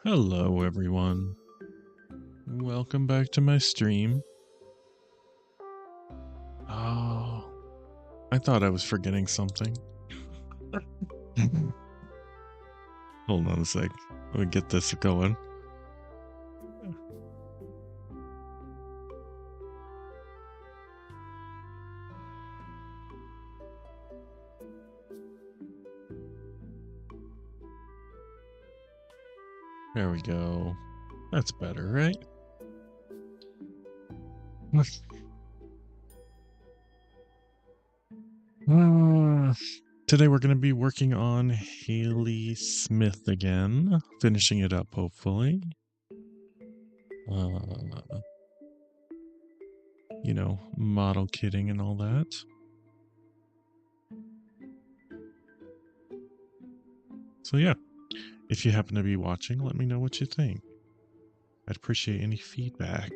Hello, everyone. Welcome back to my stream. Oh, I thought I was forgetting something. Hold on a sec. Let me get this going. There we go. That's better, right? Today we're going to be working on Hayley Smith again, finishing it up hopefully. Model kitting and all that. So yeah, if you happen to be watching, let me know what you think. I'd appreciate any feedback.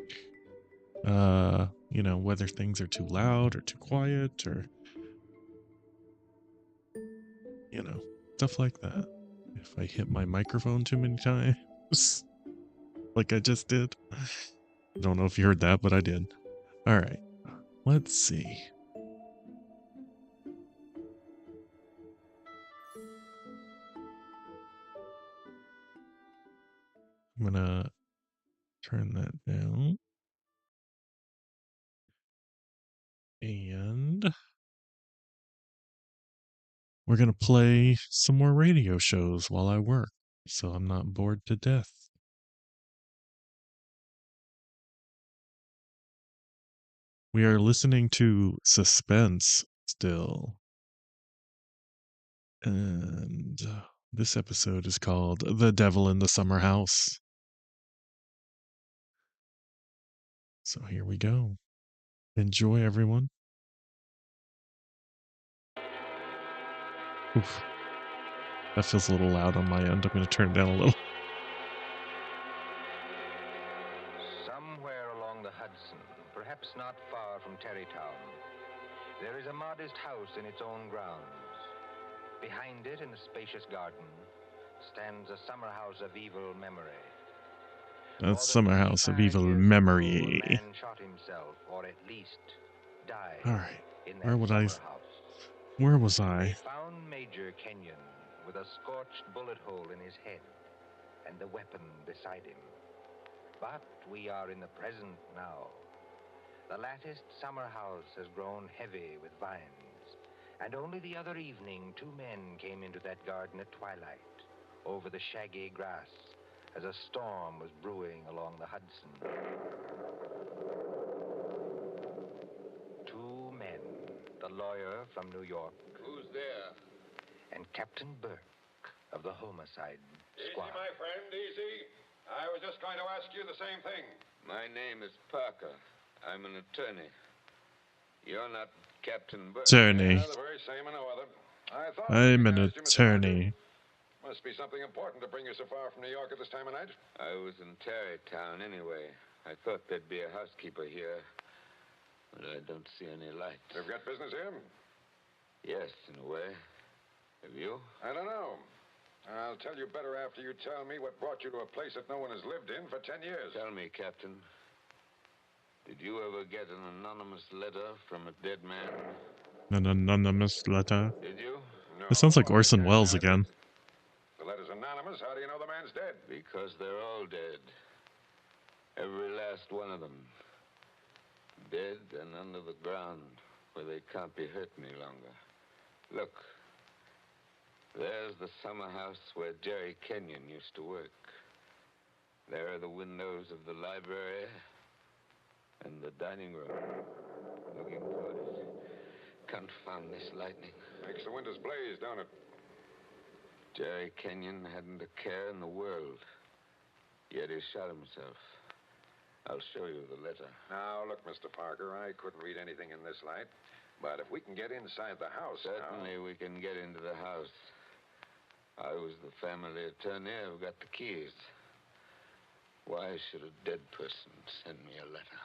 Whether things are too loud or too quiet or stuff like that. If I hit my microphone too many times, like I just did. I don't know if you heard that, but I did. All right, let's see. I'm gonna turn that down. And we're gonna play some more radio shows while I work, so I'm not bored to death. We are listening to Suspense still. And this episode is called The Devil in the Summer House. So here we go. Enjoy, everyone. Oof. That feels a little loud on my end. I'm going to turn it down a little. Somewhere along the Hudson, perhaps not far from Terrytown, there is a modest house in its own grounds. Behind it, in a spacious garden, stands a summer house of evil memory. That's Summer House of Evil Memory. A man shot himself, or at least died. All right. In that Where was I? They found Major Kenyon with a scorched bullet hole in his head and the weapon beside him. But we are in the present now. The latticed summer house has grown heavy with vines, and only the other evening 2 men came into that garden at twilight, over the shaggy grass, as a storm was brewing along the Hudson. 2 men, the lawyer from New York. Who's there? And Captain Burke of the homicide squad. Easy, my friend, easy. I was just going to ask you the same thing. My name is Parker. I'm an attorney. You're not Captain Burke. Attorney. Yeah, the very same and no other. I'm an attorney. Must be something important to bring you so far from New York at this time of night. I was in Tarrytown anyway. I thought there'd be a housekeeper here, but I don't see any light. You've got business here? Yes, in a way. Have you? I don't know. I'll tell you better after you tell me what brought you to a place that no one has lived in for 10 years. Tell me, Captain. Did you ever get an anonymous letter from a dead man? An anonymous letter? Did you? No. It sounds like Orson Welles again. The letter's anonymous. How do you know the man's dead? Because they're all dead. Every last one of them. Dead and under the ground, where they can't be hurt any longer. Look. There's the summer house where Jerry Kenyon used to work. There are the windows of the library and the dining room. Looking for it. Confound this lightning. Makes the windows blaze, don't it? Jerry Kenyon hadn't a care in the world. Yet he shot himself. I'll show you the letter. Now, look, Mr. Parker, I couldn't read anything in this light. But if we can get inside the house... Certainly we can get into the house. I was the family attorney. I've got the keys. Why should a dead person send me a letter?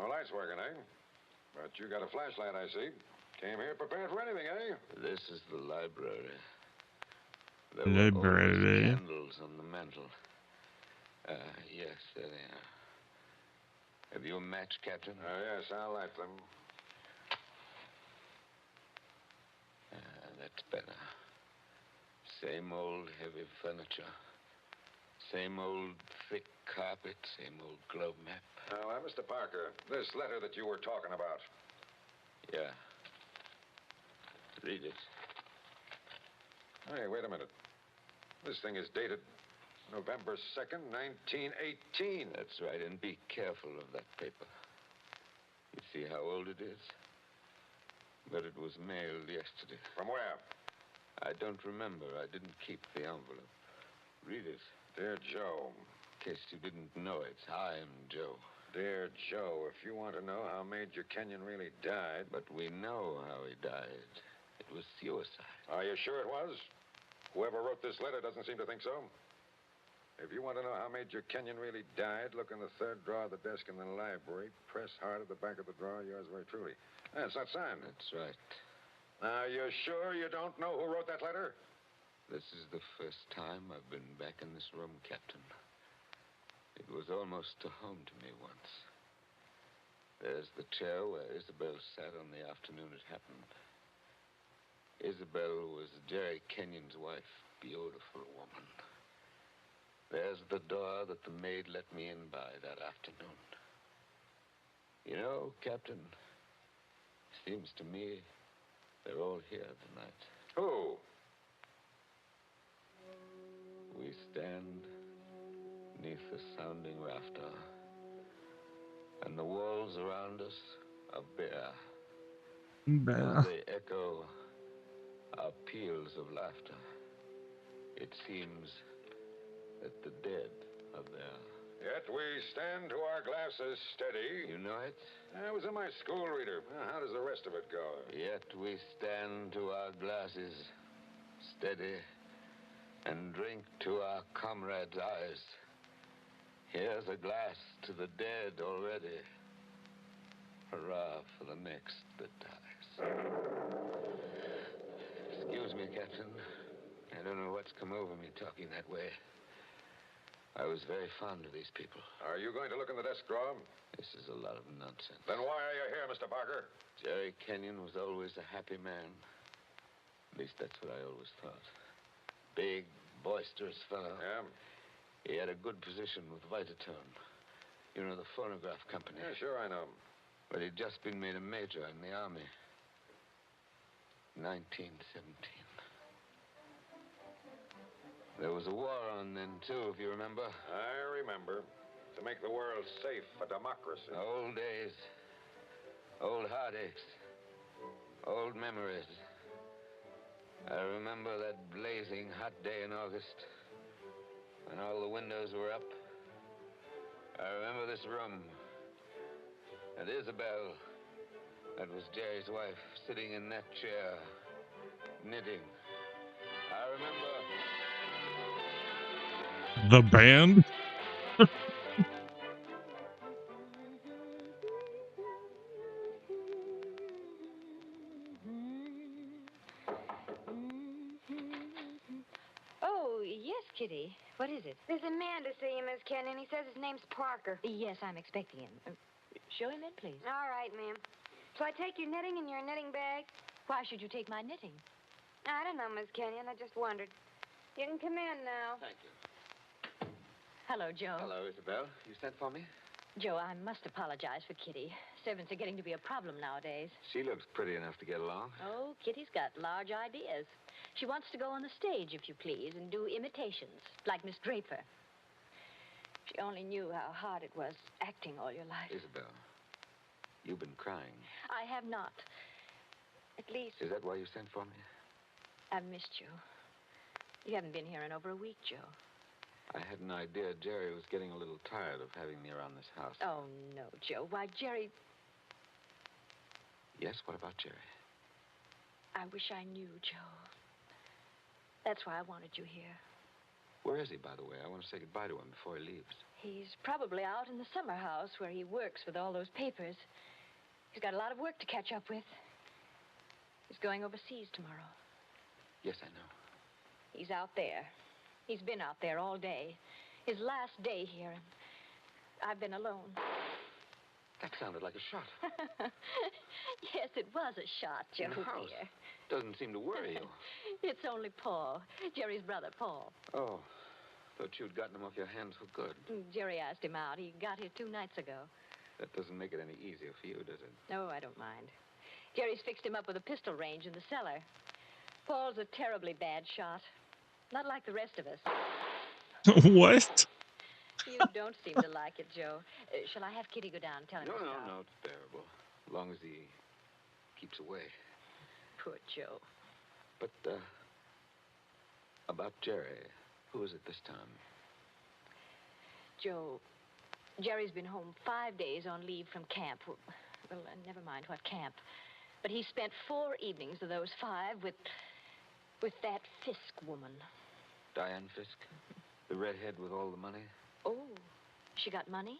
No lights working, eh? But you got a flashlight, I see. Came here prepared for anything, eh? This is the library. There were always Library. candles on the mantel. Yes, there they are. Have you a match, Captain? Yes, I'll light them. That's better. Same old heavy furniture. Same old thick carpet. Same old globe map. Now, Mr. Parker, this letter that you were talking about. Yeah. Read it. Hey, wait a minute. This thing is dated November 2nd, 1918. That's right, and be careful of that paper. You see how old it is? But it was mailed yesterday. From where? I don't remember. I didn't keep the envelope. Read it. Dear Joe. In case you didn't know it, I'm Joe. Dear Joe, if you want to know how Major Kenyon really died... But we know how he died. It was suicide. Are you sure it was? Whoever wrote this letter doesn't seem to think so. If you want to know how Major Kenyon really died, look in the third drawer of the desk in the library. Press hard at the back of the drawer. Yours very truly. It's not signed. That's right. Now, you sure you don't know who wrote that letter? This is the first time I've been back in this room, Captain. It was almost a home to me once. There's the chair where Isabel sat on the afternoon it happened. Isabel was Jerry Kenyon's wife. Beautiful woman. There's the door that the maid let me in by that afternoon. You know, Captain, seems to me they're all here tonight. Who? We stand beneath the sounding rafter, and the walls around us are bare. And they echo our peals of laughter. It seems that the dead are there. Yet we stand to our glasses steady. You know it? I was in my school reader. How does the rest of it go? Yet we stand to our glasses steady and drink to our comrades' eyes. Here's a glass to the dead already. Hurrah for the next that dies. Excuse me, Captain. I don't know what's come over me talking that way. I was very fond of these people. Are you going to look in the desk drawer? This is a lot of nonsense. Then why are you here, Mr. Parker? Jerry Kenyon was always a happy man. At least that's what I always thought. Big, boisterous fellow. Yeah? He had a good position with Vitaturn. You know, the phonograph company. Yeah, sure, I know. But he'd just been made a major in the Army. 1917. There was a war on then, too, if you remember. I remember. To make the world safe for democracy. Old days. Old heartaches. Old memories. I remember that blazing hot day in August when all the windows were up. I remember this room. And Isabel, that was Jerry's wife, sitting in that chair, knitting. I remember... The band? Oh, yes, Kitty. What is it? There's a man to see you, Miss Kenyon. He says his name's Parker. Yes, I'm expecting him. Show him in, please. All right, ma'am. Shall I take your knitting in your knitting bag? Why should you take my knitting? I don't know, Miss Kenyon. I just wondered. You can come in now. Thank you. Hello, Joe. Hello, Isabel. You sent for me? Joe, I must apologize for Kitty. Servants are getting to be a problem nowadays. She looks pretty enough to get along. Oh, Kitty's got large ideas. She wants to go on the stage, if you please, and do imitations, like Miss Draper. She only knew how hard it was acting all your life. Isabel, you've been crying. I have not. At least, Is that why you sent for me? I've missed you. You haven't been here in over a week, Joe. I had an idea Jerry was getting a little tired of having me around this house. Oh, no, Joe. Why, Jerry... Yes, what about Jerry? I wish I knew, Joe. That's why I wanted you here. Where is he, by the way? I want to say goodbye to him before he leaves. He's probably out in the summer house where he works with all those papers. He's got a lot of work to catch up with. He's going overseas tomorrow. Yes, I know. He's out there. He's been out there all day. His last day here, and I've been alone. That sounded like a shot. Yes, it was a shot, Joe, In the house. dear. Doesn't seem to worry you. It's only Paul, Jerry's brother, Paul. Oh, thought you'd gotten him off your hands for good. Jerry asked him out. He got here 2 nights ago. That doesn't make it any easier for you, does it? No, I don't mind. Jerry's fixed him up with a pistol range in the cellar. Paul's a terribly bad shot. Not like the rest of us. What? You don't seem to like it, Joe. Shall I have Kitty go down and tell him to stop? No, it's bearable. As long as he keeps away. Poor Joe. But, about Jerry, who is it this time? Joe, Jerry's been home 5 days on leave from camp. Well, never mind what camp. But he spent 4 evenings of those 5 with that Fisk woman. Diane Fisk? The redhead with all the money? Oh, she got money?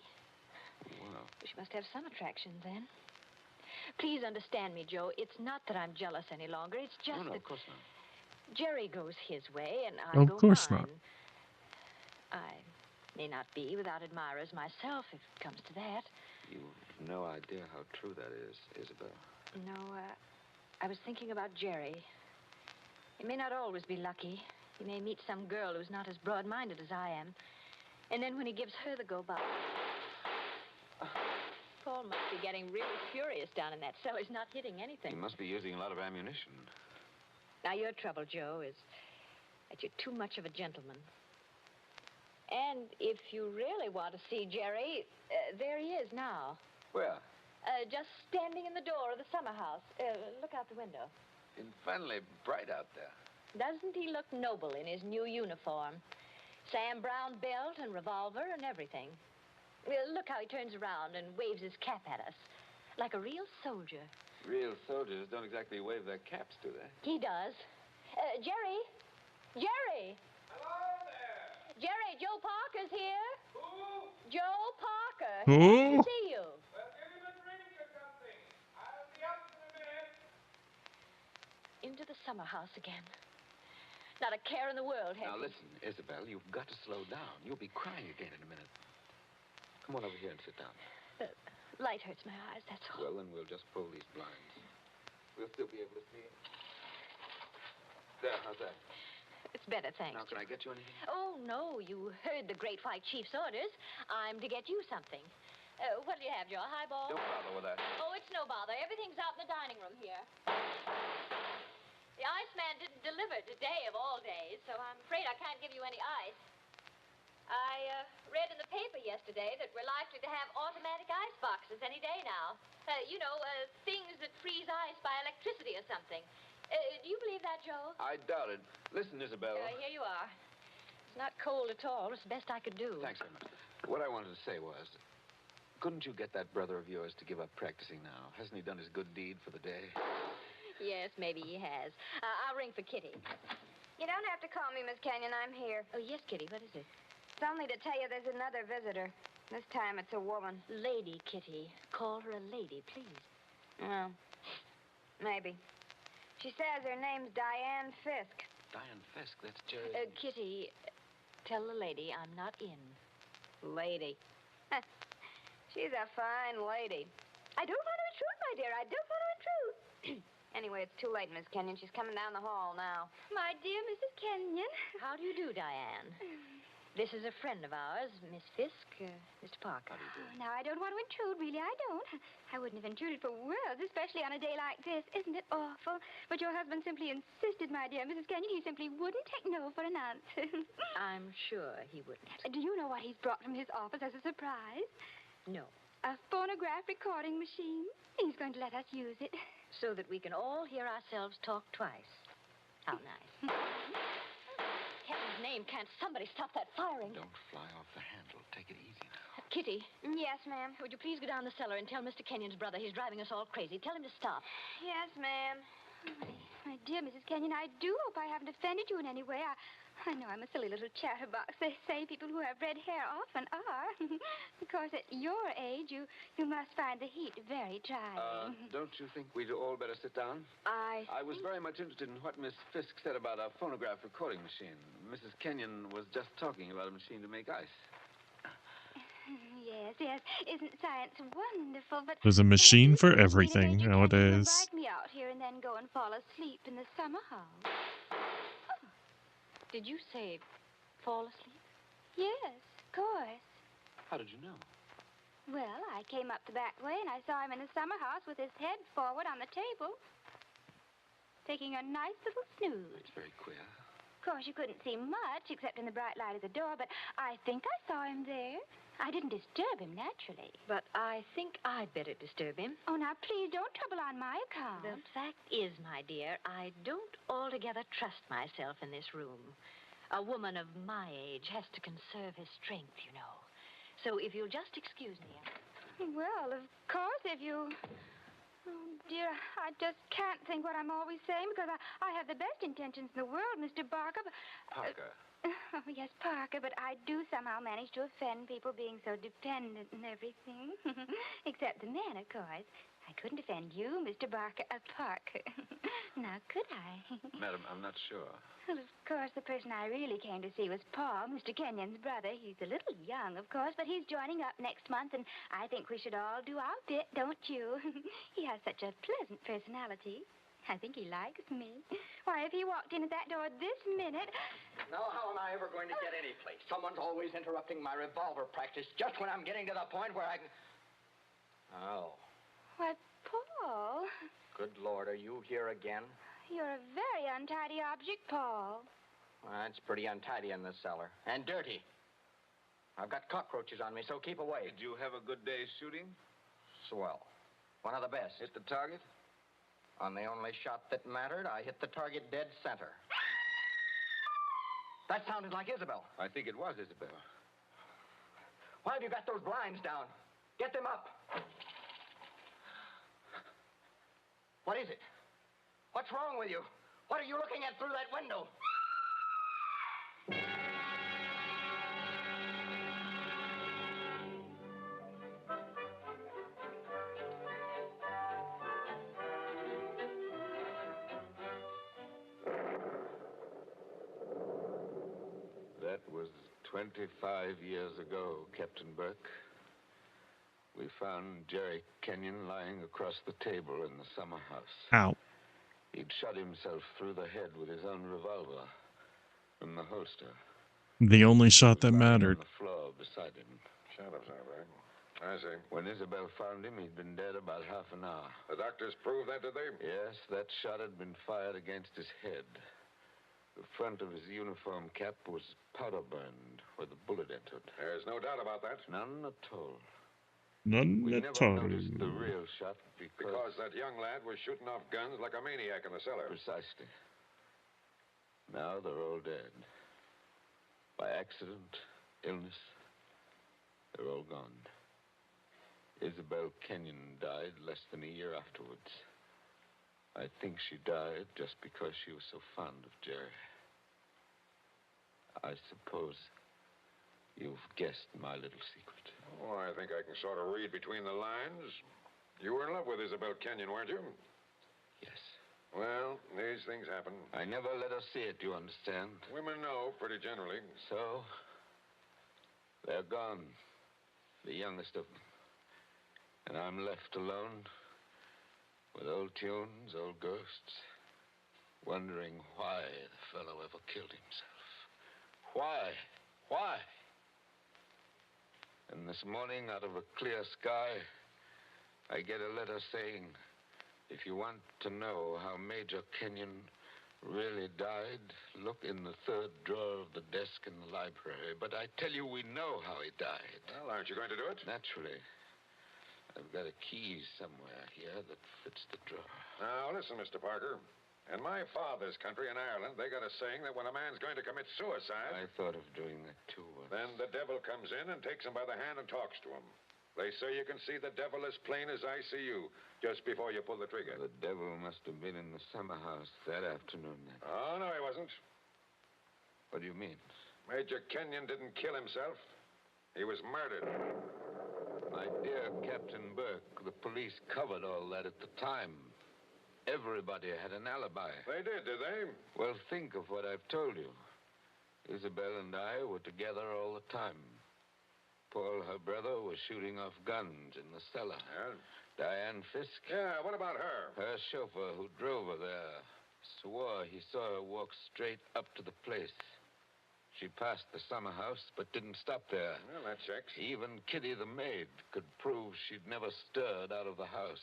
Wow. She must have some attraction then. Please understand me, Joe. It's not that I'm jealous any longer. It's just No, that of course not. Jerry goes his way and I Of go course mine. not. I may not be without admirers myself, if it comes to that. You've no idea how true that is, Isabel. No, I was thinking about Jerry. He may not always be lucky. He may meet some girl who's not as broad-minded as I am. And then when he gives her the go-by... Paul must be getting really furious down in that cellar. He's not hitting anything. He must be using a lot of ammunition. Now, your trouble, Joe, is that you're too much of a gentleman. And if you really want to see Jerry, there he is now. Where? Just standing in the door of the summer house. Look out the window. Infernally bright out there. Doesn't he look noble in his new uniform? Sam Brown belt and revolver and everything. Look how he turns around and waves his cap at us. Like a real soldier. Real soldiers don't exactly wave their caps, do they? He does. Jerry? Jerry! Hello there! Jerry, Joe Parker's here. Who? Joe Parker. Who? He wants to see you. Well, give him a drink or something. I'll be up in a minute. Into the summer house again. Not a care in the world, Now, has he? listen, Isabel, you've got to slow down. You'll be crying again in a minute. Come on over here and sit down. Light hurts my eyes, that's all. Well, then we'll just pull these blinds. We'll still be able to see. There, how's that? It's better, thanks. Now, can I Joe. get you anything? Oh, no, you heard the Great White Chief's orders. I'm to get you something. What do you have, Joe? A highball? Don't bother with that. Oh, it's no bother. Everything's out in the dining room here. The Iceman didn't deliver today of all days, so I'm afraid I can't give you any ice. I read in the paper yesterday that we're likely to have automatic ice boxes any day now. Things that freeze ice by electricity or something. Do you believe that, Joe? I doubt it. Listen, Isabel. Here you are. It's not cold at all. It's the best I could do. Thanks very much. What I wanted to say was, couldn't you get that brother of yours to give up practicing now? Hasn't he done his good deed for the day? Yes, maybe he has. I'll ring for Kitty. You don't have to call me, Miss Kenyon. I'm here. Oh, yes, Kitty. What is it? It's only to tell you there's another visitor. This time it's a woman. Lady Kitty. Call her a lady, please. Oh, maybe. She says her name's Diane Fisk. Diane Fisk, that's Jerry. Kitty, tell the lady I'm not in. Lady. She's a fine lady. I don't want to intrude, my dear. I don't want to intrude. Anyway, it's too late, Miss Kenyon. She's coming down the hall now. My dear Mrs. Kenyon. How do you do, Diane? This is a friend of ours, Miss Fisk, Mr. Parker. Now, I don't want to intrude, really, I don't. I wouldn't have intruded for worlds, especially on a day like this. Isn't it awful? But your husband simply insisted, my dear Mrs. Kenyon. He simply wouldn't take no for an answer. I'm sure he wouldn't. Do you know what he's brought from his office as a surprise? No. A phonograph recording machine. He's going to let us use it. So that we can all hear ourselves talk twice. How nice. Heaven's name, can't somebody stop that firing? Don't fly off the handle. Take it easy now. Kitty, Yes, ma'am. would you please go down the cellar and tell Mr. Kenyon's brother he's driving us all crazy. Tell him to stop. Yes, ma'am. My dear Mrs. Kenyon, I do hope I haven't offended you in any way. I know I'm a silly little chatterbox. They say people who have red hair often are. Because at your age, you must find the heat very trying. Don't you think we'd all better sit down? I was very much interested in what Miss Fisk said about a phonograph recording machine. Mrs. Kenyon was just talking about a machine to make ice. Yes, yes. Isn't science wonderful? But There's a machine for Sweetie, everything you nowadays. can't invite me out here and then go and fall asleep in the summer house. Oh. Did you say fall asleep? Yes, of course. How did you know? Well, I came up the back way and I saw him in the summer house with his head forward on the table, taking a nice little snooze. That's very queer. Of course, you couldn't see much except in the bright light of the door, but I think I saw him there. I didn't disturb him, naturally. But I think I'd better disturb him. Oh, now, please don't trouble on my account. The fact is, my dear, I don't altogether trust myself in this room. A woman of my age has to conserve her strength, you know. So if you'll just excuse me. Well, of course, if you... Oh, dear, I just can't think what I'm always saying because I have the best intentions in the world, Mr. Barker. But, Parker. Oh, yes, Parker, but I do somehow manage to offend people being so dependent and everything. Except the men, of course. I couldn't offend you, Mr. Parker. Now, could I? Madam, I'm not sure. Well, of course, the person I really came to see was Paul, Mr. Kenyon's brother. He's a little young, of course, but he's joining up next month, and I think we should all do our bit, don't you? He has such a pleasant personality. I think he likes me. Why, if he walked in at that door this minute... Now, how am I ever going to get any place? Someone's always interrupting my revolver practice just when I'm getting to the point where I can... Oh. Why, Paul... Good Lord, are you here again? You're a very untidy object, Paul. Well, it's pretty untidy in this cellar. And dirty. I've got cockroaches on me, so keep away. Did you have a good day shooting? Swell. One of the best. Hit the target? On the only shot that mattered, I hit the target dead center. That sounded like Isabel. I think it was Isabel. Why have you got those blinds down? Get them up. What is it? What's wrong with you? What are you looking at through that window? That was 25 years ago, Captain Burke. We found Jerry Kenyon lying across the table in the summer house. Ow. He'd shot himself through the head with his own revolver from the holster. The only shot that Lying mattered. on the floor beside him. Shut up, right? I see. When Isabel found him, he'd been dead about half an hour. The doctors proved that, did they? Yes, that shot had been fired against his head. The front of his uniform cap was powder burned where the bullet entered. There's no doubt about that. None at all. None We at never all. noticed the real shot Because that young lad was shooting off guns like a maniac in the cellar. Precisely. Now they're all dead. By accident, illness, they're all gone. Isabel Kenyon died less than a year afterwards. I think she died just because she was so fond of Jerry. I suppose you've guessed my little secret. Oh, I think I can sort of read between the lines. You were in love with Isabel Kenyon, weren't you? Yes. Well, these things happen. I never let her see it, you understand? Women know, pretty generally. So, they're gone. The youngest of them. And I'm left alone with old tunes, old ghosts, wondering why the fellow ever killed himself. Why? Why? And this morning, out of a clear sky, I get a letter saying, if you want to know how Major Kenyon really died, look in the third drawer of the desk in the library. But I tell you, we know how he died. Well, aren't you going to do it? Naturally. I've got a key somewhere here that fits the drawer. Now, listen, Mr. Parker. In my father's country in Ireland, they got a saying that when a man's going to commit suicide... I thought of doing that, too. Then the devil comes in and takes him by the hand and talks to him. They say you can see the devil as plain as I see you, just before you pull the trigger. The devil must have been in the summer house that afternoon, then. Oh, no, he wasn't. What do you mean? Major Kenyon didn't kill himself. He was murdered. My dear Captain Burke, the police covered all that at the time. Everybody had an alibi. They did they? Well, think of what I've told you. Isabel and I were together all the time. Paul, her brother, was shooting off guns in the cellar. Yeah? Diane Fisk? Yeah, what about her? Her chauffeur who drove her there swore he saw her walk straight up to the place. She passed the summer house, but didn't stop there. Well, that checks. Even Kitty the maid could prove she'd never stirred out of the house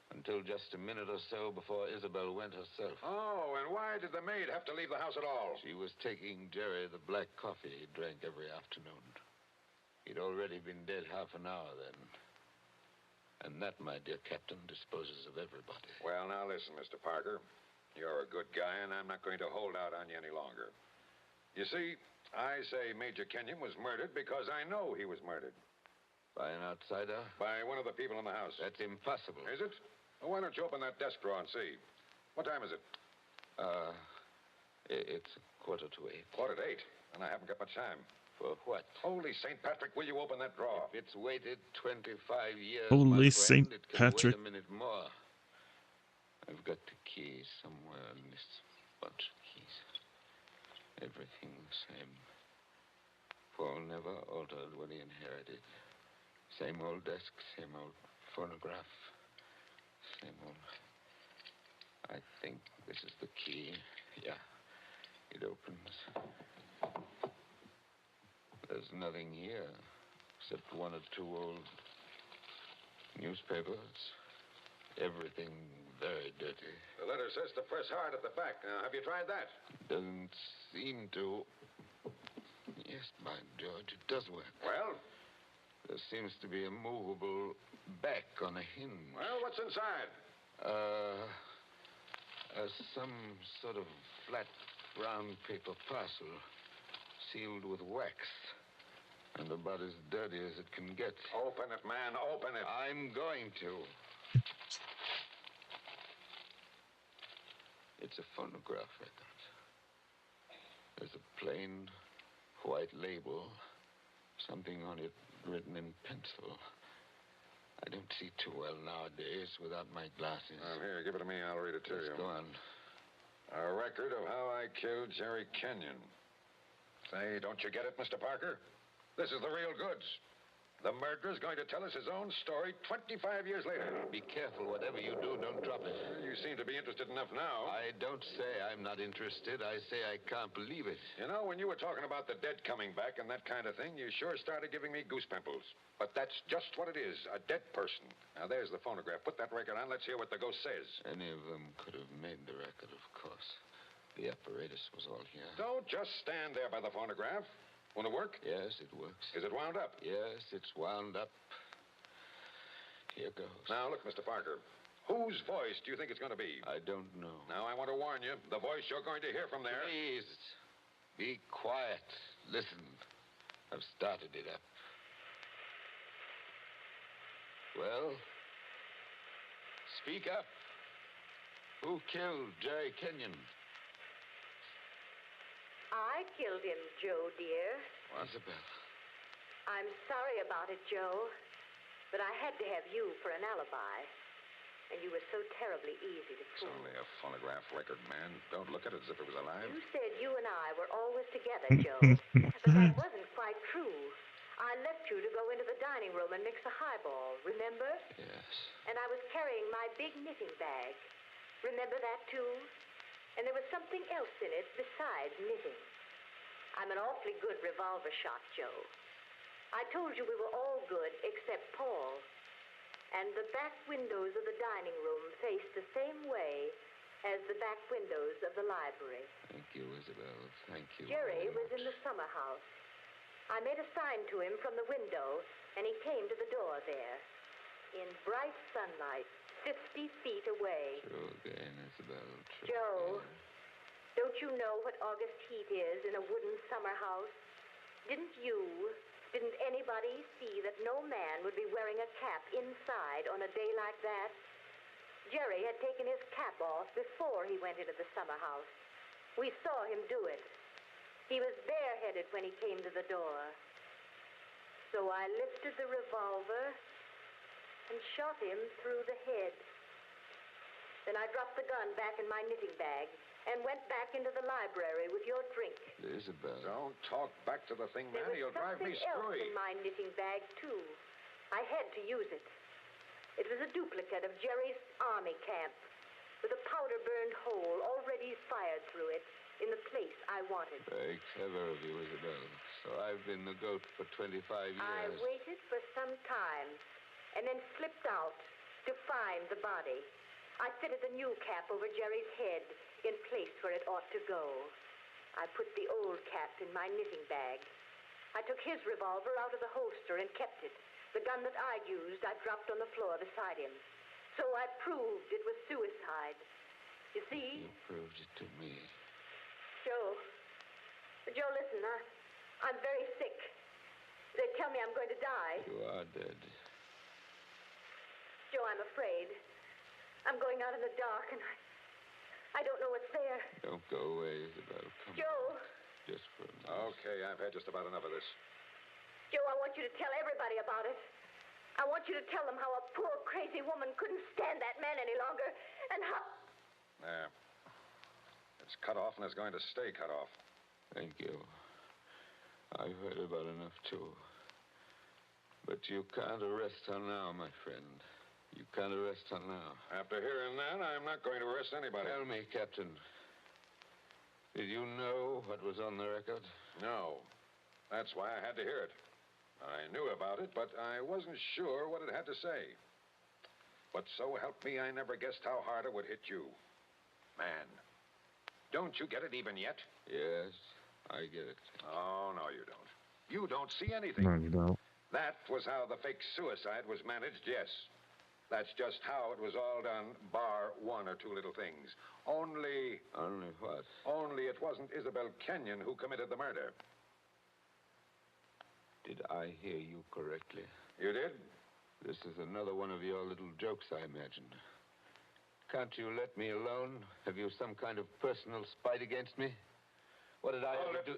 until just a minute or so before Isabel went herself. Oh, and why did the maid have to leave the house at all? She was taking Jerry the black coffee he drank every afternoon. He'd already been dead half an hour then. And that, my dear Captain, disposes of everybody. Well, now listen, Mr. Parker. You're a good guy, and I'm not going to hold out on you any longer. You see, I say Major Kenyon was murdered because I know he was murdered. By an outsider? By one of the people in the house. That's impossible. Is it? Well, why don't you open that desk drawer and see? What time is it? It's 7:45. 7:45, and I haven't got much time. For what? Holy St. Patrick, will you open that drawer? If it's waited 25 years, Holy my St. friend, it can Patrick. wait a minute more. I've got the key somewhere in this bunch of keys. Everything the same. Paul never altered what he inherited. Same old desk, same old phonograph. Same old... I think this is the key. Yeah. It opens. There's nothing here except one or two old newspapers. Everything very dirty. The letter says to press hard at the back. Now, have you tried that? Doesn't seem to. Yes, by George, it does work. Well? There seems to be a movable back on a hinge. Well, what's inside? Some sort of flat brown paper parcel sealed with wax. And about as dirty as it can get. Open it, man. Open it. I'm going to. It's a phonograph record. There's a plain white label. Something on it written in pencil. I don't see too well nowadays without my glasses. Well, here, give it to me. I'll read it to you. Go on. A record of how I killed Jerry Kenyon. Say, don't you get it, Mr. Parker? This is the real goods. The murderer's going to tell us his own story 25 years later. Be careful. Whatever you do, don't drop it. You seem to be interested enough now. I don't say I'm not interested. I say I can't believe it. You know, when you were talking about the dead coming back and that kind of thing, you sure started giving me goose pimples. But that's just what it is, a dead person. Now, there's the phonograph. Put that record on. Let's hear what the ghost says. Any of them could have made the record, of course. The apparatus was all here. Don't just stand there by the phonograph. Want to work? Yes, it works. Is it wound up? Yes, it's wound up. Here goes. Now, look, Mr. Parker. Whose voice do you think it's going to be? I don't know. Now, I want to warn you. The voice you're going to hear from there... Please, be quiet. Listen. I've started it up. Well, speak up. Who killed Jerry Kenyon? I killed him, Joe, dear. Isabel. I'm sorry about it, Joe, but I had to have you for an alibi. And you were so terribly easy to It's fool. only a phonograph record, man. Don't look at it as if it was alive. You said you and I were always together, Joe, but that wasn't quite true. I left you to go into the dining room and mix a highball, remember? Yes. And I was carrying my big knitting bag. Remember that, too? And there was something else in it besides knitting. I'm an awfully good revolver shot, Joe. I told you we were all good except Paul. And the back windows of the dining room faced the same way as the back windows of the library. Thank you, Isabel. Thank you. Jerry was in the summer house. I made a sign to him from the window, and he came to the door there. In bright sunlight, 50 feet away. True again, Isabel. True Joe, again. don't you know what August heat is in a wooden summer house? Didn't anybody see that no man would be wearing a cap inside on a day like that? Jerry had taken his cap off before he went into the summer house. We saw him do it. He was bareheaded when he came to the door. So I lifted the revolver and shot him through the head. Then I dropped the gun back in my knitting bag and went back into the library with your drink. Isabel. Don't talk back to the thing, man. He'll drive me There was something else screwy. in my knitting bag, too. I had to use it. It was a duplicate of Jerry's army camp with a powder-burned hole already fired through it in the place I wanted. Very clever of you, Isabel. So I've been the goat for 25 years. I waited for some time and then slipped out to find the body. I fitted the new cap over Jerry's head in place where it ought to go. I put the old cap in my knitting bag. I took his revolver out of the holster and kept it. The gun that I'd used, I dropped on the floor beside him. So I proved it was suicide. You see? You proved it to me. Joe, listen, I'm very sick. They tell me I'm going to die. You are dead. Joe, I'm afraid. I'm going out in the dark, and I don't know what's there. Don't go away, Isabel. Come Joe. on. Just for a minute. Okay, I've had just about enough of this. Joe, I want you to tell everybody about it. I want you to tell them how a poor, crazy woman couldn't stand that man any longer, and how... There. It's cut off, and it's going to stay cut off. Thank you. I've heard about enough, too. But you can't arrest her now, my friend. You can't arrest her now. After hearing that, I'm not going to arrest anybody. Tell me, Captain. Did you know what was on the record? No. That's why I had to hear it. I knew about it, but I wasn't sure what it had to say. But so help me, I never guessed how hard it would hit you. Man, don't you get it even yet? Yes, I get it. Oh, no, you don't. You don't see anything. No, you don't. That was how the fake suicide was managed, yes. That's just how it was all done, bar one or two little things. Only what? Only it wasn't Isabel Kenyon who committed the murder. Did I hear you correctly? You did? This is another one of your little jokes, I imagine. Can't you let me alone? Have you some kind of personal spite against me? What did I ever do?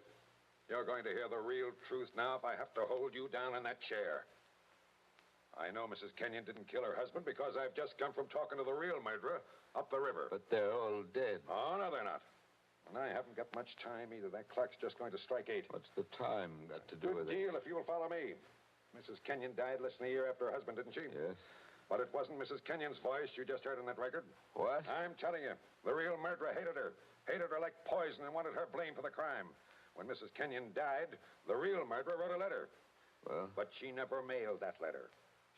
You're going to hear the real truth now if I have to hold you down in that chair. I know Mrs. Kenyon didn't kill her husband because I've just come from talking to the real murderer up the river. But they're all dead. Oh, no, they're not. And I haven't got much time either. That clock's just going to strike 8. What's the time got to do with it? Good deal if you'll follow me. Mrs. Kenyon died less than a year after her husband, didn't she? Yes. But it wasn't Mrs. Kenyon's voice you just heard on that record. What? I'm telling you, the real murderer hated her. Hated her like poison and wanted her blamed for the crime. When Mrs. Kenyon died, the real murderer wrote a letter. Well? But she never mailed that letter.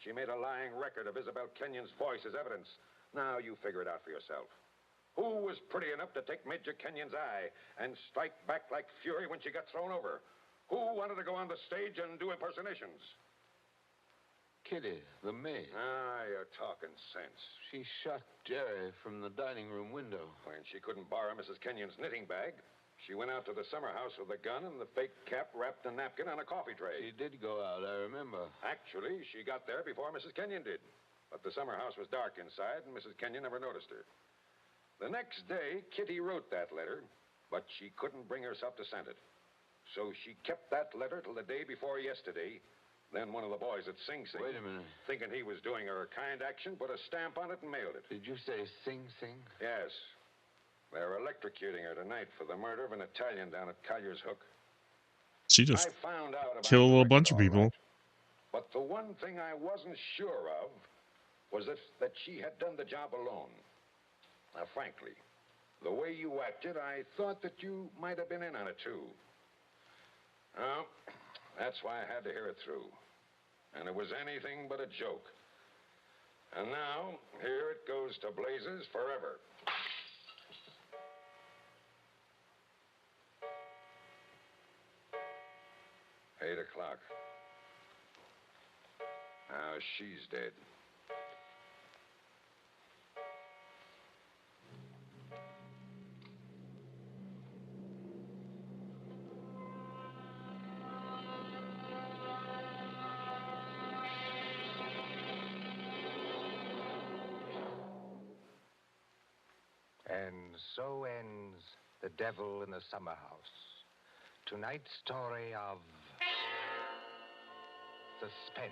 She made a lying record of Isabel Kenyon's voice as evidence. Now you figure it out for yourself. Who was pretty enough to take Major Kenyon's eye and strike back like fury when she got thrown over? Who wanted to go on the stage and do impersonations? Kitty, the maid. Ah, you're talking sense. She shot Jerry from the dining room window. When she couldn't borrow Mrs. Kenyon's knitting bag, she went out to the summer house with a gun and the fake cap wrapped in a napkin on a coffee tray. She did go out, I remember. Actually, she got there before Mrs. Kenyon did. But the summer house was dark inside, and Mrs. Kenyon never noticed her. The next day, Kitty wrote that letter, but she couldn't bring herself to send it. So she kept that letter till the day before yesterday. Then one of the boys at Sing Sing, Wait a minute. thinking he was doing her a kind action, put a stamp on it and mailed it. Did you say Sing Sing? Yes. They're electrocuting her tonight for the murder of an Italian down at Collier's Hook. She just I found out about killed a the bunch of record, people. all right. But the one thing I wasn't sure of was that she had done the job alone. Now, frankly, the way you acted, I thought that you might have been in on it, too. Well, that's why I had to hear it through. And it was anything but a joke. And now, here it goes to blazes forever. $8 o'clock. Now she's dead. And so ends The Devil in the Summer House. Tonight's story of suspense.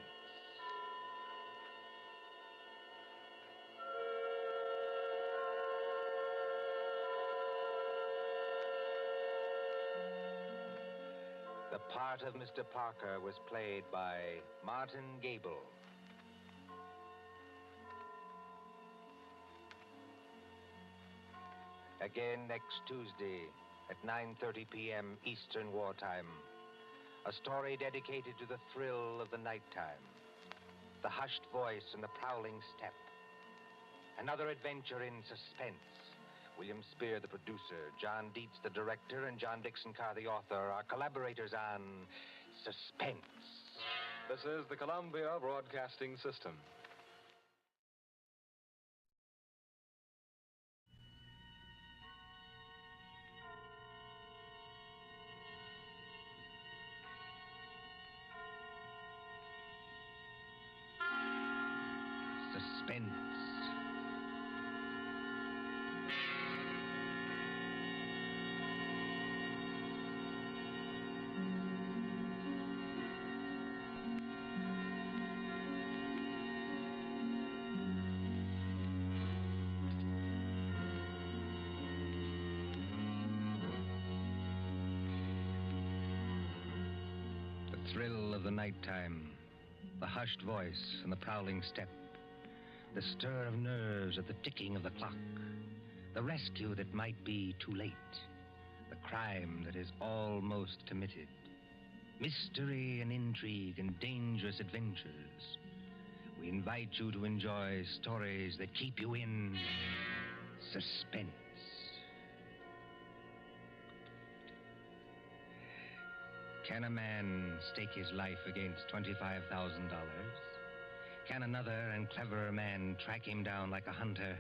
The part of Mr. Parker was played by Martin Gable. Again next Tuesday at 9:30 p.m. Eastern Wartime. A story dedicated to the thrill of the nighttime, the hushed voice and the prowling step. Another adventure in suspense. William Spear, the producer, John Dietz, the director, and John Dixon Carr, the author, are collaborators on Suspense. This is the Columbia Broadcasting System. Suspense. The thrill of the nighttime, the hushed voice and the prowling step, the stir of nerves at the ticking of the clock, the rescue that might be too late, the crime that is almost committed, mystery and intrigue and dangerous adventures. We invite you to enjoy stories that keep you in suspense. Can a man stake his life against $25,000? Can another and cleverer man track him down like a hunter,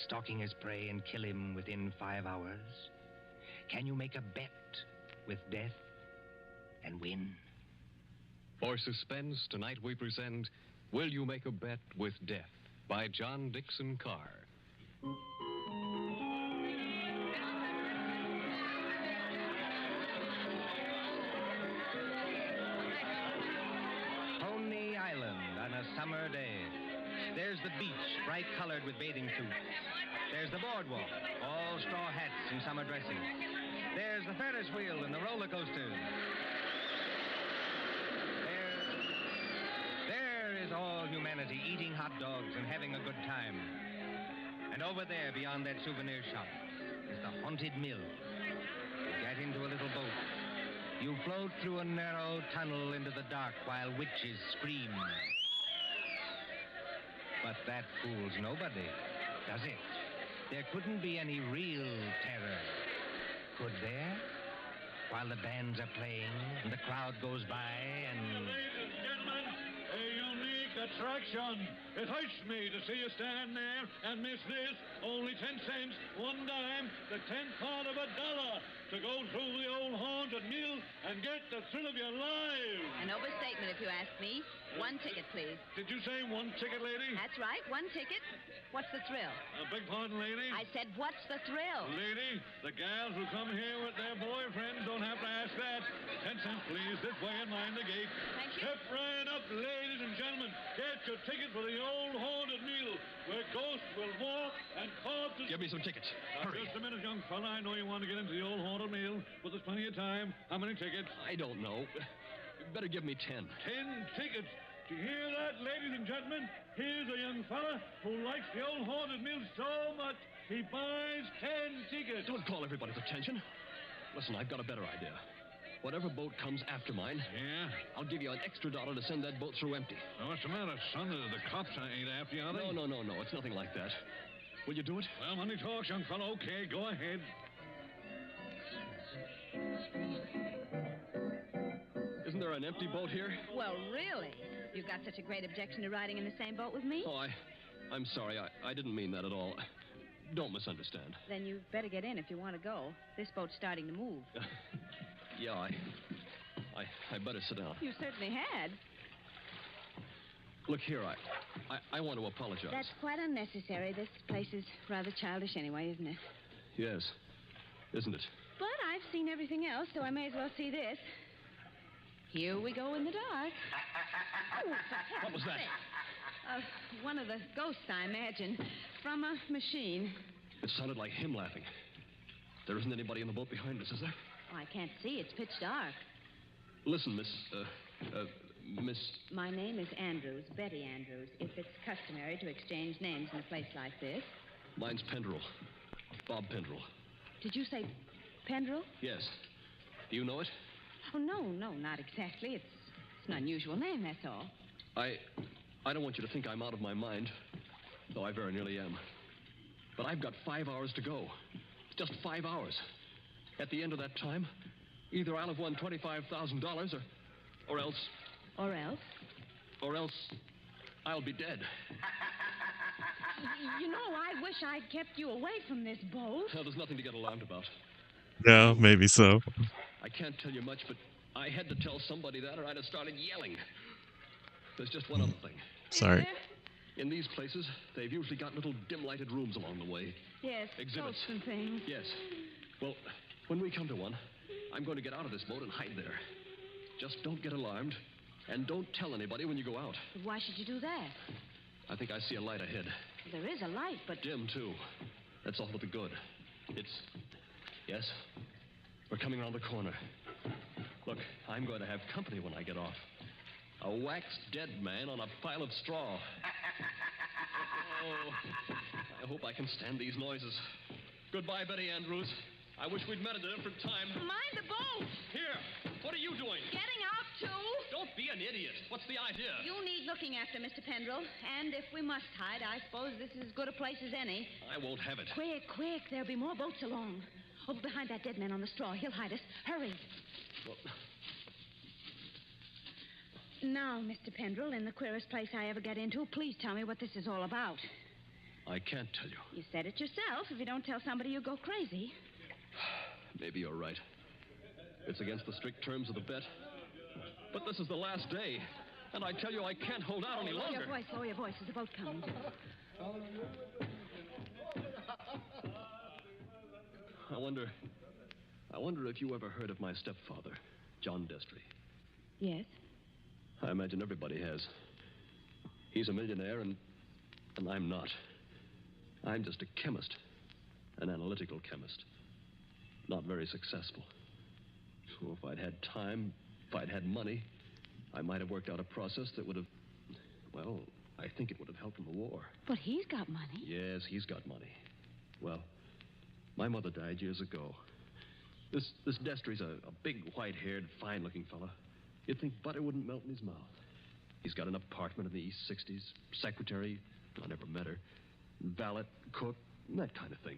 stalking his prey and kill him within 5 hours? Can you make a bet with death and win? For Suspense, tonight we present Will You Make a Bet with Death by John Dixon Carr. Coney Island on a summer day. There's the beach, bright-colored with bathing suits. There's the boardwalk, all straw hats and summer dresses. There's the Ferris wheel and the roller coasters. There is all humanity eating hot dogs and having a good time. And over there, beyond that souvenir shop, is the haunted mill. You get into a little boat. You float through a narrow tunnel into the dark while witches scream. But that fools nobody, does it? There couldn't be any real terror, could there? While the bands are playing and the crowd goes by and... Ladies and gentlemen, a unique attraction. It hurts me to see you stand there and miss this. Only 10 cents, 1 dime, the 10th part of $1 to go through the old haunted mill and get the thrill of your life. An overstatement, if you ask me. 1 ticket, please. Did you say 1 ticket, lady? That's right, 1 ticket. What's the thrill? Beg pardon, lady? I said, what's the thrill? Lady, the gals who come here with their boyfriends don't have to ask that. 10 cents, please, this way and mind the gate. Thank you. Step right up, ladies and gentlemen. Get your ticket for the old haunted mill, where ghosts will walk and corpses... Give me some tickets. Hurry. Just a minute, young fella. I know you want to get into the old haunted mill, but there's plenty of time. How many tickets? I don't know. You better give me 10. 10 tickets. Do you hear that, ladies and gentlemen? Here's a young fella who likes the old haunted mill so much, he buys 10 tickets. Don't call everybody's attention. Listen, I've got a better idea. Whatever boat comes after mine, yeah, I'll give you an extra $1 to send that boat through empty. Now, what's the matter, son? The cops ain't after you, are they? No. It's nothing like that. Will you do it? Well, money talks, young fellow. Okay, go ahead. Isn't there an empty boat here? Well, really? You've got such a great objection to riding in the same boat with me? Oh, I'm sorry. I didn't mean that at all. Don't misunderstand. Then you better get in if you want to go. This boat's starting to move. Yeah, I better sit down. You certainly had. Look here, I want to apologize. That's quite unnecessary. This place is rather childish anyway, isn't it? Yes, isn't it? But I've seen everything else, so I may as well see this. Here we go in the dark. Oh, What was that? One of the ghosts, I imagine, from a machine. It sounded like him laughing. There isn't anybody in the boat behind us, is there? Oh, I can't see. It's pitch dark. Listen, Miss... My name is Andrews, Betty Andrews. If it's customary to exchange names in a place like this. Mine's Pendrell. Bob Pendrell. Did you say Pendrell? Yes. Do you know it? Oh, no, not exactly. It's an unusual name, that's all. I don't want you to think I'm out of my mind, though I very nearly am. But I've got 5 hours to go. Just 5 hours. At the end of that time, either I'll have won $25,000 or else... Or else? Or else I'll be dead. You know, I wish I'd kept you away from this boat. Well, there's nothing to get alarmed about. Yeah, maybe so. I can't tell you much, but I had to tell somebody that or I'd have started yelling. There's just one other thing. Sorry. In these places, they've usually got little dim-lighted rooms along the way. Yes, Exhibits. boats and things. Yes. Well, when we come to one, I'm going to get out of this boat and hide there. Just don't get alarmed, and don't tell anybody when you go out. But why should you do that? I think I see a light ahead. Well, there is a light, but... Dim, too. That's all for the good. It's... Yes? We're coming around the corner. Look, I'm going to have company when I get off. A waxed dead man on a pile of straw. Oh, I hope I can stand these noises. Goodbye, Betty Andrews. I wish we'd met at a different time. Mind the boat! Here, what are you doing? Getting out, too? Don't be an idiot. What's the idea? You need looking after, Mr. Pendrell. And if we must hide, I suppose this is as good a place as any. I won't have it. Quick. There'll be more boats along. Over behind that dead man on the straw. He'll hide us. Hurry. Well... Now, Mr. Pendrell, in the queerest place I ever get into, please tell me what this is all about. I can't tell you. You said it yourself. If you don't tell somebody, you'll go crazy. Maybe you're right. It's against the strict terms of the bet. But this is the last day. And I tell you, I can't hold out any longer. Lower your voice. There's a boat coming. I wonder if you ever heard of my stepfather, John Destry. Yes. I imagine everybody has. He's a millionaire, and I'm not. I'm just a chemist, an analytical chemist. Not very successful. So if I'd had time, if I'd had money, I might have worked out a process that would have, well, I think it would have helped in the war. But he's got money. Yes, he's got money. Well, my mother died years ago. This Destry's a big, white-haired, fine-looking fella. You'd think butter wouldn't melt in his mouth. He's got an apartment in the East 60s, secretary, I never met her, valet, cook, that kind of thing.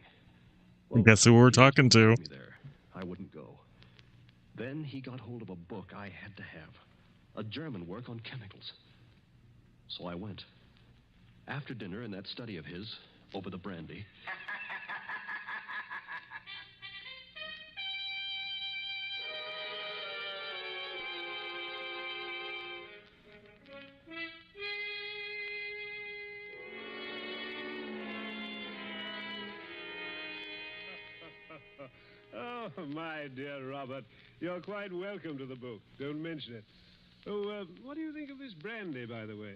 Well, guess who we're talking to? There. I wouldn't go. Then he got hold of a book I had to have, a German work on chemicals. So I went. After dinner in that study of his, over the brandy... Oh, my dear Robert, you're quite welcome to the book. Don't mention it. Oh, what do you think of this brandy, by the way?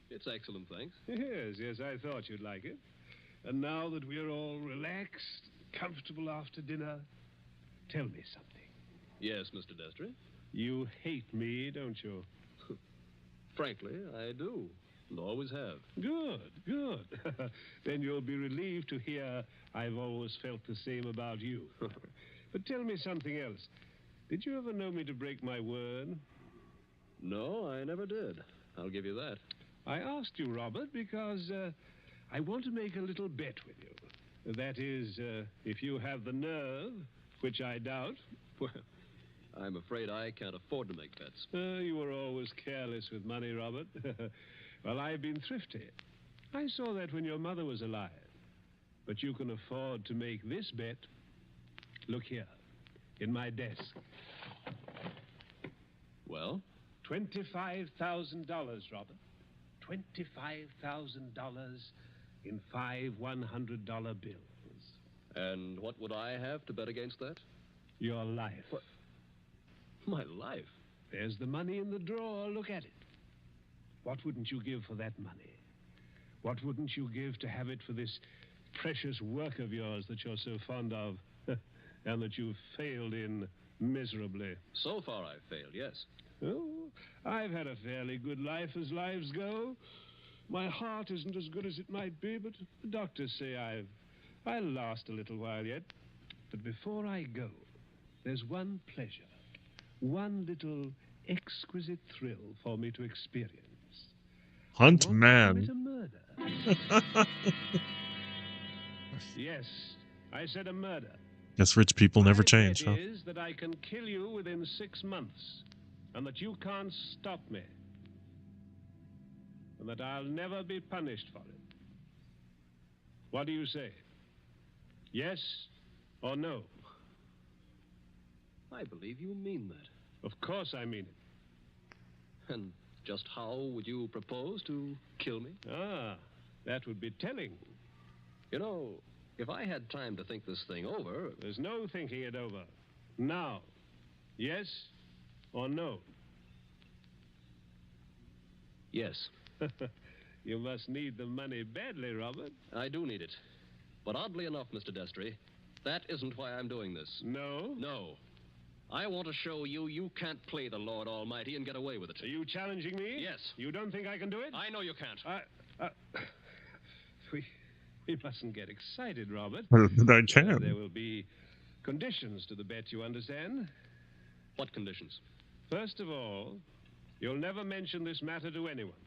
It's excellent, thanks. Yes, I thought you'd like it. And now that we're all relaxed, comfortable after dinner, tell me something. Yes, Mr. Destry? You hate me, don't you? Frankly, I do. And always have. Good. Then you'll be relieved to hear I've always felt the same about you. But tell me something else. Did you ever know me to break my word? No, I never did. I'll give you that. I asked you, Robert, because I want to make a little bet with you. That is, if you have the nerve, which I doubt. Well, I'm afraid I can't afford to make bets. You were always careless with money, Robert. Well, I've been thrifty. I saw that when your mother was alive. But you can afford to make this bet. Look here, in my desk. Well? $25,000, Robert. $25,000 in 5 $100 bills. And what would I have to bet against that? Your life. What? My life? There's the money in the drawer. Look at it. What wouldn't you give for that money? What wouldn't you give to have it for this precious work of yours that you're so fond of and that you've failed in miserably? So far I've failed, yes. Oh, I've had a fairly good life as lives go. My heart isn't as good as it might be, but the doctors say I'll last a little while yet. But before I go, there's one pleasure, one little exquisite thrill for me to experience. Hunt man. Commit a murder. Yes, I said a murder. Guess rich people never My change, bet huh? is that I can kill you within 6 months, and that you can't stop me, and that I'll never be punished for it. What do you say? Yes or no? I believe you mean that. Of course I mean it. And just how would you propose to kill me? Ah, that would be telling. You know, if I had time to think this thing over... There's no thinking it over. Now. Yes or no? Yes. You must need the money badly, Robert. I do need it. But oddly enough, Mr. Destry, that isn't why I'm doing this. No? No. I want to show you you can't play the Lord Almighty and get away with it. Are you challenging me? Yes. You don't think I can do it? I know you can't. We mustn't get excited, Robert. I can. There will be conditions to the bet, you understand? What conditions? First of all, you'll never mention this matter to anyone.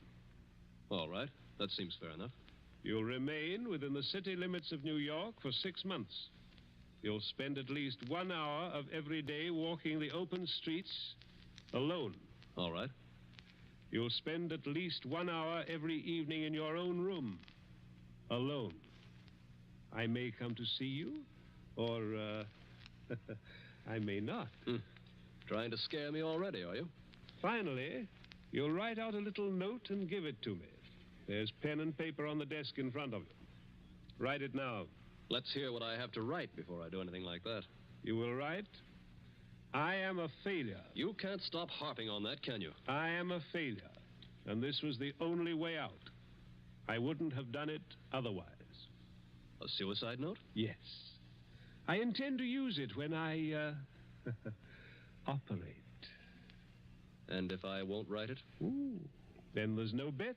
All right. That seems fair enough. You'll remain within the city limits of New York for 6 months. You'll spend at least 1 hour of every day walking the open streets alone. All right. You'll spend at least 1 hour every evening in your own room, alone. I may come to see you, or I may not. Trying to scare me already, are you? Finally, you'll write out a little note and give it to me. There's pen and paper on the desk in front of you. Write it now. Let's hear what I have to write before I do anything like that. You will write, I am a failure. You can't stop harping on that, can you? I am a failure, and this was the only way out. I wouldn't have done it otherwise. A suicide note? Yes. I intend to use it when I, operate. And if I won't write it? Ooh, then there's no bet.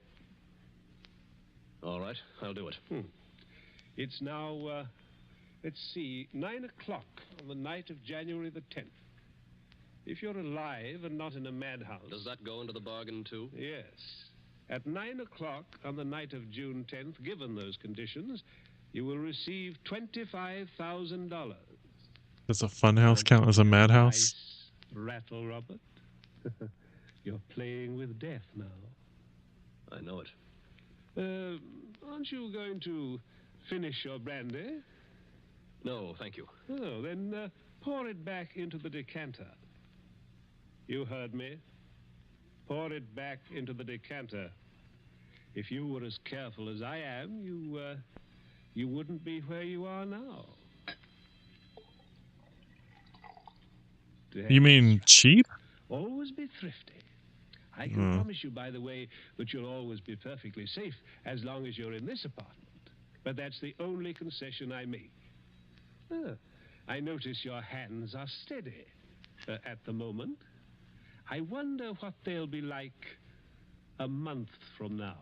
All right, I'll do it. It's now, let's see, 9 o'clock on the night of January the 10th. If you're alive and not in a madhouse... Does that go into the bargain, too? Yes. At 9 o'clock on the night of June 10th, given those conditions, you will receive $25,000. Does a funhouse count as a madhouse? Nice rattle, Robert. You're playing with death now. I know it. Aren't you going to finish your brandy? No, thank you. Oh, then pour it back into the decanter. You heard me. Pour it back into the decanter. If you were as careful as I am, you wouldn't be where you are now. You mean cheap? Always be thrifty. I can promise you, by the way, that you'll always be perfectly safe as long as you're in this apartment. But that's the only concession I make. I notice your hands are steady at the moment. I wonder what they'll be like a month from now.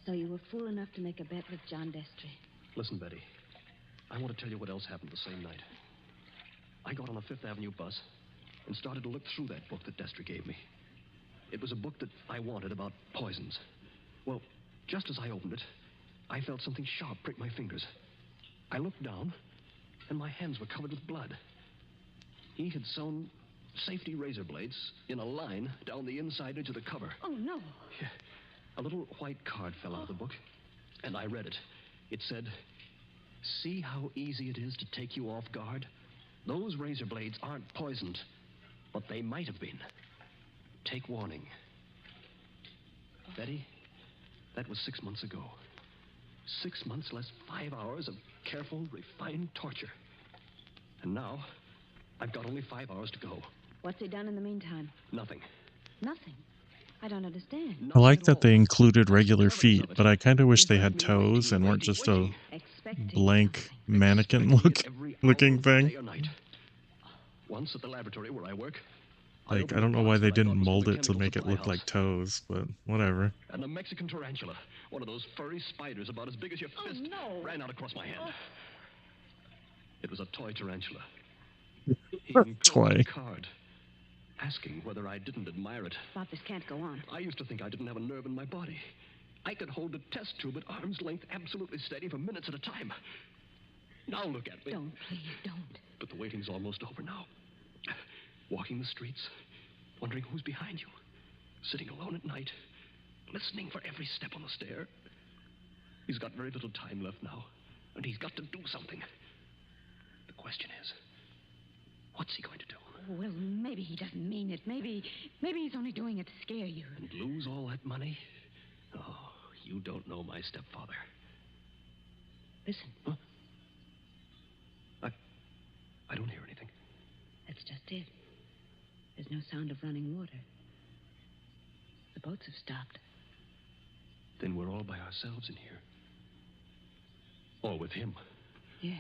So you were fool enough to make a bet with John Destry. Listen, Betty. I want to tell you what else happened the same night. I got on a Fifth Avenue bus and started to look through that book that Destry gave me. It was a book that I wanted about poisons. Well, just as I opened it, I felt something sharp prick my fingers. I looked down, and my hands were covered with blood. He had sewn safety razor blades in a line down the inside edge of the cover. Oh, no. Yeah. A little white card fell out of the book. And I read it. It said, "See how easy it is to take you off guard? Those razor blades aren't poisoned, but they might have been. Take warning." Betty, that was 6 months ago. 6 months less 5 hours of careful, refined torture. And now, I've got only 5 hours to go. What's he done in the meantime? Nothing. Nothing. I don't understand. I like that they included regular feet, but I kind of wish they had toes and weren't just a blank mannequin looking thing. Once at the laboratory where I work. Like, I don't know why they didn't mold it to make it look like toes, but whatever. And a Mexican tarantula, one of those furry spiders about as big as your fist, ran out across my hand. It was a toy tarantula. He enclosed a card asking whether I didn't admire it. Bob, this can't go on. I used to think I didn't have a nerve in my body. I could hold a test tube at arm's length absolutely steady for minutes at a time. Now look at me. Don't, please, don't. But the waiting's almost over now. Walking the streets, wondering who's behind you. Sitting alone at night, listening for every step on the stair. He's got very little time left now, and he's got to do something. The question is, what's he going to do? Well, maybe he doesn't mean it. Maybe he's only doing it to scare you. And lose all that money? Oh, you don't know my stepfather. Listen. Huh? I don't hear anything. That's just it. There's no sound of running water. The boats have stopped. Then we're all by ourselves in here. All with him. Yes.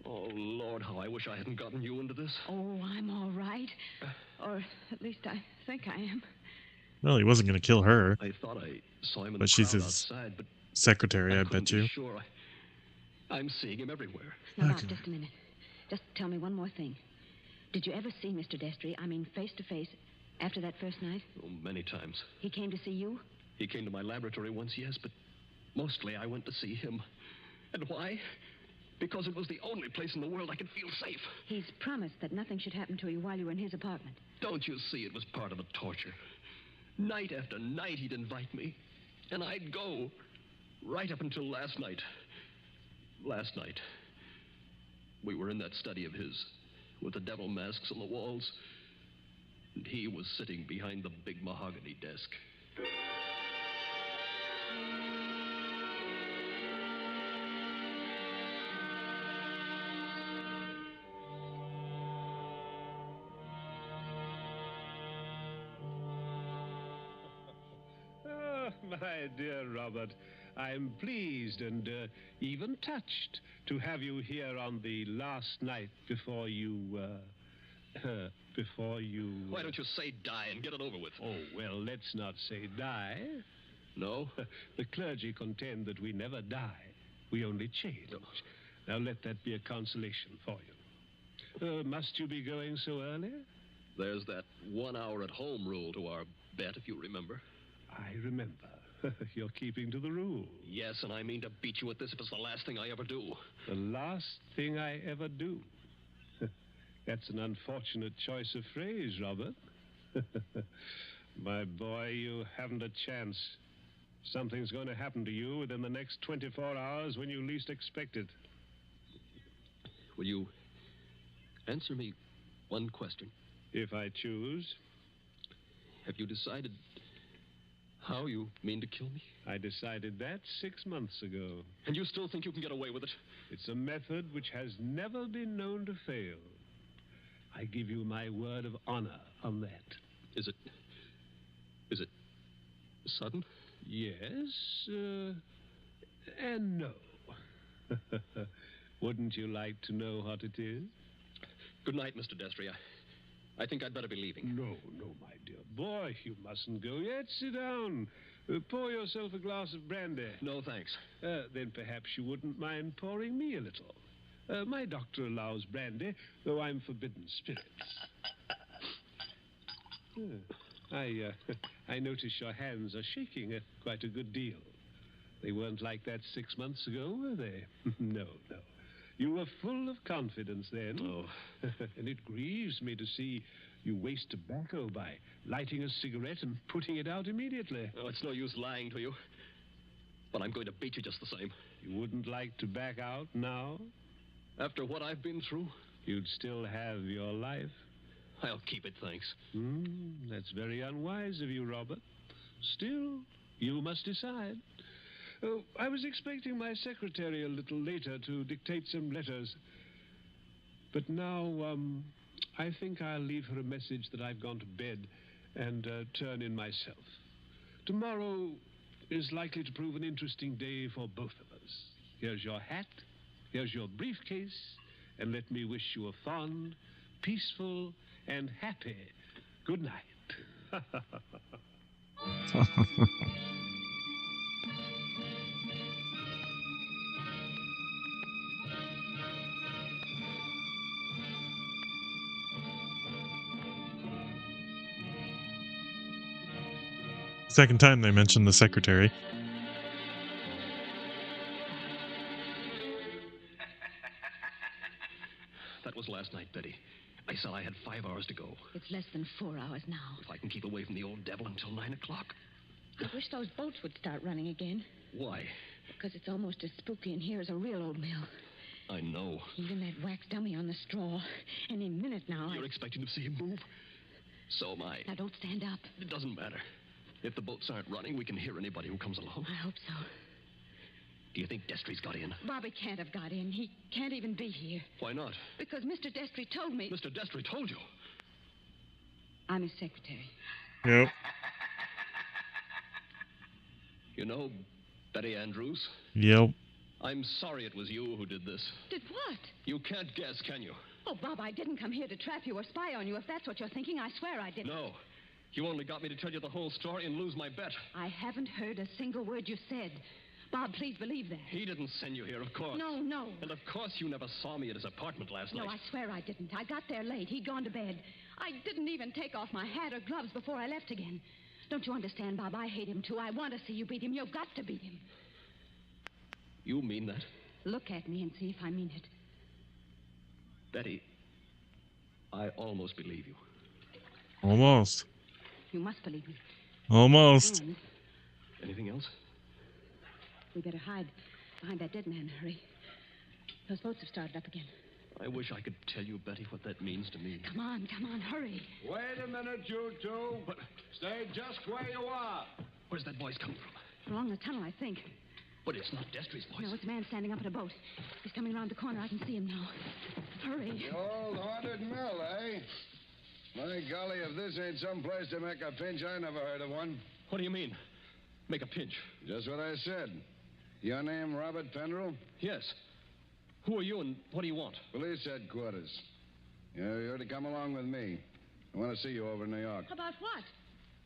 Oh, Lord, how I wish I hadn't gotten you into this. Oh, I'm all right. Or at least I think I am. Well, he wasn't going to kill her. I thought I saw him in but the she's crowd his outside, but secretary, I bet you. Sure, I'm seeing him everywhere. Now, Bob, just a minute. Just tell me one more thing. Did you ever see Mr. Destry, I mean face to face, after that first night? Oh, many times. He came to see you? He came to my laboratory once, yes, but mostly I went to see him. And why? Because it was the only place in the world I could feel safe. He's promised that nothing should happen to you while you were in his apartment. Don't you see it was part of the torture? Night after night he'd invite me, and I'd go, right up until last night. Last night, we were in that study of his, with the devil masks on the walls, and he was sitting behind the big mahogany desk. My dear Robert, I'm pleased and even touched to have you here on the last night before you, Why don't you say die and get it over with? Oh, well, let's not say die. No? The clergy contend that we never die. We only change. Now let that be a consolation for you. Must you be going so early? There's that 1 hour at home rule to our bet, if you remember. I remember. You're keeping to the rule. Yes, and I mean to beat you at this if it's the last thing I ever do. The last thing I ever do? That's an unfortunate choice of phrase, Robert. My boy, you haven't a chance. Something's going to happen to you within the next 24 hours when you least expect it. Will you answer me one question? If I choose. Have you decided how you mean to kill me? I decided that 6 months ago. And you still think you can get away with it? It's a method which has never been known to fail. I give you my word of honor on that. Is it sudden? Yes, and no. Wouldn't you like to know what it is? Good night, Mr. Destry. I think I'd better be leaving. No, my dear boy, you mustn't go yet. Sit down. Pour yourself a glass of brandy. No, thanks. Then perhaps you wouldn't mind pouring me a little. My doctor allows brandy, though I'm forbidden spirits. I notice your hands are shaking quite a good deal. They weren't like that 6 months ago, were they? No. You were full of confidence then. Oh. And it grieves me to see you waste tobacco by lighting a cigarette and putting it out immediately. Oh, it's no use lying to you. but I'm going to beat you just the same. You wouldn't like to back out now? After what I've been through? You'd still have your life. I'll keep it, thanks. That's very unwise of you, Robert. Still, you must decide. Oh, I was expecting my secretary a little later to dictate some letters. But now, I think I'll leave her a message that I've gone to bed and turn in myself. Tomorrow is likely to prove an interesting day for both of us. Here's your hat, here's your briefcase, and let me wish you a fond, peaceful, and happy good night. Second time they mentioned the secretary. That was last night, Betty. I said I had 5 hours to go. It's less than 4 hours now. If I can keep away from the old devil until 9 o'clock. I wish those boats would start running again. Why? Because it's almost as spooky in here as a real old mill. I know. Even that wax dummy on the straw. Any minute now. You're expecting to see him move? So am I. Now, don't stand up. It doesn't matter. If the boats aren't running, we can hear anybody who comes along. I hope so. Do you think Destry's got in? Bobby can't have got in. He can't even be here. Why not? Because Mr. Destry told me... Mr. Destry told you? I'm his secretary. Yep. You know, Betty Andrews? Yep. I'm sorry it was you who did this. Did what? You can't guess, can you? Oh, Bob, I didn't come here to trap you or spy on you. If that's what you're thinking, I swear I didn't. No. You only got me to tell you the whole story and lose my bet. I haven't heard a single word you said. Bob, please believe that. He didn't send you here, of course. No. And of course you never saw me at his apartment last night. No, I swear I didn't. I got there late. He'd gone to bed. I didn't even take off my hat or gloves before I left again. Don't you understand, Bob? I hate him, too. I want to see you beat him. You've got to beat him. You mean that? Look at me and see if I mean it. Betty, I almost believe you. Almost. You must believe me. Almost. And anything else? We better hide behind that dead man in a hurry. Those boats have started up again. I wish I could tell you, Betty, what that means to me. Come on, hurry. Wait a minute, you two. What? Stay just where you are. Where's that voice coming from? Along the tunnel, I think. But it's not Destry's voice. No, it's a man standing up in a boat. He's coming around the corner. I can see him now. Hurry. The old haunted mill, eh? My golly, if this ain't some place to make a pinch, I never heard of one. What do you mean? Make a pinch? Just what I said. Your name, Robert Pendrell? Yes. Who are you and what do you want? Police headquarters. You're to come along with me. I want to see you over in New York. About what?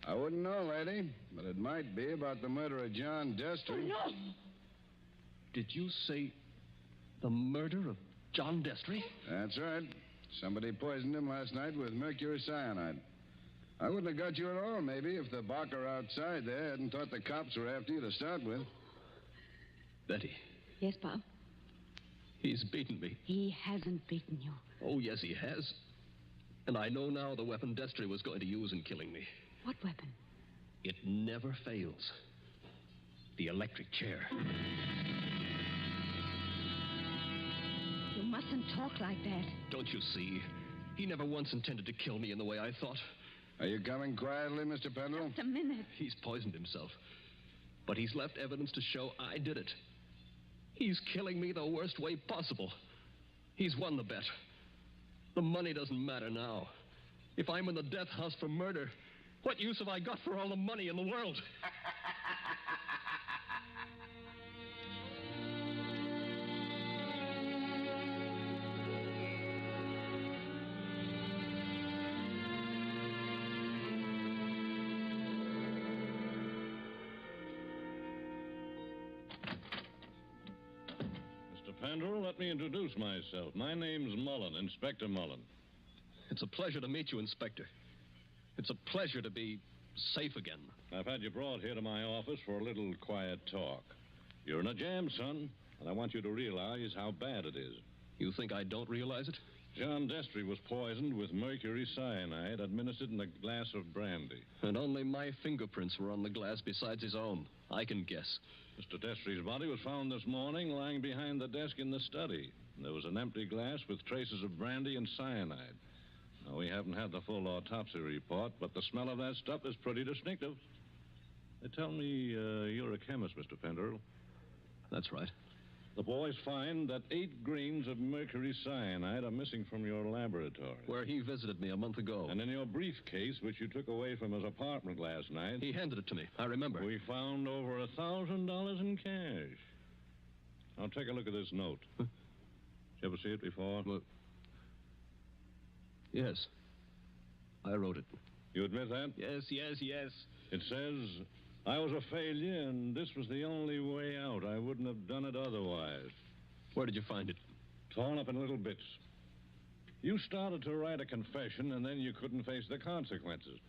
I wouldn't know, lady, but it might be about the murder of John Destry. Oh, no! Did you say the murder of John Destry? That's right. Somebody poisoned him last night with mercury cyanide. I wouldn't have got you at all, maybe, if the barker outside there hadn't thought the cops were after you to start with. Betty. Yes, Bob? He's beaten me. He hasn't beaten you. Oh, yes, he has. And I know now the weapon Destry was going to use in killing me. What weapon? It never fails. The electric chair. You mustn't talk like that. Don't you see? He never once intended to kill me in the way I thought. Are you coming quietly, Mr. Pendrell? Just a minute. He's poisoned himself. But he's left evidence to show I did it. He's killing me the worst way possible. He's won the bet. The money doesn't matter now. If I'm in the death house for murder, what use have I got for all the money in the world? Pendrell, let me introduce myself. My name's Mullen, Inspector Mullen. It's a pleasure to meet you, Inspector. It's a pleasure to be safe again. I've had you brought here to my office for a little quiet talk. You're in a jam, son, and I want you to realize how bad it is. You think I don't realize it? John Destry was poisoned with mercury cyanide administered in a glass of brandy. And only my fingerprints were on the glass besides his own. I can guess. Mr. Destry's body was found this morning lying behind the desk in the study. There was an empty glass with traces of brandy and cyanide. Now, we haven't had the full autopsy report, but the smell of that stuff is pretty distinctive. They tell me you're a chemist, Mr. Penderell. That's right. The boys find that 8 grains of mercury cyanide are missing from your laboratory. Where he visited me a month ago. And in your briefcase, which you took away from his apartment last night... He handed it to me. I remember. We found over $1,000 in cash. Now, take a look at this note. Did you ever see it before? Well, yes. I wrote it. You admit that? Yes. It says... I was a failure, and this was the only way out. I wouldn't have done it otherwise. Where did you find it? Torn up in little bits. You started to write a confession, and then you couldn't face the consequences.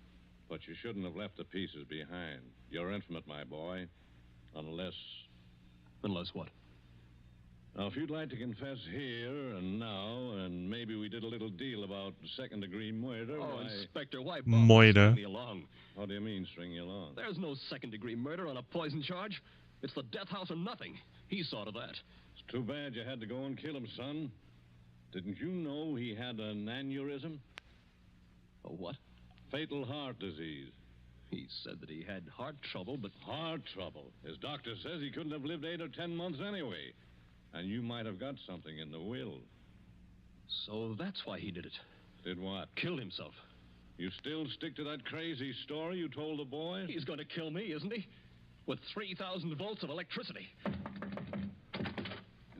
But you shouldn't have left the pieces behind. You're infinite, my boy. Unless... Unless what? Now, if you'd like to confess here and now, and maybe we did a little deal about second-degree murder... Oh, why... Inspector, why Moida. string me along? How do you mean, string you along? There's no second-degree murder on a poison charge. It's the death house or nothing. He saw to that. It's too bad you had to go and kill him, son. Didn't you know he had an aneurysm? A what? Fatal heart disease. He said that he had heart trouble, but... Heart trouble? His doctor says he couldn't have lived 8 or 10 months anyway. And you might have got something in the will. So that's why he did it. Did what? Killed himself. You still stick to that crazy story you told the boy? He's going to kill me, isn't he? With 3,000 volts of electricity.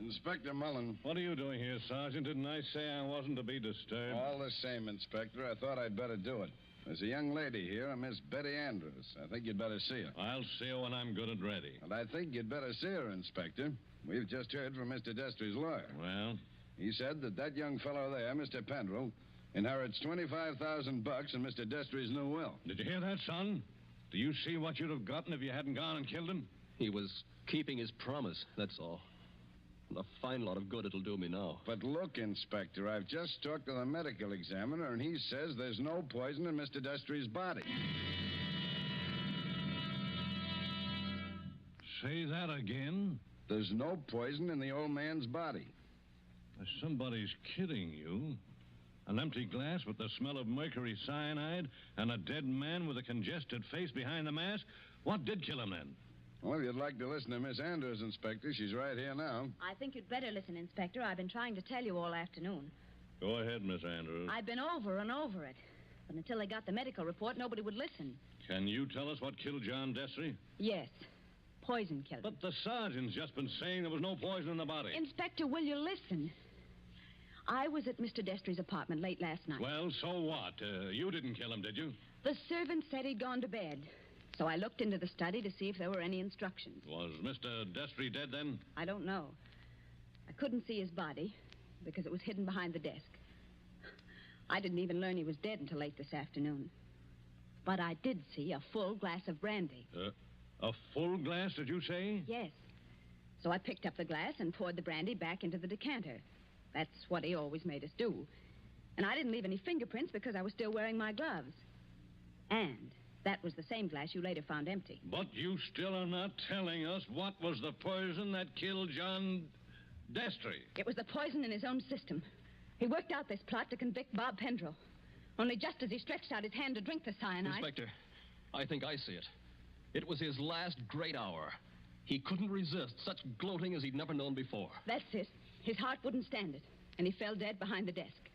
Inspector Mullen. What are you doing here, Sergeant? Didn't I say I wasn't to be disturbed? All the same, Inspector, I thought I'd better do it. There's a young lady here, a Miss Betty Andrews. I think you'd better see her. I'll see her when I'm good and ready. And I think you'd better see her, Inspector. We've just heard from Mr. Destry's lawyer. Well? He said that young fellow there, Mr. Pendrell, inherits $25,000 in Mr. Destry's new will. Did you hear that, son? Do you see what you'd have gotten if you hadn't gone and killed him? He was keeping his promise, that's all. And a fine lot of good it'll do me now. But look, Inspector, I've just talked to the medical examiner, and he says there's no poison in Mr. Destry's body. Say that again? There's no poison in the old man's body. Somebody's kidding you. An empty glass with the smell of mercury cyanide and a dead man with a congested face behind the mask? What did kill him then? Well, if you'd like to listen to Miss Andrews, Inspector, she's right here now. I think you'd better listen, Inspector. I've been trying to tell you all afternoon. Go ahead, Miss Andrews. I've been over and over it. But until they got the medical report, nobody would listen. Can you tell us what killed John Destry? Yes. Poison killed him. But the sergeant's just been saying there was no poison in the body. Inspector, will you listen? I was at Mr. Destry's apartment late last night. Well, so what? You didn't kill him, did you? The servant said he'd gone to bed. So I looked into the study to see if there were any instructions. Was Mr. Destry dead then? I don't know. I couldn't see his body because it was hidden behind the desk. I didn't even learn he was dead until late this afternoon. But I did see a full glass of brandy. A full glass, did you say? Yes. So I picked up the glass and poured the brandy back into the decanter. That's what he always made us do. And I didn't leave any fingerprints because I was still wearing my gloves. And that was the same glass you later found empty. But you still are not telling us what was the poison that killed John Destry. It was the poison in his own system. He worked out this plot to convict Bob Pendrell. Only just as he stretched out his hand to drink the cyanide... Inspector, I think I see it. It was his last great hour. He couldn't resist such gloating as he'd never known before. That's it. His heart wouldn't stand it, and he fell dead behind the desk.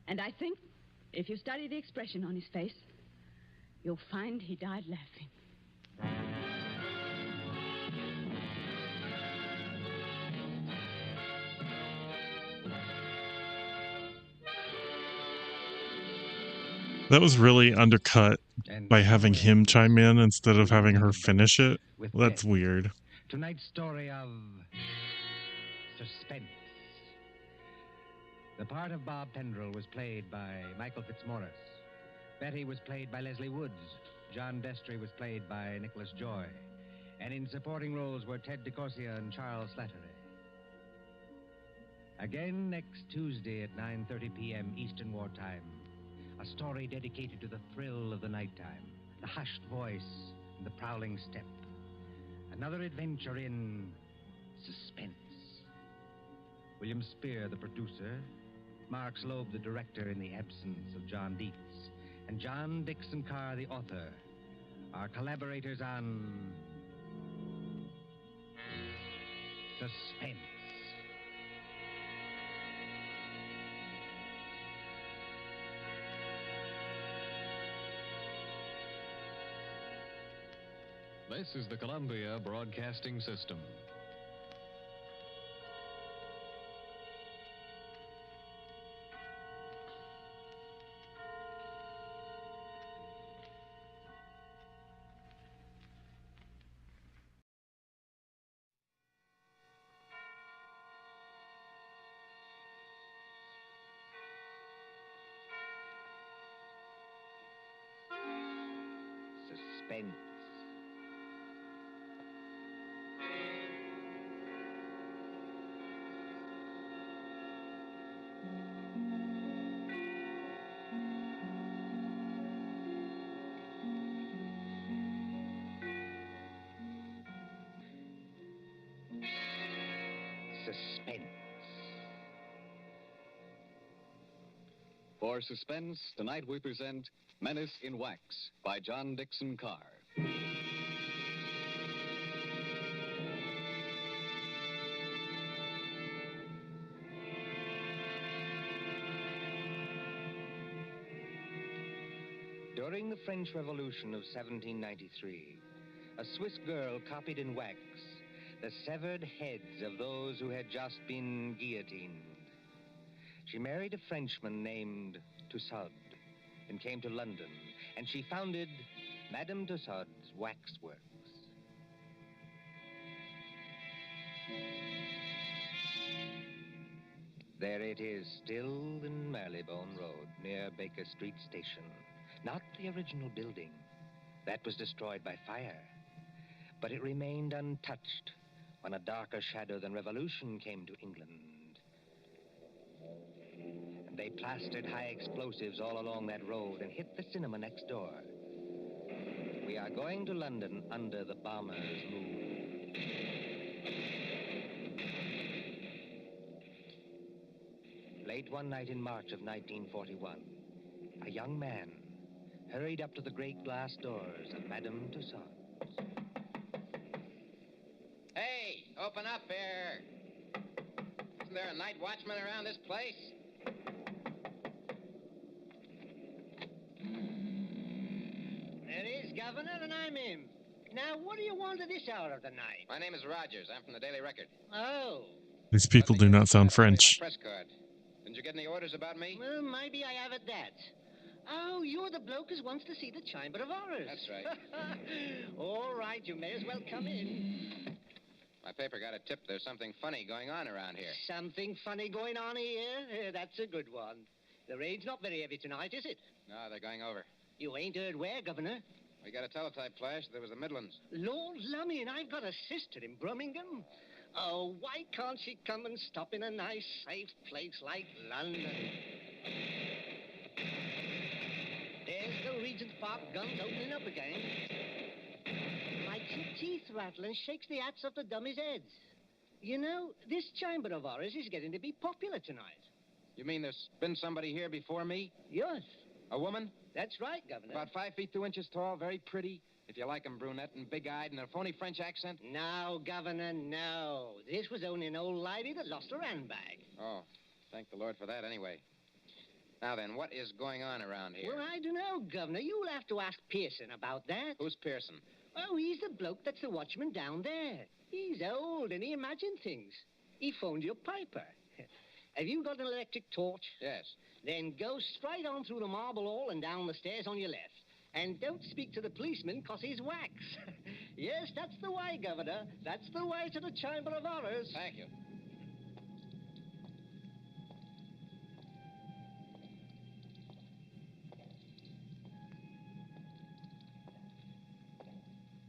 And I think, if you study the expression on his face, you'll find he died laughing. That was really undercut by having him chime in instead of having her finish it. That's weird. Tonight's story of suspense. The part of Bob Pendrell was played by Michael Fitzmaurice. Betty was played by Leslie Woods. John Destry was played by Nicholas Joy. And in supporting roles were Ted DeCorsia and Charles Slattery. Again next Tuesday at 9:30 p.m. Eastern Wartime. A story dedicated to the thrill of the nighttime, the hushed voice, and the prowling step. Another adventure in suspense. William Spear, the producer, Mark Slobe, the director in the absence of John Dietz, and John Dixon Carr, the author, are collaborators on Suspense. This is the Columbia Broadcasting System. Suspense. Suspense. For Suspense, tonight we present Menace in Wax by John Dixon Carr. During the French Revolution of 1793, a Swiss girl copied in wax the severed heads of those who had just been guillotined. She married a Frenchman named Tussaud and came to London, and she founded Madame Tussaud's Waxworks. There it is, still in Marylebone Road, near Baker Street Station. Not the original building. That was destroyed by fire. But it remained untouched when a darker shadow than revolution came to England. And they plastered high explosives all along that road and hit the cinema next door. We are going to London under the bomber's moon. Late one night in March of 1941, a young man hurried up to the great glass doors of Madame Tussaud's. Hey, open up here. Isn't there a night watchman around this place? There is, Governor, and I'm him. Now, what do you want at this hour of the night? My name is Rogers. I'm from the Daily Record. Oh. These people do not sound French. My press card. Didn't you get any orders about me? Well, maybe I have at that. Oh, you're the bloke who wants to see the Chamber of Horrors. That's right. All right, you may as well come in. My paper got a tip there's something funny going on around here. Something funny going on here? That's a good one. The rain's not very heavy tonight, is it? No, they're going over. You ain't heard where, Governor? We got a teletype flash. There was the Midlands. Lord lummy, and I've got a sister in Birmingham. Oh, why can't she come and stop in a nice, safe place like London? There's the Regent's Park guns opening up again. Makes your teeth rattle and shakes the hats off the dummies' heads. You know, this Chamber of Horrors is getting to be popular tonight. You mean there's been somebody here before me? Yes. A woman? That's right, Governor. About 5 feet 2 inches tall, very pretty. If you like 'em brunette and big-eyed and a phony French accent. No, Governor, no. This was only an old lady that lost her handbag. Oh, thank the Lord for that anyway. Now then, what is going on around here? Well, I don't know, Governor. You'll have to ask Pearson about that. Who's Pearson? Oh, he's the bloke that's the watchman down there. He's old and he imagines things. He phoned your Piper. Have you got an electric torch? Yes. Then go straight on through the marble hall and down the stairs on your left. And don't speak to the policeman, 'cause he's wax. Yes, that's the way, Governor. That's the way to the Chamber of Horrors. Thank you.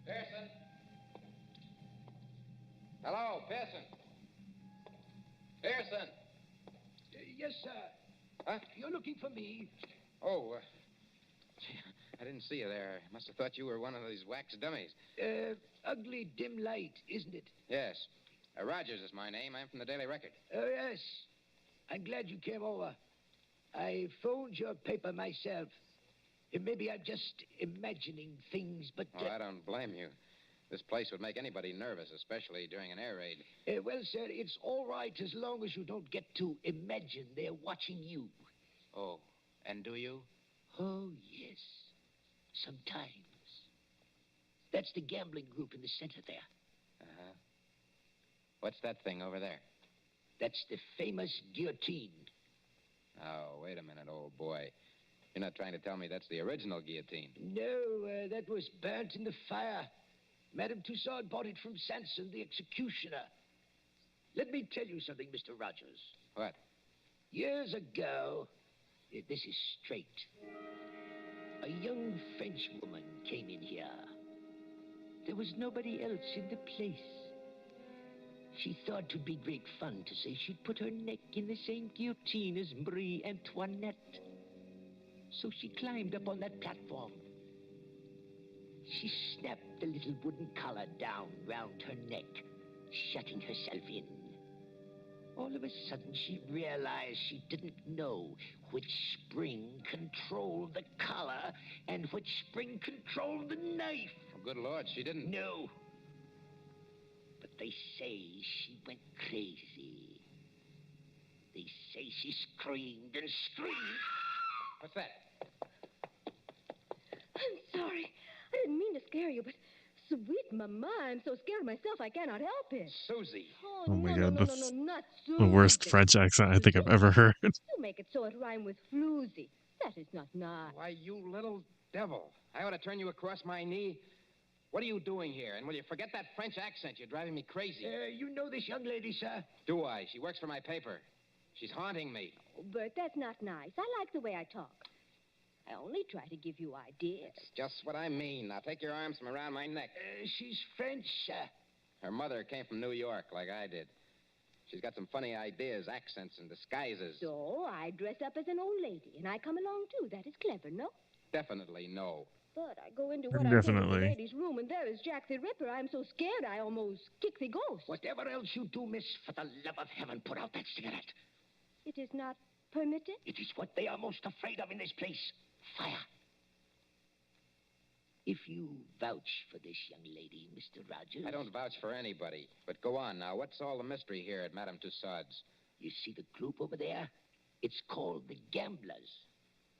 Pearson? Hello, Pearson. Pearson? Yes, sir. Huh? You're looking for me. Oh, I didn't see you there. I must have thought you were one of these wax dummies. Ugly dim light, isn't it? Yes. Rogers is my name. I'm from the Daily Record. Oh, yes. I'm glad you came over. I phoned your paper myself. Maybe I'm just imagining things, but... Oh, I don't blame you. This place would make anybody nervous, especially during an air raid. Well, sir, it's all right as long as you don't get to imagine they're watching you. Oh, and do you? Oh, yes. Sometimes. That's the gambling group in the center there. Uh-huh. What's that thing over there? That's the famous guillotine. Oh, wait a minute, old boy. You're not trying to tell me that's the original guillotine? No, that was burnt in the fire. Madame Tussaud bought it from Sanson, the executioner. Let me tell you something, Mr. Rogers. What? Years ago, this is straight, a young French woman came in here. There was nobody else in the place. She thought it'd be great fun to say she'd put her neck in the same guillotine as Marie Antoinette. So she climbed up on that platform. She snapped the little wooden collar down round her neck, shutting herself in. All of a sudden, she realized she didn't know which spring controlled the collar and which spring controlled the knife. Oh, good Lord, she didn't... No. But they say she went crazy. They say she screamed and screamed. What's that? I'm sorry. I didn't mean to scare you, but sweet mama, I'm so scared myself I cannot help it. Susie. Oh my no, God, no, not Susie. the worst French accent I think I've ever heard. You make it so it rhyme with floozy. That is not nice. Why, you little devil. I ought to turn you across my knee. What are you doing here? And will you forget that French accent? You're driving me crazy. You know this young lady, sir? Do I? She works for my paper. She's haunting me. Oh, Bert, that's not nice. I like the way I talk. I only try to give you ideas. That's just what I mean. Now take your arms from around my neck. She's French, sir. Her mother came from New York, like I did. She's got some funny ideas, accents, and disguises. So I dress up as an old lady, and I come along, too. That is clever, no? Definitely no. But I go into what I think is the lady's room, and there is Jack the Ripper. I'm so scared I almost kick the ghost. Whatever else you do, miss, for the love of heaven, put out that cigarette. It is not permitted? It is what they are most afraid of in this place. Fire. If you vouch for this young lady, Mr. Rogers... I don't vouch for anybody. But go on now. What's all the mystery here at Madame Tussaud's? You see the group over there? It's called the Gamblers.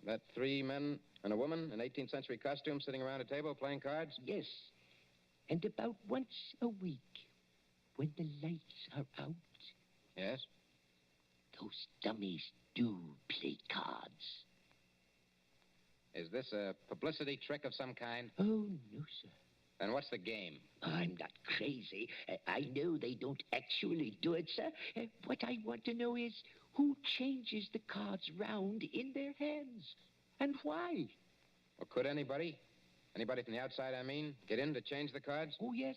That 3 men and a woman in 18th century costume sitting around a table playing cards? Yes. And about once a week, when the lights are out... Yes? Those dummies do play cards. Is this a publicity trick of some kind? Oh, no, sir. Then what's the game? I'm not crazy. I know they don't actually do it, sir. What I want to know is who changes the cards round in their hands and why. Well, could anybody? Anybody from the outside, I mean, get in to change the cards? Oh, yes.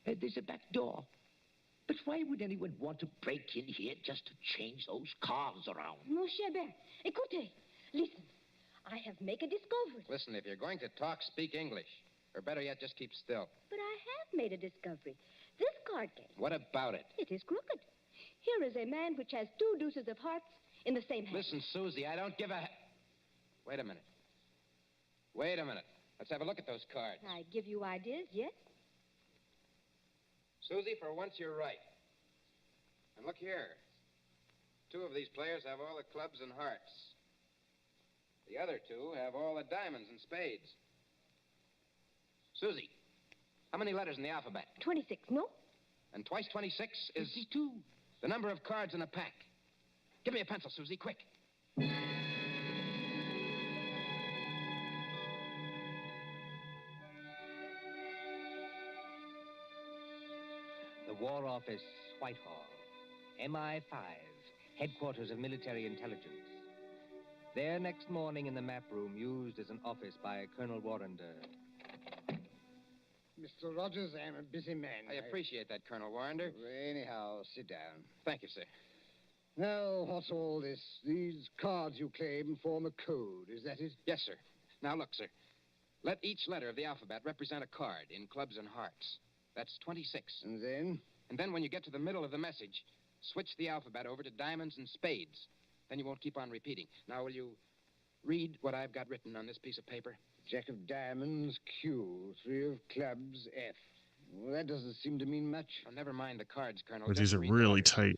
There's a back door. But why would anyone want to break in here just to change those cards around? Mon cher Bert, écoutez. Listen. I have made a discovery. Listen, if you're going to talk, speak English. Or better yet, just keep still. But I have made a discovery. This card game. What about it? It is crooked. Here is a man which has 2 deuces of hearts in the same hand. Listen, Susie, I don't give a... Wait a minute. Wait a minute. Let's have a look at those cards. I give you ideas, yes? Susie, for once you're right. And look here. 2 of these players have all the clubs and hearts. The other 2 have all the diamonds and spades. Susie, how many letters in the alphabet? 26, no? And twice 26 is... 52. The number of cards in a pack. Give me a pencil, Susie, quick. The War Office, Whitehall. MI5, headquarters of military intelligence. There next morning in the map room used as an office by Colonel Warrender. Mr. Rogers, I'm a busy man. I appreciate that, Colonel Warrender. Anyhow, sit down. Thank you, sir. Now, what's all this? These cards you claim form a code, is that it? Yes, sir. Now, look, sir. Let each letter of the alphabet represent a card in clubs and hearts. That's 26. And then? And then when you get to the middle of the message, switch the alphabet over to diamonds and spades. Then you won't keep on repeating. Now, will you read what I've got written on this piece of paper? Jack of diamonds, Q. 3 of clubs, F. Well, that doesn't seem to mean much. Oh, never mind the cards, Colonel. But Just these are read the really letters. tight.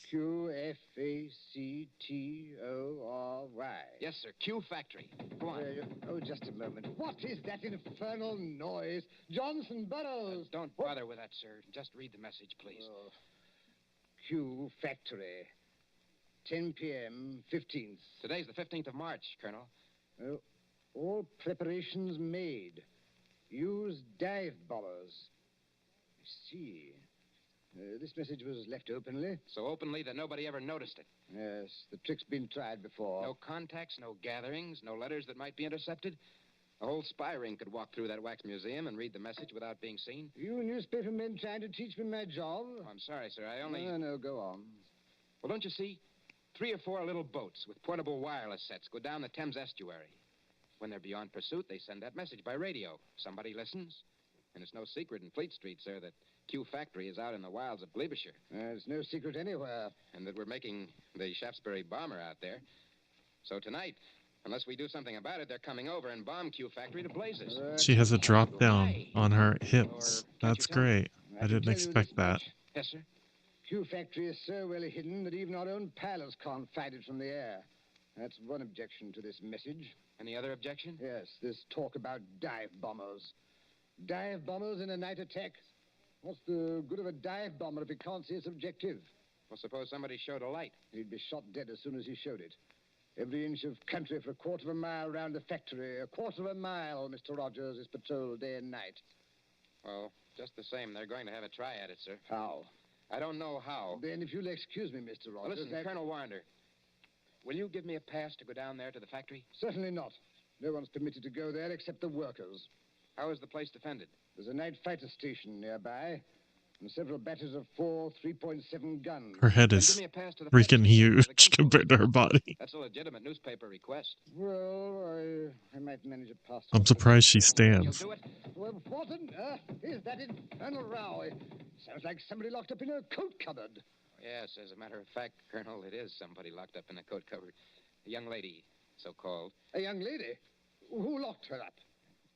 Q, F, A, C, T, O, R, Y. Yes, sir. Q Factory. Go on. Oh, just a moment. What is that infernal noise? Johnson Burroughs! Don't bother with that, sir. Just read the message, please. Oh. Q Factory. 10 p.m., 15th. Today's the 15th of March, Colonel. Oh, all preparations made. Use dive bombers. I see. This message was left openly. So openly that nobody ever noticed it. Yes, the trick's been tried before. No contacts, no gatherings, no letters that might be intercepted. A whole spy ring could walk through that wax museum and read the message without being seen. You newspaper men trying to teach me my job? Oh, I'm sorry, sir. I only... No, go on. Well, don't you see? 3 or 4 little boats with portable wireless sets go down the Thames estuary. When they're beyond pursuit, they send that message by radio. Somebody listens. And it's no secret in Fleet Street, sir, that Q Factory is out in the wilds of Gloucestershire. It's no secret anywhere. And that we're making the Shaftesbury bomber out there. So tonight, unless we do something about it, they're coming over and bomb Q Factory to blazes. She has a drop down on her hips. That's great. I didn't expect that. Yes, sir. Q Factory is so well hidden that even our own pilots can't find it from the air. That's one objection to this message. Any other objection? Yes, this talk about dive bombers. Dive bombers in a night attack? What's the good of a dive bomber if he can't see its objective? Well, suppose somebody showed a light. He'd be shot dead as soon as he showed it. Every inch of country for a quarter of a mile round the factory. A quarter of a mile, Mr. Rogers, is patrolled day and night. Well, just the same, they're going to have a try at it, sir. How? I don't know how. Then if you'll excuse me, Mr. Rogers... Well, listen, Colonel Warner, will you give me a pass to go down there to the factory? Certainly not. No one's permitted to go there except the workers. How is the place defended? There's a night fighter station nearby, and several batteries of 4 3.7 guns. Her head is freaking huge compared to her body. That's a legitimate newspaper request. Well, I might manage a pass. I'm surprised she stands. You'll do it? Well, what on earth is that infernal row? It sounds like somebody locked up in a coat cupboard. Yes, as a matter of fact, Colonel, it is somebody locked up in a coat cupboard. A young lady, so-called. A young lady? Who locked her up?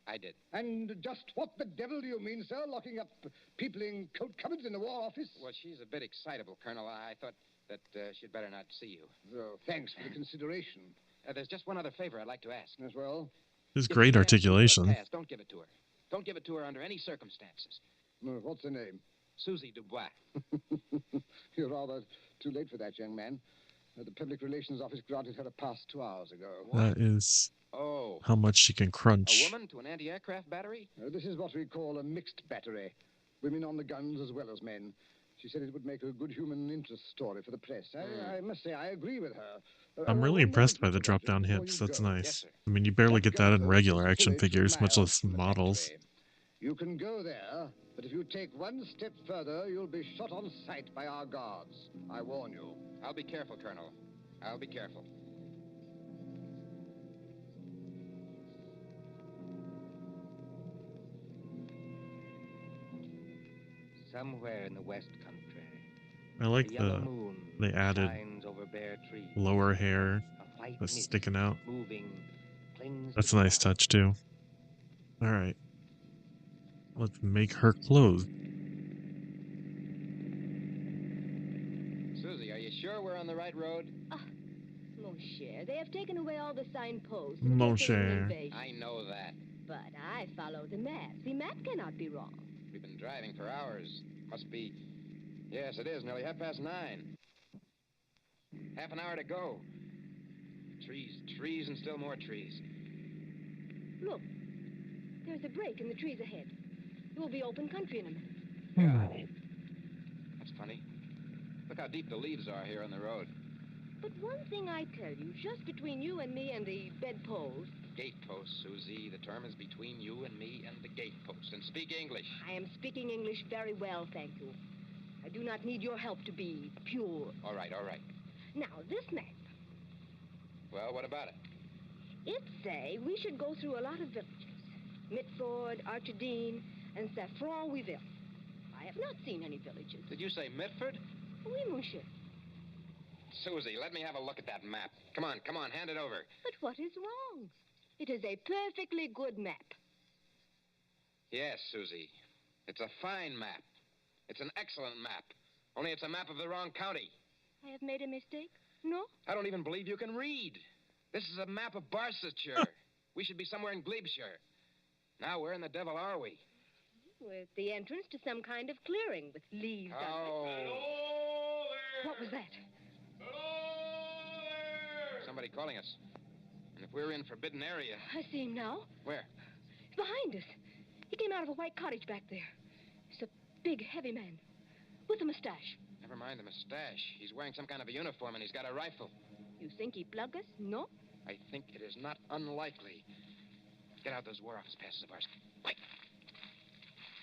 I did. And just what the devil do you mean, sir, locking up people in coat cupboards in the War Office? Well, she's a bit excitable, Colonel. I thought that she'd better not see you. Oh, thanks for the consideration. There's just one other favor I'd like to ask. As well? His great articulation. Don't give it to her. Don't give it to her under any circumstances. What's her name? Susie Dubois. You're rather too late for that, young man. The Public Relations Office granted her a pass 2 hours ago. That is how much she can crunch. A woman to an anti-aircraft battery? This is what we call a mixed battery. Women on the guns as well as men. She said it would make a good human interest story for the press. I must say, I agree with her. I'm really impressed by the drop-down hips. That's nice. I mean, you barely get that in regular action figures, much less models. You can go there, but if you take one step further, you'll be shot on sight by our guards. I warn you. I'll be careful, Colonel. I'll be careful. Somewhere in the West Country, I like yellow moon they added shines over bare trees. lower hair A white that's mist sticking out. moving, clings That's to a nice touch too. All right, let's make her clothes. Susie, are you sure we're on the right road? Mon cher, they have taken away all the signposts. Mon cher. I know that. But I follow the map. The map cannot be wrong. We've been driving for hours. Must be... Yes, it is. Nearly 9:30. Half an hour to go. Trees and still more trees. Look, there's a break in the trees ahead. It will be open country in a minute. Yeah. That's funny. Look how deep the leaves are here on the road. But one thing I tell you, just between you and me and the bedpost... Gatepost, Susie. The term is between you and me and the gatepost. And speak English. I am speaking English very well, thank you. I do not need your help to be pure. All right, all right. Now, this map. Well, what about it? It say we should go through a lot of villages. Mitford, Archidine, and Saffron-Weeville. I have not seen any villages. Did you say Mitford? Oui, monsieur. Susie, let me have a look at that map. Come on, hand it over. But what is wrong? It is a perfectly good map. Yes, Susie. It's a fine map. It's an excellent map. Only it's a map of the wrong county. I have made a mistake? No? I don't even believe you can read. This is a map of Barsetshire. We should be somewhere in Glebeshire. Now, where in the devil are we? With the entrance to some kind of clearing with leaves on it. What was that? Somebody calling us. And if we're in forbidden area... I see him now. Where? He's behind us. He came out of a white cottage back there. He's a big, heavy man with a mustache. Never mind the mustache. He's wearing some kind of a uniform and he's got a rifle. You think he plug us? No? I think it is not unlikely. Get out those War Office passes of ours. Quick.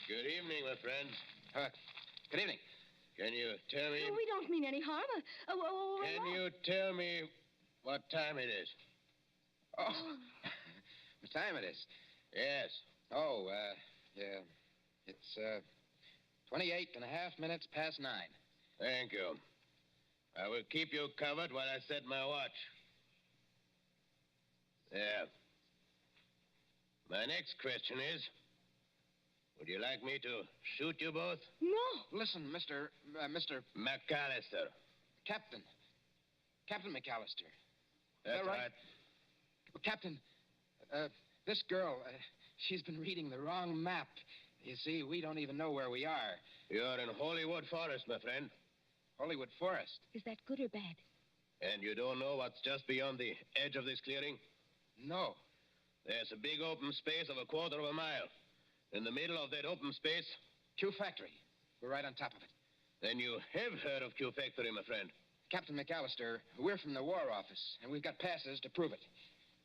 Good evening, my friends. Good evening. Can you tell me... No, we don't mean any harm. Can you tell me what time it is? Oh, what time it is? Yes. Oh, yeah. It's, 28 and a half minutes past 9. Thank you. I will keep you covered while I set my watch. There. My next question is, would you like me to shoot you both? No. Listen, Mr. McAllister. Captain McAllister. That's right. Well, Captain, this girl, she's been reading the wrong map. You see, we don't even know where we are. You're in Hollywood Forest, my friend. Hollywood Forest? Is that good or bad? And you don't know what's just beyond the edge of this clearing? No. There's a big open space of a quarter of a mile. In the middle of that open space... Q Factory. We're right on top of it. Then you have heard of Q Factory, my friend. Captain McAllister, we're from the War Office, and we've got passes to prove it.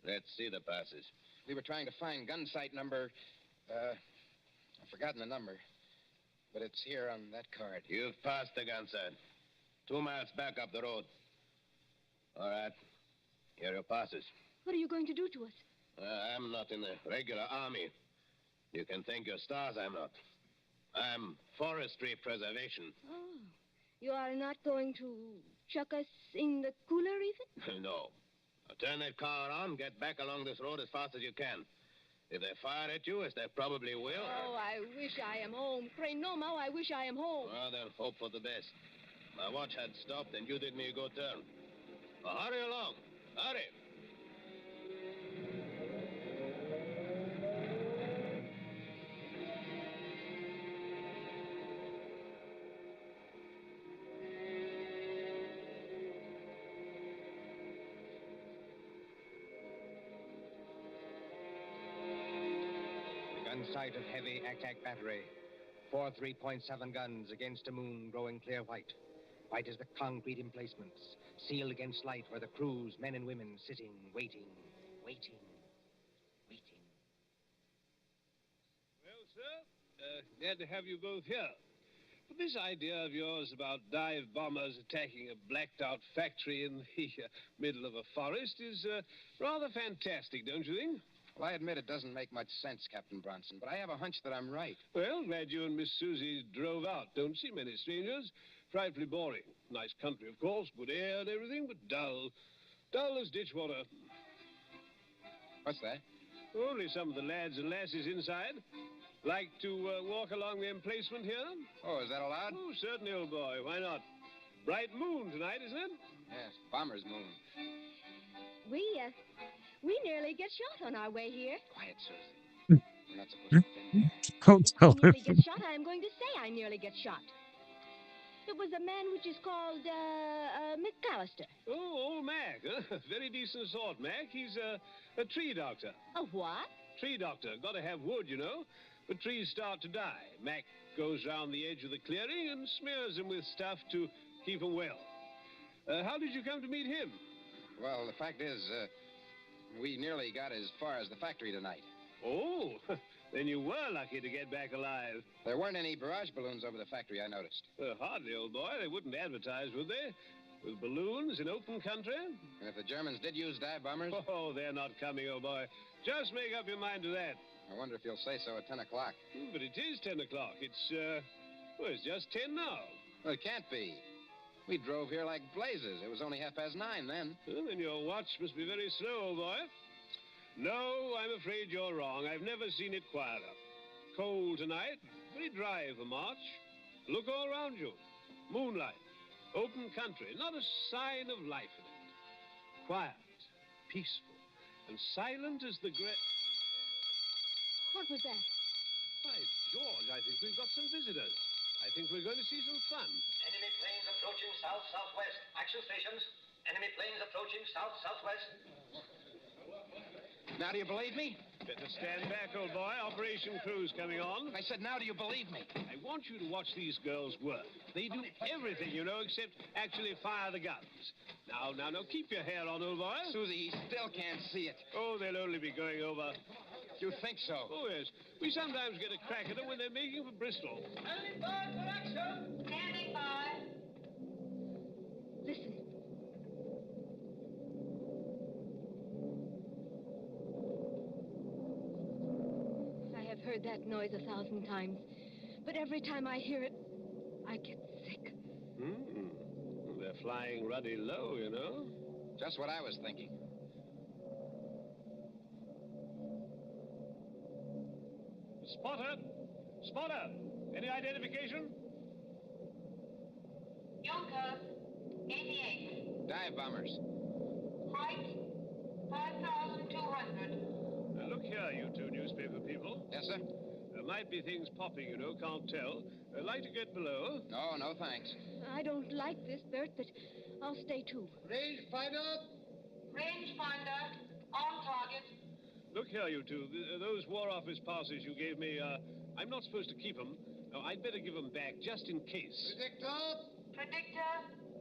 Let's see the passes. We were trying to find gun site number... I've forgotten the number. But it's here on that card. You've passed the gun site. 2 miles back up the road. All right. Here are your passes. What are you going to do to us? I'm not in the regular army. You can thank your stars I'm not. I'm forestry preservation. Oh. You are not going to chuck us in the cooler even? No. Now turn that car around, get back along this road as fast as you can. If they fire at you, as they probably will... Oh, I wish I am home. Pray no, Mo, I wish I am home. Well, then hope for the best. My watch had stopped and you did me a good turn. Well, hurry along. Hurry. Sight of heavy attack battery. 4 3.7 guns against a moon growing clear white. White as the concrete emplacements, sealed against light where the crews, men and women, sitting, waiting. Well, sir, glad to have you both here. But this idea of yours about dive bombers attacking a blacked-out factory in the middle of a forest is rather fantastic, don't you think? Well, I admit it doesn't make much sense, Captain Bronson, but I have a hunch that I'm right. Well, glad you and Miss Susie drove out. Don't see many strangers. Frightfully boring. Nice country, of course, good air and everything, but dull. Dull as ditch water. What's that? Only some of the lads and lasses inside. Like to walk along the emplacement here? Oh, is that allowed? Oh, certainly, old boy. Why not? Bright moon tonight, isn't it? Yes, bomber's moon. We nearly get shot on our way here. Quiet, Susie. We're not supposed to... Don't tell I him. nearly get shot. I am going to say I nearly get shot. It was a man which is called, McAllister. Oh, old Mac. Very decent sort, Mac. He's a tree doctor. A what? Tree doctor. Got to have wood, you know. But trees start to die. Mac goes round the edge of the clearing and smears them with stuff to keep them well. How did you come to meet him? Well, the fact is, we nearly got as far as the factory tonight. Oh, then you were lucky to get back alive. There weren't any barrage balloons over the factory, I noticed. Hardly, old boy. They wouldn't advertise, would they? With balloons in open country? And if the Germans did use dive bombers... Oh, they're not coming, old boy. Just make up your mind to that. I wonder if you'll say so at 10 o'clock. But it is 10 o'clock. It's just 10 now. Well, it can't be. We drove here like blazes. It was only 9:30 then. Well, then your watch must be very slow, old boy. No, I'm afraid you're wrong. I've never seen it quieter. Cold tonight, very dry for March. Look all around you. Moonlight, open country, not a sign of life in it. Quiet, peaceful, and silent as the great... What was that? By George, I think we've got some visitors. I think we're going to see some fun. Enemy planes approaching south-southwest. Action stations. Enemy planes approaching south-southwest. Now do you believe me? Better stand back, old boy. Operation Crew's coming on. I said, now do you believe me? I want you to watch these girls work. They do everything, you know, except actually fire the guns. Now, keep your hair on, old boy. Susie, he still can't see it. Oh, they'll only be going over. You think so? Oh, yes. We sometimes get a crack at them when they're making for Bristol. Standing by for action. Standing by. Listen. I have heard that noise 1,000 times, but every time I hear it, I get sick. They're flying ruddy low, you know. Just what I was thinking. Spotter! Spotter! Any identification? Junker, 88. Dive bombers. Height, 5,200. Now, look here, you two newspaper people. Yes, sir? There might be things popping, you know, can't tell. Like to get below? No, thanks. I don't like this, Bert, but I'll stay too. Rangefinder, on target. Look here, you two. Those War Office passes you gave me, I'm not supposed to keep them. No, I'd better give them back, just in case. Predictor,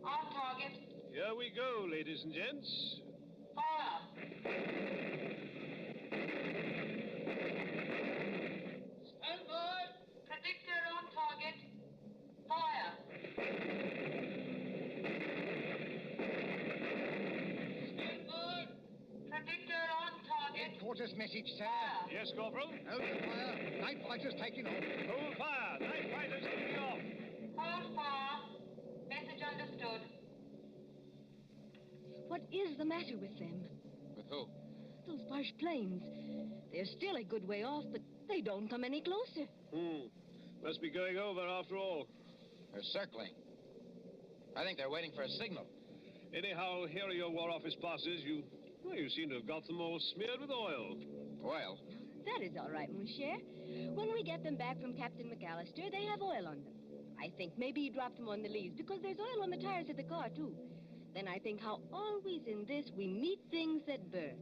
on target. Here we go, ladies and gents. Fire. Stand by. Predictor on target. Fire. Stand by. Predictor on target. Headquarters message, sir. Yes, Corporal? Hold fire. Night fighters taking off. Hold fire. Night fighters taking off. Hold fire. Message understood. What is the matter with them? With who? Those Boche planes. They're still a good way off, but they don't come any closer. Must be going over after all. They're circling. I think they're waiting for a signal. Anyhow, here are your War Office passes. You seem to have got them all smeared with oil. Oil? That is all right, mon cher. When we get them back from Captain McAllister, they have oil on them. I think maybe he dropped them on the leaves, because there's oil on the tires of the car, too. Then I think how always in this we meet things that burn.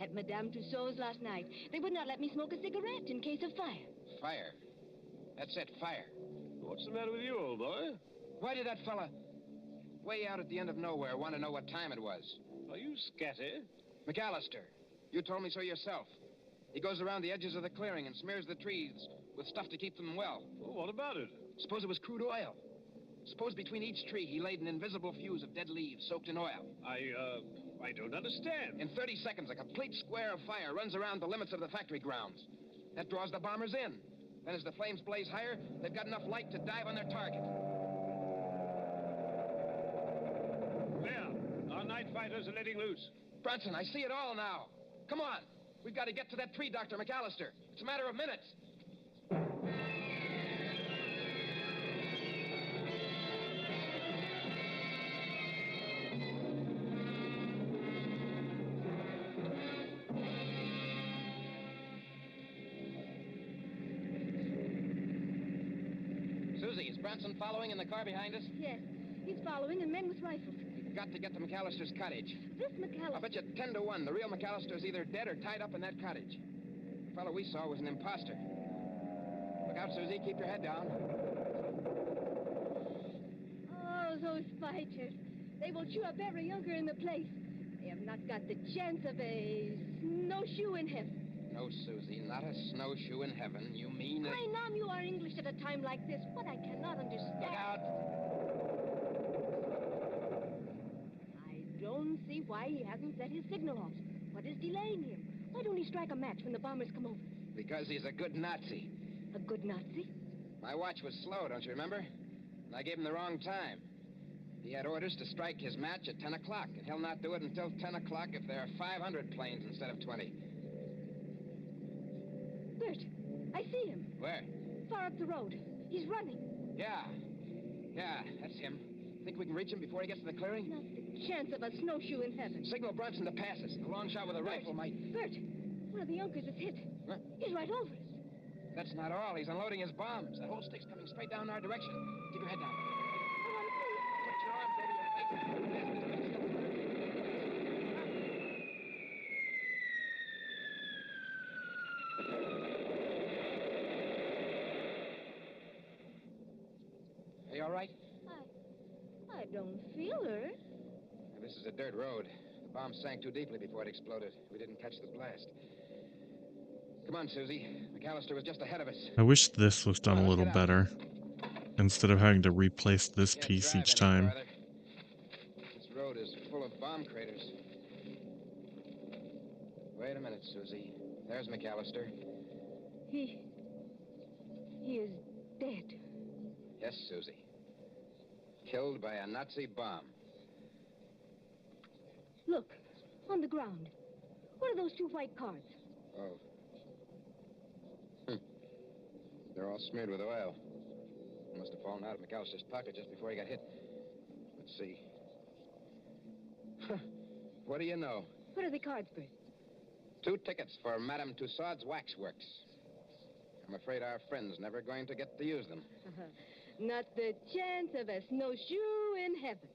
At Madame Tussauds last night, they would not let me smoke a cigarette in case of fire. Fire? That's it, fire. What's the matter with you, old boy? Why did that fella, way out at the end of nowhere, want to know what time it was? Are you scatty? McAllister, you told me so yourself. He goes around the edges of the clearing and smears the trees with stuff to keep them well. Well, what about it? Suppose it was crude oil. Suppose between each tree he laid an invisible fuse of dead leaves soaked in oil. I don't understand. In 30 seconds, a complete square of fire runs around the limits of the factory grounds. That draws the bombers in. Then as the flames blaze higher, they've got enough light to dive on their target. There. Our night fighters are letting loose. Brunson, I see it all now. Come on. We've got to get to that tree, Dr. McAllister. It's a matter of minutes. Susie, is Brunson following in the car behind us? Yes, he's following, and men with rifles. We've got to get to McAllister's cottage. This McAllister... I'll bet you 10 to 1 the real McAllister's either dead or tied up in that cottage. The fellow we saw was an imposter. Look out, Susie. Keep your head down. Oh, those fighters. They will chew up every younker in the place. They have not got the chance of a snowshoe in heaven. No, Susie, not a snowshoe in heaven. You mean... I know you are English at a time like this. What I cannot understand... Look out! I don't see why he hasn't set his signal off. What is delaying him? Why don't he strike a match when the bombers come over? Because he's a good Nazi. A good Nazi? My watch was slow, don't you remember? And I gave him the wrong time. He had orders to strike his match at 10 o'clock, and he'll not do it until 10 o'clock if there are 500 planes instead of 20. Bert, I see him. Where? Far up the road. He's running. Yeah, that's him. Think we can reach him before he gets to the clearing? Not the chance of a snowshoe in heaven. Signal Brunson to pass us. A long shot with a rifle might... Bert, one of the Junkers is hit. Huh? He's right over us. That's not all. He's unloading his bombs. That whole stick's coming straight down our direction. Keep your head down. Put your arms over your face. Are you all right? I don't feel hurt. This is a dirt road. The bomb sank too deeply before it exploded. We didn't catch the blast. Come on, Susie. McAllister was just ahead of us. I wish this was done a little better. Instead of having to replace this piece each time. This road is full of bomb craters. Wait a minute, Susie. There's McAllister. He is dead. Yes, Susie. Killed by a Nazi bomb. Look, on the ground. What are those two white cards? Oh. They're all smeared with oil. Must have fallen out of McAllister's pocket just before he got hit. Let's see. What do you know? What are the cards, Bert? 2 tickets for Madame Tussaud's Waxworks. I'm afraid our friend's never going to get to use them. Not the chance of a snowshoe in heaven.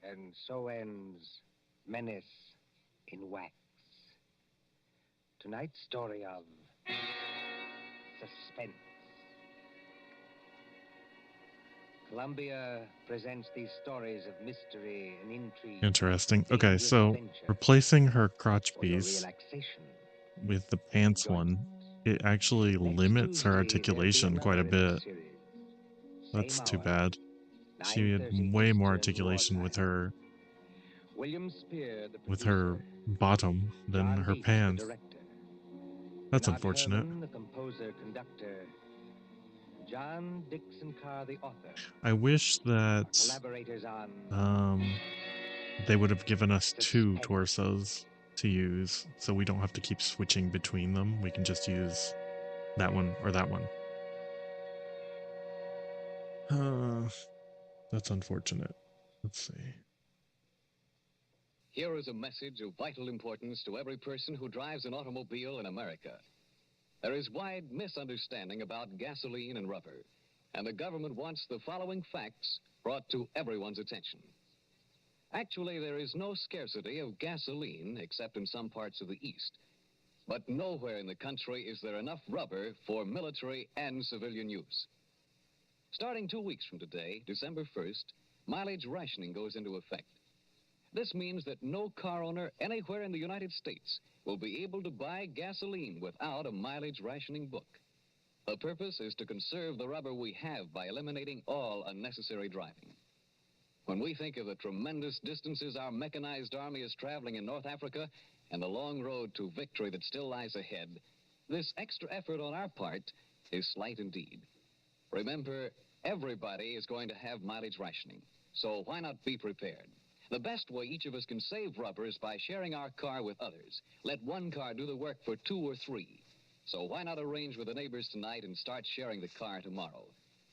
And so ends Menace in Wax. Tonight's story of suspense. Columbia presents these stories of mystery and intrigue. Interesting. Okay, so replacing her crotch piece with the pants one, it actually limits her articulation quite a bit. That's too bad. She had way more articulation with her bottom than her pants. That's unfortunate. The composer, conductor, John Dixon Carr, the author. I wish that Collaborators on they would have given us 2 torsos to use, so we don't have to keep switching between them. We can just use that one or that one. That's unfortunate. Let's see. Here is a message of vital importance to every person who drives an automobile in America. There is wide misunderstanding about gasoline and rubber, and the government wants the following facts brought to everyone's attention. Actually, there is no scarcity of gasoline except in some parts of the East. But nowhere in the country is there enough rubber for military and civilian use. Starting 2 weeks from today, December 1st, mileage rationing goes into effect. This means that no car owner anywhere in the United States will be able to buy gasoline without a mileage rationing book. The purpose is to conserve the rubber we have by eliminating all unnecessary driving. When we think of the tremendous distances our mechanized army is traveling in North Africa and the long road to victory that still lies ahead, this extra effort on our part is slight indeed. Remember, everybody is going to have mileage rationing, so why not be prepared? The best way each of us can save rubber is by sharing our car with others. Let one car do the work for 2 or 3. So why not arrange with the neighbors tonight and start sharing the car tomorrow?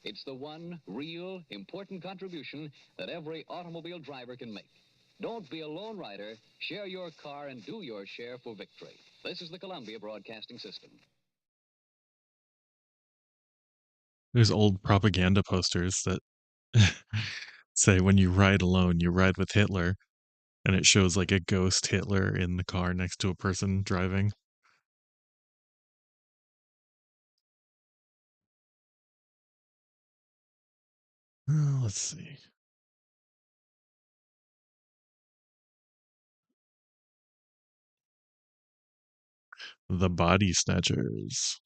It's the one real, important contribution that every automobile driver can make. Don't be a lone rider. Share your car and do your share for victory. This is the Columbia Broadcasting System. There's old propaganda posters that say when you ride alone, you ride with Hitler. And it shows like a ghost Hitler in the car next to a person driving. Let's see. The Body Snatchers.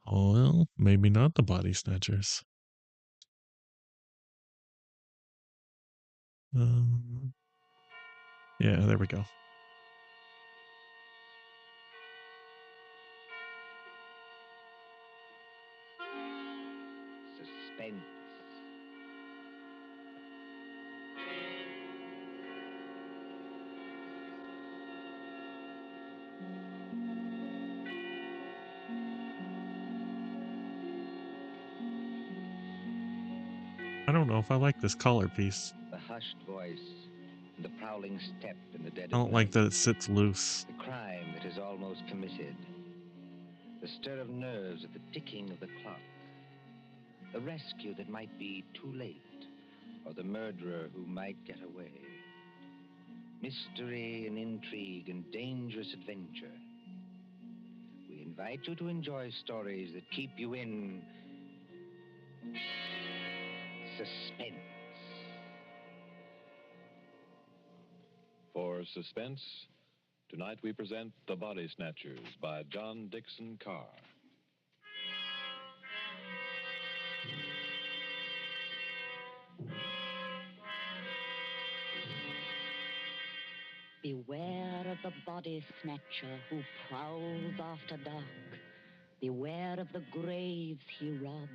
Oh, well, maybe not the Body Snatchers. Yeah, there we go. Suspense. I don't know if I like this collar piece. The hushed voice, and the prowling step in the dead I of don't night. like that it sits loose. The crime that is almost committed. The stir of nerves at the ticking of the clock. The rescue that might be too late, or the murderer who might get away. Mystery and intrigue and dangerous adventure. We invite you to enjoy stories that keep you in suspense. For suspense, tonight we present The Body Snatchers by John Dixon Carr. Beware of the body snatcher who prowls after dark. Beware of the graves he robs.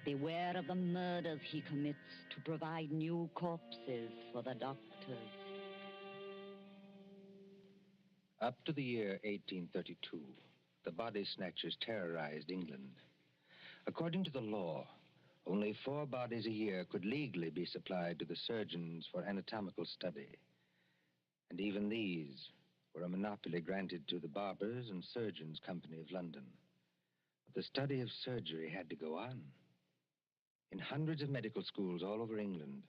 Beware of the murders he commits to provide new corpses for the doctors. Up to the year 1832, the body snatchers terrorized England. According to the law, only 4 bodies a year could legally be supplied to the surgeons for anatomical study. And even these were a monopoly granted to the Barbers and Surgeons Company of London. But the study of surgery had to go on. In hundreds of medical schools all over England,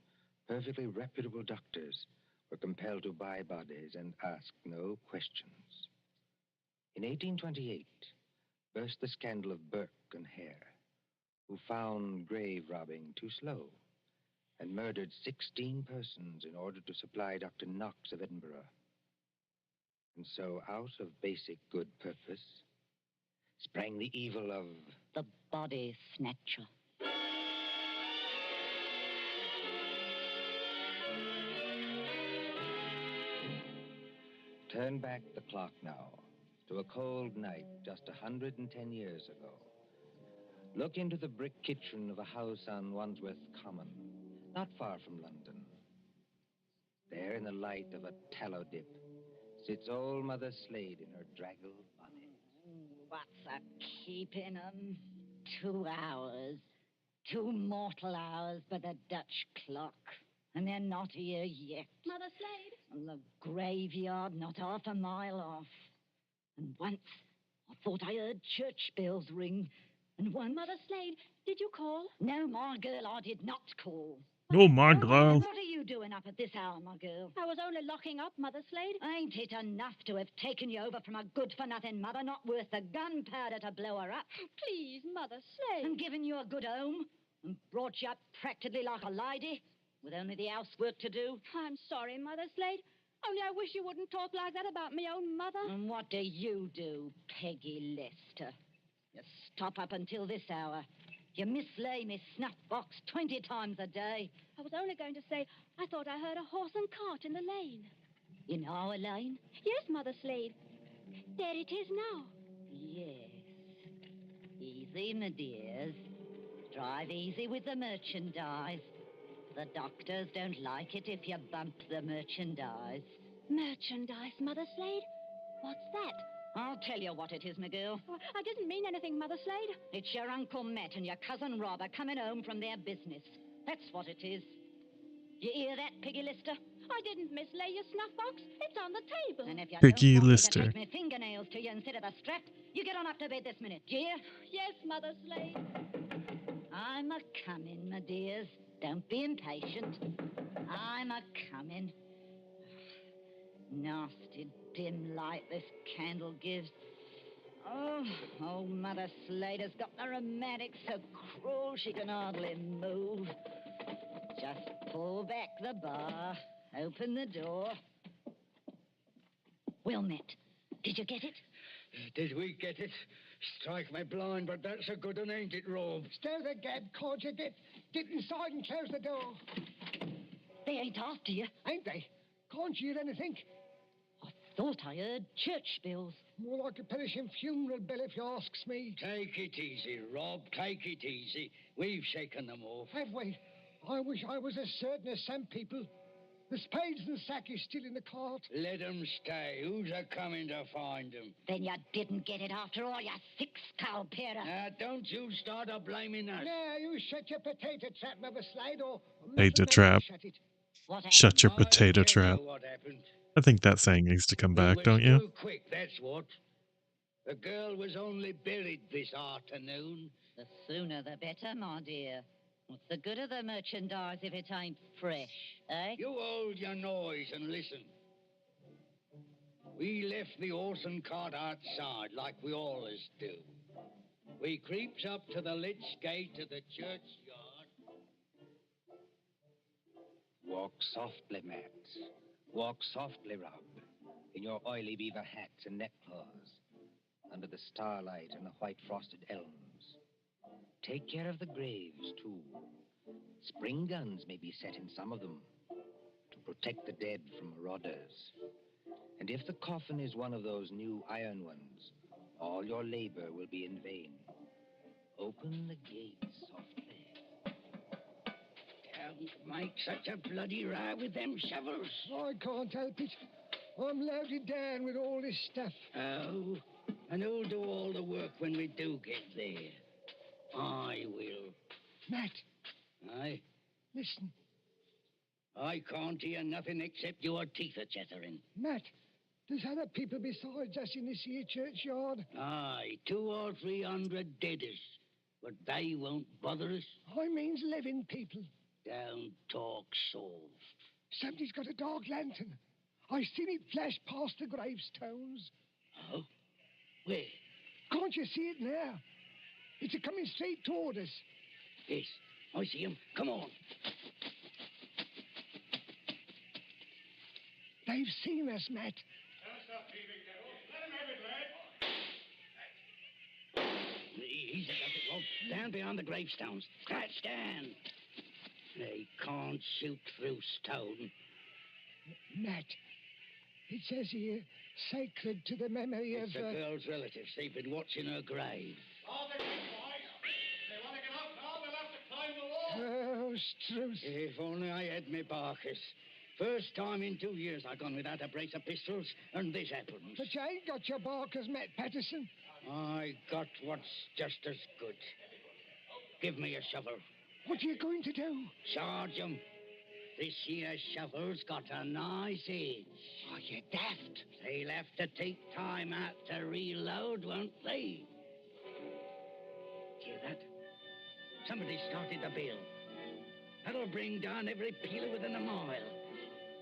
perfectly reputable doctors were compelled to buy bodies and ask no questions. In 1828, burst the scandal of Burke and Hare, who found grave robbing too slow and murdered 16 persons in order to supply Dr. Knox of Edinburgh. And so, out of basic good purpose, sprang the evil of the body snatcher. Turn back the clock now to a cold night just 110 years ago. Look into the brick kitchen of a house on Wandsworth Common, not far from London. There, in the light of a tallow dip, sits old Mother Slade in her draggled bonnet. What's a keeping 'em? 2 hours. 2 mortal hours by the Dutch clock. And they're not here yet. Mother Slade? And the graveyard not half a mile off. And once I thought I heard church bells ring. And once... Mother Slade, did you call? No, my girl, I did not call. Oh, my girl. What are you doing up at this hour, my girl? I was only locking up, Mother Slade. Ain't it enough to have taken you over from a good-for-nothing mother, not worth the gunpowder to blow her up? Please, Mother Slade. And given you a good home, and brought you up practically like a lady, with only the housework to do? I'm sorry, Mother Slade. Only I wish you wouldn't talk like that about me own mother. And what do you do, Peggy Lester? You stop up until this hour. You mislay me snuff box 20 times a day. I was only going to say, I thought I heard a horse and cart in the lane. In our lane? Yes, Mother Slade. There it is now. Yes. Easy, my dears. Drive easy with the merchandise. The doctors don't like it if you bump the merchandise. Merchandise, Mother Slade? What's that? I'll tell you what it is, my girl. Oh, I didn't mean anything, Mother Slade. It's your Uncle Matt and your cousin Robert coming home from their business. That's what it is. You hear that, Peggy Lister? I didn't mislay your snuff box. It's on the table. And if you Peggy don't want Lister. me to take my fingernails to you instead of the strap, you get on up to bed this minute, do you? Yes, Mother Slade. I'm a-coming, my dears. Don't be impatient. I'm a-coming. Nasty dim light this candle gives. Oh, old Mother Slade has got the rheumatics so cruel she can hardly move. Pull back the bar. Open the door. Well met. Did you get it? Did we get it? Strike me blind, but that's a good one, ain't it, Rob? Stow the gad, can't you? Get inside and close the door. They ain't after you. Ain't they? Can't you hear anything? Thought I heard church bells. More like a perishing funeral bell, if you asks me. Take it easy, Rob. Take it easy. We've shaken them off. Have we? I wish I was as certain as some people. The spades and sack is still in the cart. Let 'em stay. Who's a-coming to find 'em? Then you didn't get it after all, you six-skull pair. Now, don't you start a-blaming us. Now, you shut your potato trap, Mother Slade, or... Potato trap. Shut your potato trap. I think that saying needs to come back, don't you? Too quick, that's what. The girl was only buried this afternoon. The sooner the better, my dear. What's the good of the merchandise if it ain't fresh, eh? You hold your noise and listen. We left the horse and cart outside like we always do. We creeps up to the lich gate of the churchyard. Walk softly, Matt. Walk softly, Rob, in your oily beaver hats and neckcloths, under the starlight and the white frosted elms. Take care of the graves, too. Spring guns may be set in some of them to protect the dead from marauders. And if the coffin is one of those new iron ones, all your labor will be in vain. Open the gates softly. Don't make such a bloody row with them shovels. I can't help it. I'm loaded down with all this stuff. Oh, and who'll do all the work when we do get there? I will. Matt. Aye? Listen. I can't hear nothing except your teeth are chattering. Matt, there's other people besides us in this here churchyard. Aye, 200 or 300 deaders. But they won't bother us. I means living people. Don't talk soft. Somebody's got a dark lantern. I seen it flash past the gravestones. Oh? Where? Can't you see it now? It's a-coming straight toward us. Yes, I see him. Come on. They've seen us, Matt. Easy, Rob. Down beyond the gravestones. Crouch down. They can't shoot through stone. Matt, it says here, sacred to the memory It's of... the girl's relatives. They've been watching her grave. Oh, Struth. If only I had me Barkers. First time in 2 years I've gone without a brace of pistols, and this happens. But you ain't got your Barkers, Matt Patterson. I got what's just as good. Give me a shovel. What are you going to do? Charge 'em. This here shovel's got a nice edge. Oh, you daft. They'll have to take time out to reload, won't they? Hear that? Somebody started the bill. That'll bring down every peeler within a mile.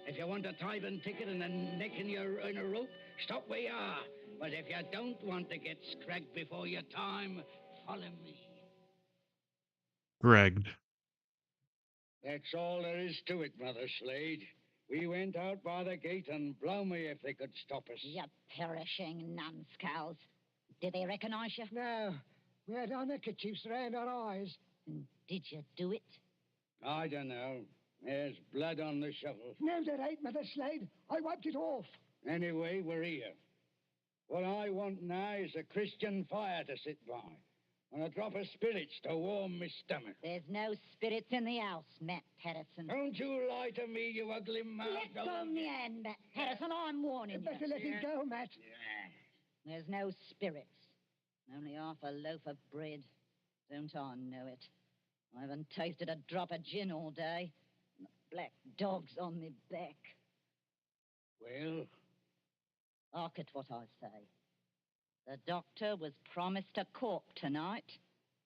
If you want a tithing ticket and a neck in a rope, stop where you are. But if you don't want to get scragged before your time, follow me. Gragged. That's all there is to it, Mother Slade. We went out by the gate, and blow me if they could stop us. You perishing numbskulls. Did they recognize you? No. We had our neckerchiefs around our eyes. And did you do it? I don't know. There's blood on the shovel. No, there ain't, Mother Slade. I wiped it off. Anyway, we're here. What I want now is a Christian fire to sit by, and a drop of spirits to warm my stomach. There's no spirits in the house, Matt Patterson. Don't you lie to me, you ugly mouth. Let go of me hand, Matt Patterson. I'm warning you. Better let it go, Matt. There's no spirits. Only half a loaf of bread. Don't I know it? I haven't tasted a drop of gin all day. And the black dog's on me back. Well? Hark at what I say. The doctor was promised a corp tonight.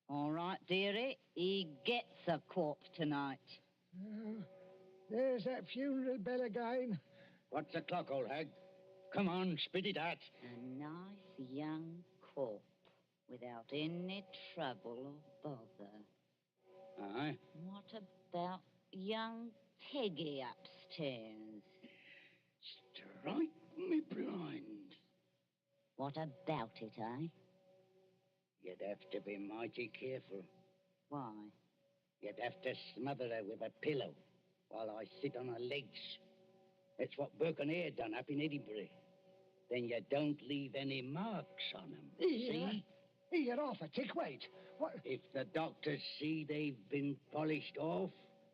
All right, dearie, he gets a corp tonight. Oh, there's that funeral bell again. What's the clock, old hag? Come on, spit it out. A nice young corp without any trouble or bother. Aye? What about young Peggy upstairs. Strike me blind. What about it, eh? You'd have to be mighty careful. Why? You'd have to smother her with a pillow while I sit on her legs. That's what Burke and Hare done up in Edinburgh. Then you don't leave any marks on them. See? You're off a tick, wait. What? If the doctors see they've been polished off,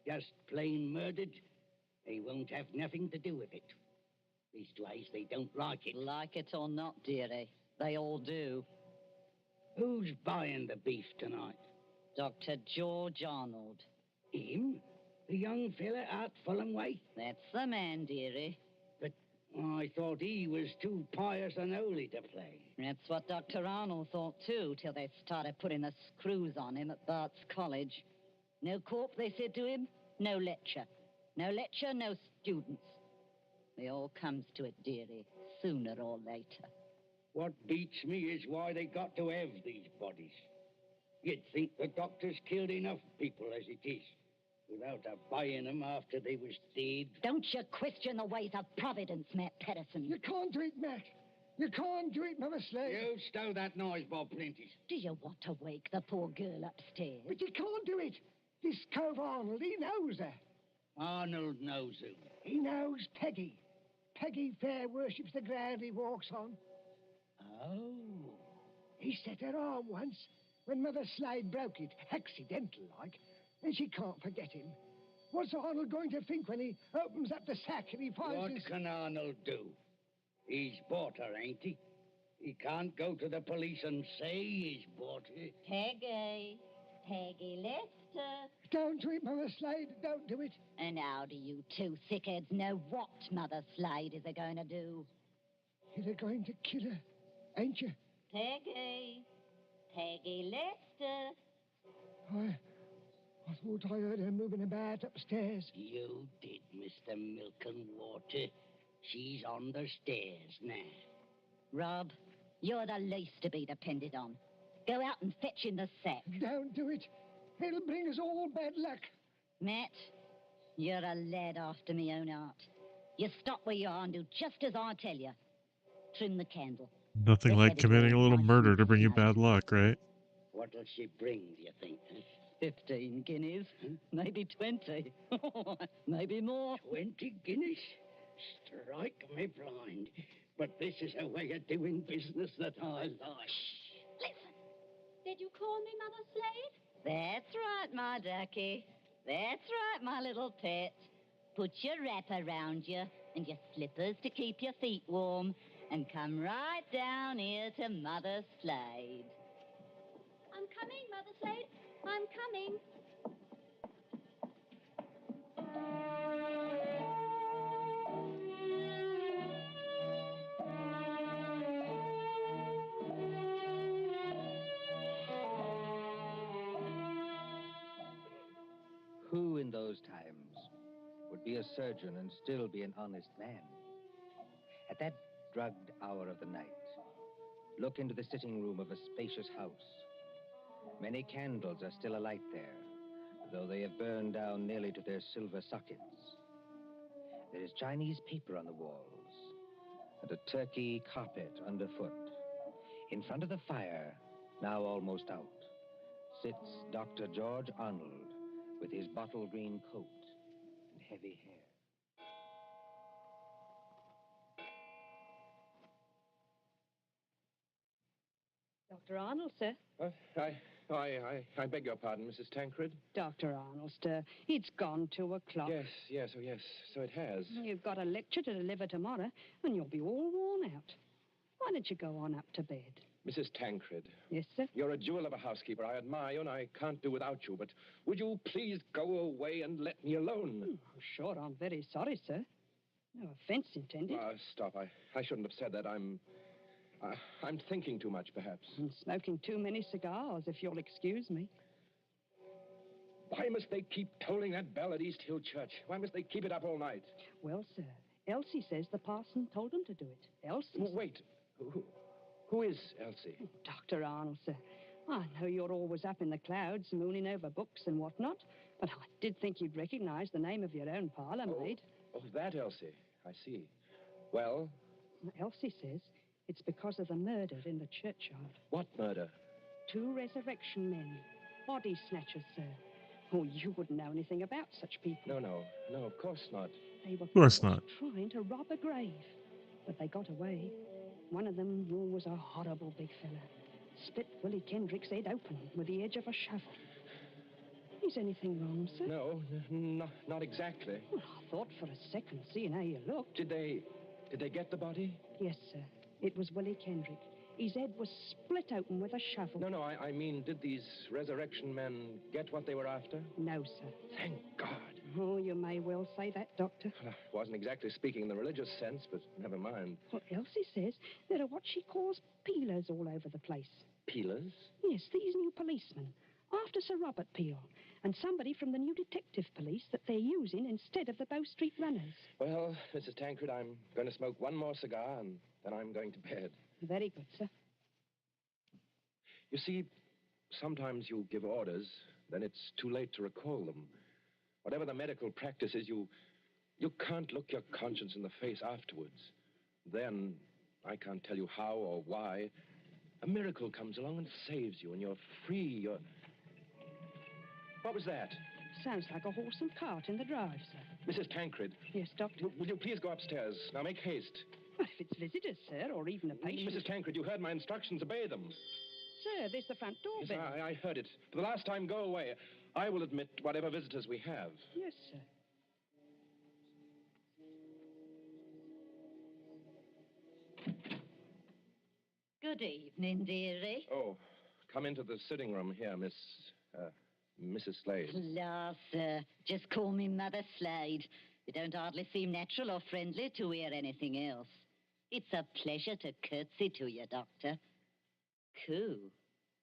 just plain murdered, they won't have nothing to do with it. Leastways, they don't like it. Like it or not, dearie, they all do. Who's buying the beef tonight? Dr. George Arnold. Him? The young fella out Fulham way? That's the man, dearie. But I thought he was too pious and holy to play. That's what Dr. Arnold thought, too, till they started putting the screws on him at Bart's College. No corp, they said to him, no lecture. No lecture, no students. It all comes to it, dearie, sooner or later. What beats me is why they got to have these bodies. You'd think the doctors killed enough people as it is, without buying them after they was dead. Don't you question the ways of Providence, Matt Patterson. You can't do it, Matt. You can't do it, Mother Slade. You stow that noise, Bob Prentice. Do you want to wake the poor girl upstairs? But you can't do it. This cove Arnold, he knows her. Arnold knows who. He knows Peggy. Peggy fair worships the ground he walks on. Oh. He set her arm once when Mother Slade broke it, accidental like, and she can't forget him. What's Arnold going to think when he opens up the sack and he finds What can Arnold do? He's bought her, ain't he? He can't go to the police and say he's bought her. Peggy. Peggy Lester. Don't do it, Mother Slade. Don't do it. And how do you two thickheads know what Mother Slade is going to do? You're going to kill her, ain't you? Peggy. Peggy Lester. I thought I heard her moving about upstairs. You did, Mr. Milk and Water. She's on the stairs now. Rob, you're the least to be depended on. Go out and fetch in the sack. Don't do it. It'll bring us all bad luck. Matt, you're a lad after me own heart. You stop where you are and do just as I tell you. Trim the candle. Nothing like committing a little murder to bring you bad luck, right? What'll she bring, do you think? 15 guineas. Maybe 20. Maybe more. 20 guineas? Strike me blind. But this is a way of doing business that I like. Listen. Did you call me Mother Slade? That's right, my ducky. That's right, my little pet. Put your wrap around you and your slippers to keep your feet warm and come right down here to Mother Slade. I'm coming, Mother Slade. I'm coming. Who in those times would be a surgeon and still be an honest man? At that drugged hour of the night, look into the sitting room of a spacious house. Many candles are still alight there, though they have burned down nearly to their silver sockets. There is Chinese paper on the walls and a turkey carpet underfoot. In front of the fire, now almost out, sits Dr. George Arnold with his bottle green coat and heavy hair. Dr. Arnold, sir. I beg your pardon, Mrs. Tancred. Dr. Arnold, sir. It's gone 2 o'clock. Yes, so it has. You've got a lecture to deliver tomorrow, and you'll be all worn out. Why don't you go on up to bed? Mrs. Tancred. Yes, sir? You're a jewel of a housekeeper. I admire you, and I can't do without you. But would you please go away and let me alone? Sure, I'm very sorry, sir. No offense intended. Stop. I shouldn't have said that. I'm thinking too much, perhaps. And smoking too many cigars, if you'll excuse me. Why must they keep tolling that bell at East Hill Church? Why must they keep it up all night? Well, sir, Elsie says the parson told them to do it. Elsie. Wait. Who is Elsie? Dr. Arnold, sir. I know you're always up in the clouds, mooning over books and whatnot, But I did think you'd recognize the name of your own parlour maid. Oh, that Elsie. I see. Well? Elsie says it's because of the murder in the churchyard. What murder? 2 resurrection men. Body snatchers, sir. Oh, you wouldn't know anything about such people. No, of course not. They were Of course not. trying to rob a grave, but they got away. One of them was a horrible big fella. Split Willie Kendrick's head open with the edge of a shovel. Is anything wrong, sir? No, not exactly. Well, I thought for a second, seeing how you looked. Did they get the body? Yes, sir. It was Willie Kendrick. His head was split open with a shovel. No, I mean, did these resurrection men get what they were after? No, sir. Thank God. Oh, you may well say that, Doctor. Well, I wasn't exactly speaking in the religious sense, but never mind. Well, Elsie says there are what she calls peelers all over the place. Peelers? Yes, these new policemen. After Sir Robert Peel, and somebody from the new detective police that they're using instead of the Bow Street runners. Well, Mrs. Tancred, I'm going to smoke one more cigar, and then I'm going to bed. Very good, sir. You see, sometimes you give orders, then it's too late to recall them. Whatever the medical practice is, you can't look your conscience in the face afterwards. Then, I can't tell you how or why, a miracle comes along and saves you, and you're free, What was that? Sounds like a horse and cart in the drive, sir. Mrs. Tancred. Yes, Doctor? Will you please go upstairs? Now, make haste. Well, if it's visitors, sir, or even a patient... Mrs. Tancred, you heard my instructions. Obey them. Sir, there's the front door Yes, bell. I heard it. For the last time, go away. I will admit whatever visitors we have. Yes, sir. Good evening, dearie. Oh, come into the sitting room here, Mrs. Slade. La, sir. Just call me Mother Slade. You don't hardly seem natural or friendly to hear anything else. It's a pleasure to curtsy to you, Doctor. Coo.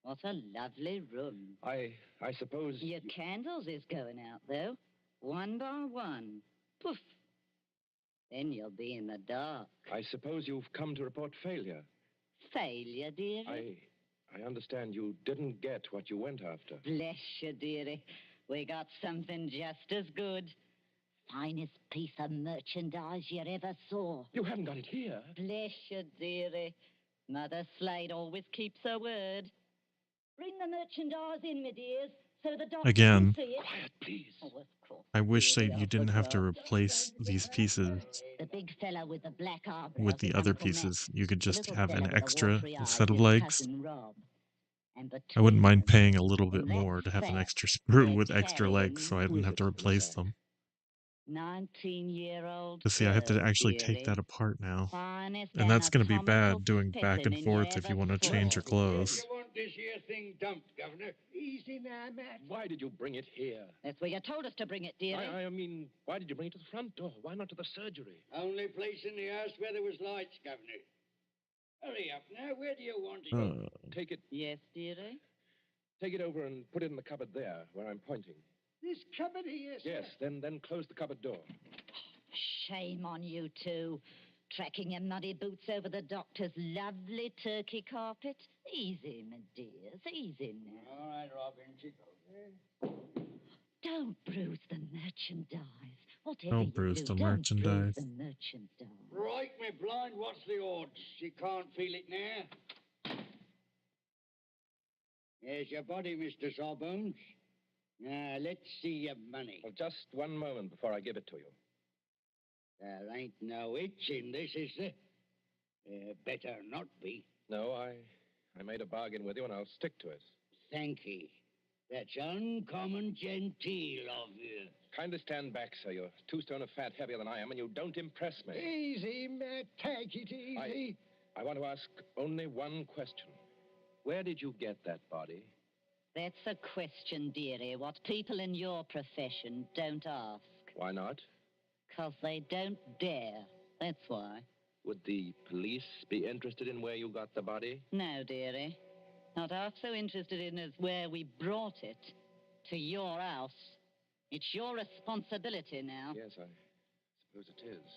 What a lovely room. I suppose... Your candles is going out, though. One by one. Poof. Then you'll be in the dark. I suppose you've come to report failure. Failure, dearie? I understand you didn't get what you went after. Bless you, dearie. We got something just as good. Finest piece of merchandise you ever saw. You haven't got it here. Bless you, dearie. Mother Slade always keeps her word. Bring the merchandise in, my dears, so the doctor Again. can see it. Quiet, please. Oh, of course. I wish that you didn't have to replace these pieces The big fella with the black eyebrows with the is other Uncle Matt. pieces. You could The just little have fella an with the extra watery eyes set of is legs. Cousin Rob. And I wouldn't between mind them, paying a little bit that more to have an fat, extra screw they're with extra legs so I carrying didn't have to replace them. 19-year-old But see, I have to girl, actually take dearie. that apart now. Finest And that's going to be anatomical bad doing back specimen and you forth if ever you want to saw. change your clothes. You want this here thing dumped, Governor? Easy now, Matt. Why did you bring it here? That's where you told us to bring it, dearie. I mean, why did you bring it to the front door? Why not to the surgery? Only place in the house where there was lights, Governor. Hurry up now. Where do you want it? Take it. Yes, dearie? Take it over and put it in the cupboard there, where I'm pointing. This cupboard here, sir. Yes, then close the cupboard door. Shame on you two. Tracking your muddy boots over the doctor's lovely turkey carpet. Easy, my dears, easy now. All right, Robin. She goes. Don't bruise the merchandise. Whatever Don't you bruise do, the don't merchandise. bruise the merchandise. Right, me blind. What's the odds? She can't feel it now. There's your body, Mr. Sawbones. Now, let's see your money. Well, just one moment before I give it to you. There ain't no itch in this, is there? Better not be. No, I made a bargain with you, and I'll stick to it. Thank ye. That's uncommon genteel of you. Kindly stand back, sir. You're 2 stone of fat heavier than I am, and you don't impress me. Easy, Matt. Take it easy. I want to ask only one question. Where did you get that body? That's a question, dearie, what people in your profession don't ask. Why not? 'Cause they don't dare. That's why. Would the police be interested in where you got the body? No, dearie. Not half so interested in as where we brought it. To your house. It's your responsibility now. Yes, I suppose it is.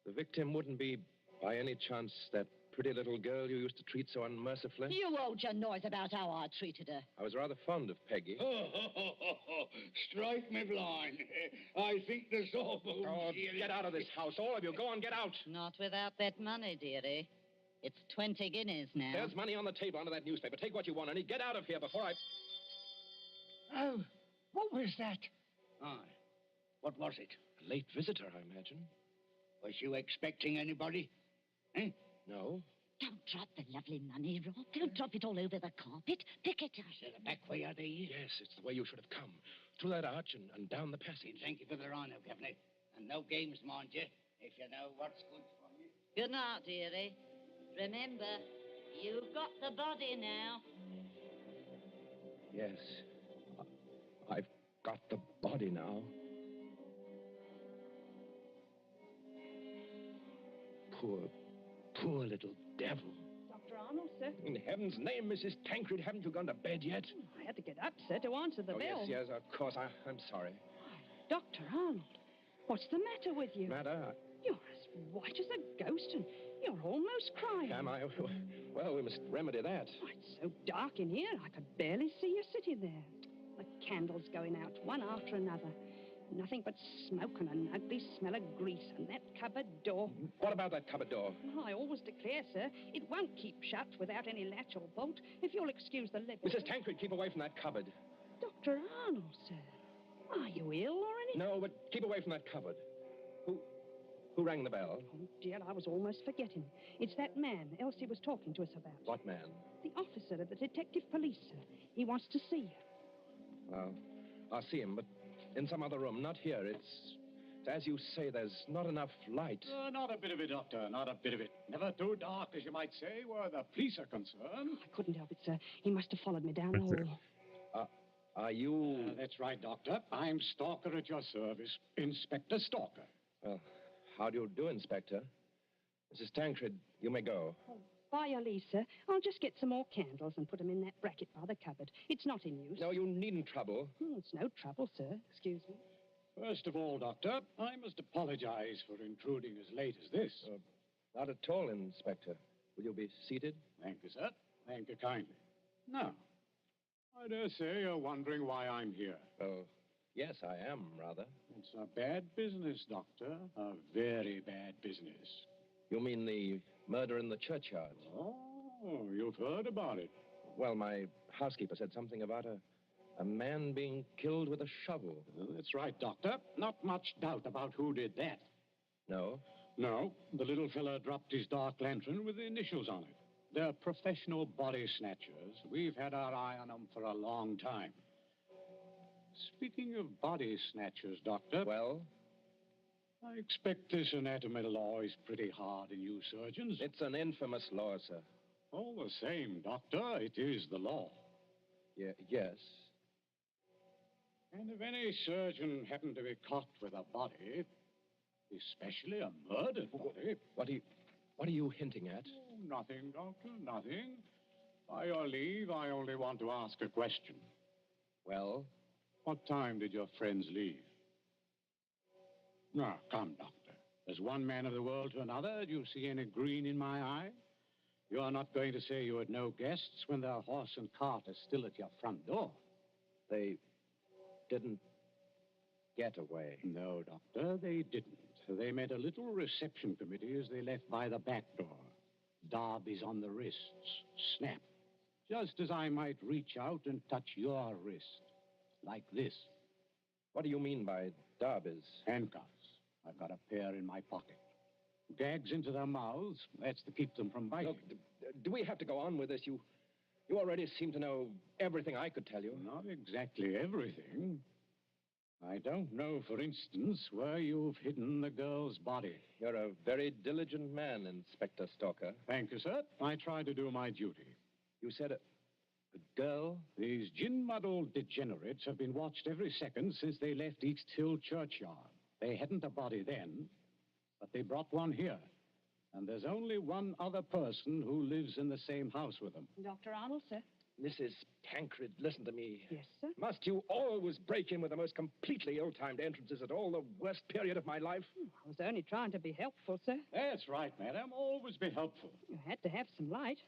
The victim wouldn't be, by any chance, that pretty little girl you used to treat so unmercifully? You hold your noise about how I treated her. I was rather fond of Peggy. Strike me blind. I think the sawbones... Oh, get out of this house, all of you. Go on, get out. Not without that money, dearie. It's 20 guineas now. There's money on the table under that newspaper. Take what you want, Ernie. Get out of here before I... Oh, what was that? Aye. What was it? A late visitor, I imagine. Was you expecting anybody? Eh? No. Don't drop the lovely money, Rob. Don't drop it all over the carpet. Pick it up. Is it the back way are these? Yes, it's the way you should have come. Through that arch and down the passage. Thank you for the rhino, Governor. And no games, mind you, if you know what's good for you. Good night, dearie. Remember, you've got the body now. Yes. I've got the body now. Poor little devil. Dr. Arnold, sir. In heaven's name, Mrs. Tancred, haven't you gone to bed yet? I had to get up, sir, to answer the bell. Yes, of course. I'm sorry. Dr. Arnold, what's the matter with you? Matter? You're as white as a ghost, and you're almost crying. Am I? Well, we must remedy that. Oh, it's so dark in here, I could barely see you sitting there. The candles going out, one after another. Nothing but smoke and an ugly smell of grease, and that cupboard door. What about that cupboard door? Oh, I always declare, sir, it won't keep shut without any latch or bolt, if you'll excuse the liberty. Mrs. Tancred, keep away from that cupboard. Dr. Arnold, sir. Are you ill or anything? No, but keep away from that cupboard. Who rang the bell? Oh, dear, I was almost forgetting. It's that man Elsie was talking to us about. What man? The officer of the detective police, sir. He wants to see you. Well, I'll see him, but in some other room, not here. It's as you say, there's not enough light. Not a bit of it, Doctor, not a bit of it. Never too dark, as you might say, where the police are concerned. I couldn't help it, sir. He must have followed me down the hall. Are you... That's right, Doctor. I'm Stalker at your service. Inspector Stalker. Well, how do you do, Inspector? Mrs. Tancred, you may go. Oh, by your leave, sir. I'll just get some more candles and put them in that bracket by the cupboard. It's not in use. No, you needn't trouble. It's no trouble, sir. Excuse me. First of all, Doctor, I must apologize for intruding as late as this. Not at all, Inspector. Will you be seated? Thank you, sir. Thank you kindly. Now, I dare say you're wondering why I'm here. Oh, yes, I am, rather. It's a bad business, Doctor. A very bad business. You mean the murder in the churchyard? Oh, you've heard about it. Well, my housekeeper said something about a man being killed with a shovel. Well, that's right, Doctor. Not much doubt about who did that. No? No. The little fella dropped his dark lantern with the initials on it. They're professional body snatchers. We've had our eye on them for a long time. Speaking of body snatchers, Doctor... Well? I expect this anatomy law is pretty hard on you surgeons. It's an infamous law, sir. All the same, Doctor, it is the law. Yes. And if any surgeon happened to be caught with a body, especially a murdered body... What are you hinting at? Oh, nothing, Doctor, nothing. By your leave, I only want to ask a question. Well? What time did your friends leave? Now, come, Doctor. As one man of the world to another, do you see any green in my eye? You are not going to say you had no guests when their horse and cart are still at your front door. They didn't get away. No, Doctor, they didn't. They made a little reception committee as they left by the back door. Darby's on the wrists. Snap. Just as I might reach out and touch your wrist. Like this. What do you mean by Darby's? Handcuffs. I've got a pair in my pocket. Gags into their mouths. That's to keep them from biting. Look, do we have to go on with this? You already seem to know everything I could tell you. Not exactly everything. I don't know, for instance, where you've hidden the girl's body. You're a very diligent man, Inspector Stalker. Thank you, sir. I try to do my duty. You said a girl? These gin-muddled degenerates have been watched every second since they left East Hill Churchyard. They hadn't a body then, but they brought one here. And there's only one other person who lives in the same house with them. Dr. Arnold, sir. Mrs. Tancred, listen to me. Yes, sir? Must you always break in with the most completely ill-timed entrances at all the worst period of my life? I was only trying to be helpful, sir. That's right, madam. Always be helpful. You had to have some light.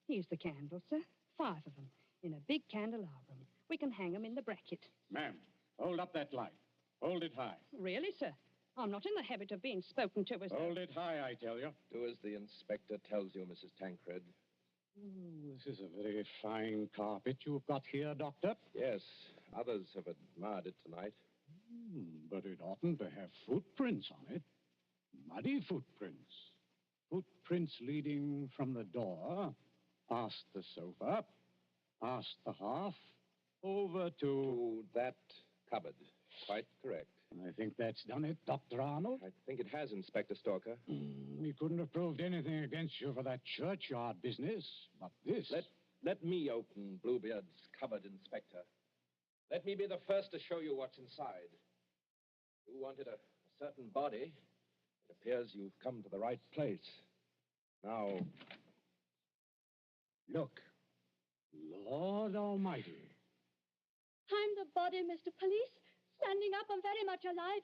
Here's the candles, sir. 5 of them, in a big candelabrum. We can hang them in the bracket. Ma'am, hold up that light. Hold it high. Really, sir? I'm not in the habit of being spoken to as... Hold it high, I tell you. Do as the inspector tells you, Mrs. Tancred. This is a very fine carpet you've got here, Doctor. Yes, others have admired it tonight. But it oughtn't to have footprints on it. Muddy footprints. Footprints leading from the door, past the sofa, past the hearth, over to that cupboard. Quite correct. I think that's done it, Dr. Arnold. I think it has, Inspector Stalker. We couldn't have proved anything against you for that churchyard business, but this... Let me open Bluebeard's cupboard, Inspector. Let me be the first to show you what's inside. You wanted a certain body. It appears you've come to the right place. Now, look. Lord Almighty. I'm the body, Mr. Police. Standing up, I'm very much alive.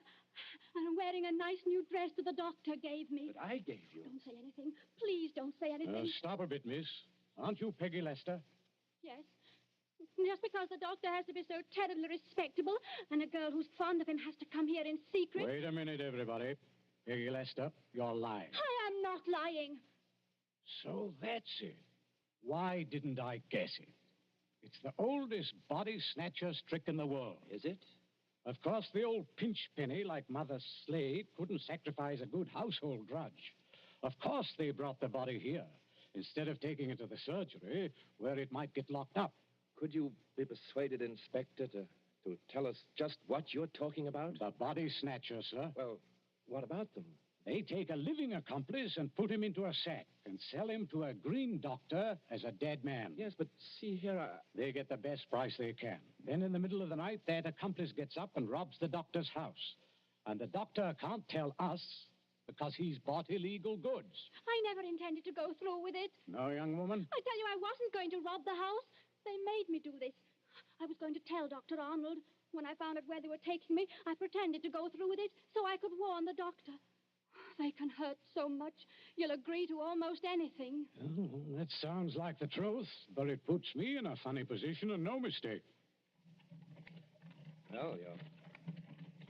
And I'm wearing a nice new dress that the doctor gave me. That I gave you? Don't say anything. Please don't say anything. Stop a bit, miss. Aren't you Peggy Lester? Yes. Just because the doctor has to be so terribly respectable, and a girl who's fond of him has to come here in secret. Wait a minute, everybody. Peggy Lester, you're lying. I am not lying. So that's it. Why didn't I guess it? It's the oldest body snatcher's trick in the world. Is it? Of course, the old pinch penny like Mother Slade couldn't sacrifice a good household drudge. Of course they brought the body here, instead of taking it to the surgery, where it might get locked up. Could you be persuaded, Inspector, to tell us just what you're talking about? The body snatcher, sir. Well, what about them? They take a living accomplice and put him into a sack and sell him to a green doctor as a dead man. Yes, but see here, They get the best price they can. Then in the middle of the night, that accomplice gets up and robs the doctor's house. And the doctor can't tell us because he's bought illegal goods. I never intended to go through with it. No, young woman? I tell you, I wasn't going to rob the house. They made me do this. I was going to tell Dr. Arnold. When I found out where they were taking me, I pretended to go through with it so I could warn the doctor. They can hurt so much, you'll agree to almost anything. Oh, that sounds like the truth, but it puts me in a funny position and no mistake. Well,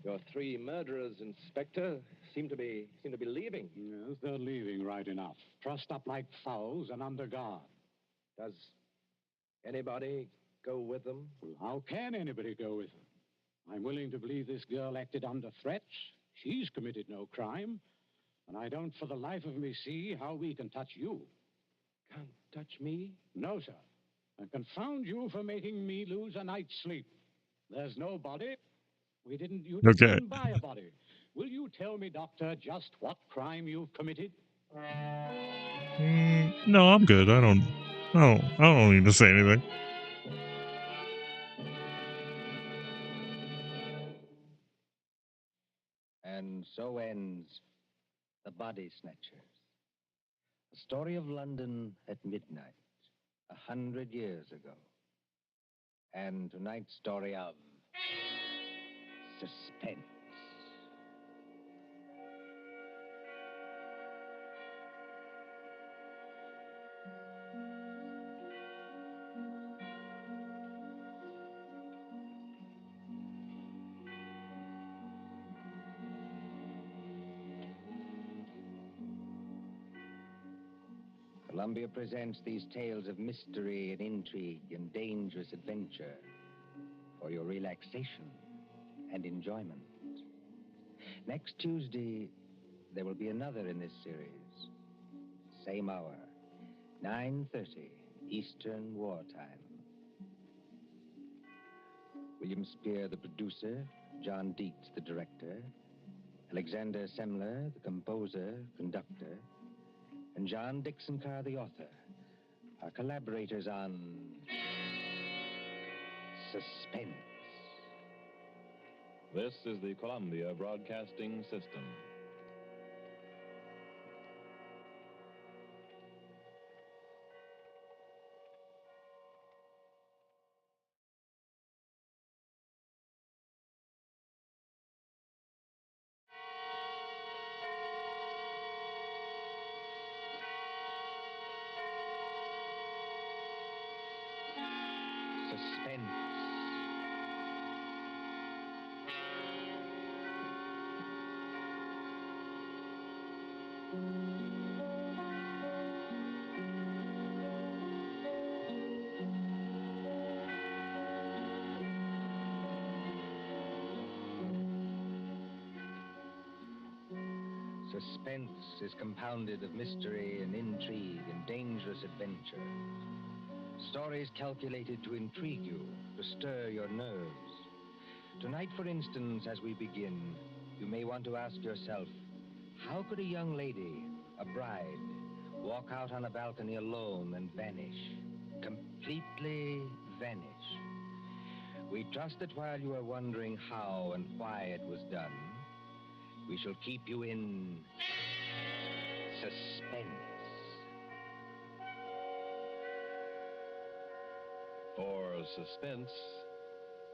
your 3 murderers, Inspector, seem to be leaving. Yes, they're leaving right enough. Trussed up like fowls and under guard. Does anybody go with them? Well, how can anybody go with them? I'm willing to believe this girl acted under threats. She's committed no crime. And I don't for the life of me see how we can touch you. Can't touch me? No, sir. And confound you for making me lose a night's sleep. There's no body. You didn't even buy a body. Will you tell me, Doctor, just what crime you've committed? No, I'm good. I don't need to say anything. And so ends The Body Snatchers, a story of London at midnight, 100 years ago. And tonight's story of suspense. Columbia presents these tales of mystery and intrigue and dangerous adventure for your relaxation and enjoyment. Next Tuesday, there will be another in this series. Same hour, 9:30 Eastern Wartime. William Spear, the producer, John Dietz, the director, Alexander Semler, the composer, conductor, and John Dixon Carr, the author, are collaborators on Suspense. This is the Columbia Broadcasting System. Suspense. Suspense is compounded of mystery and intrigue and dangerous adventure. Stories calculated to intrigue you, to stir your nerves. Tonight, for instance, as we begin, you may want to ask yourself, how could a young lady, a bride, walk out on a balcony alone and vanish? Completely vanish. We trust that while you are wondering how and why it was done, we shall keep you in suspense. For suspense,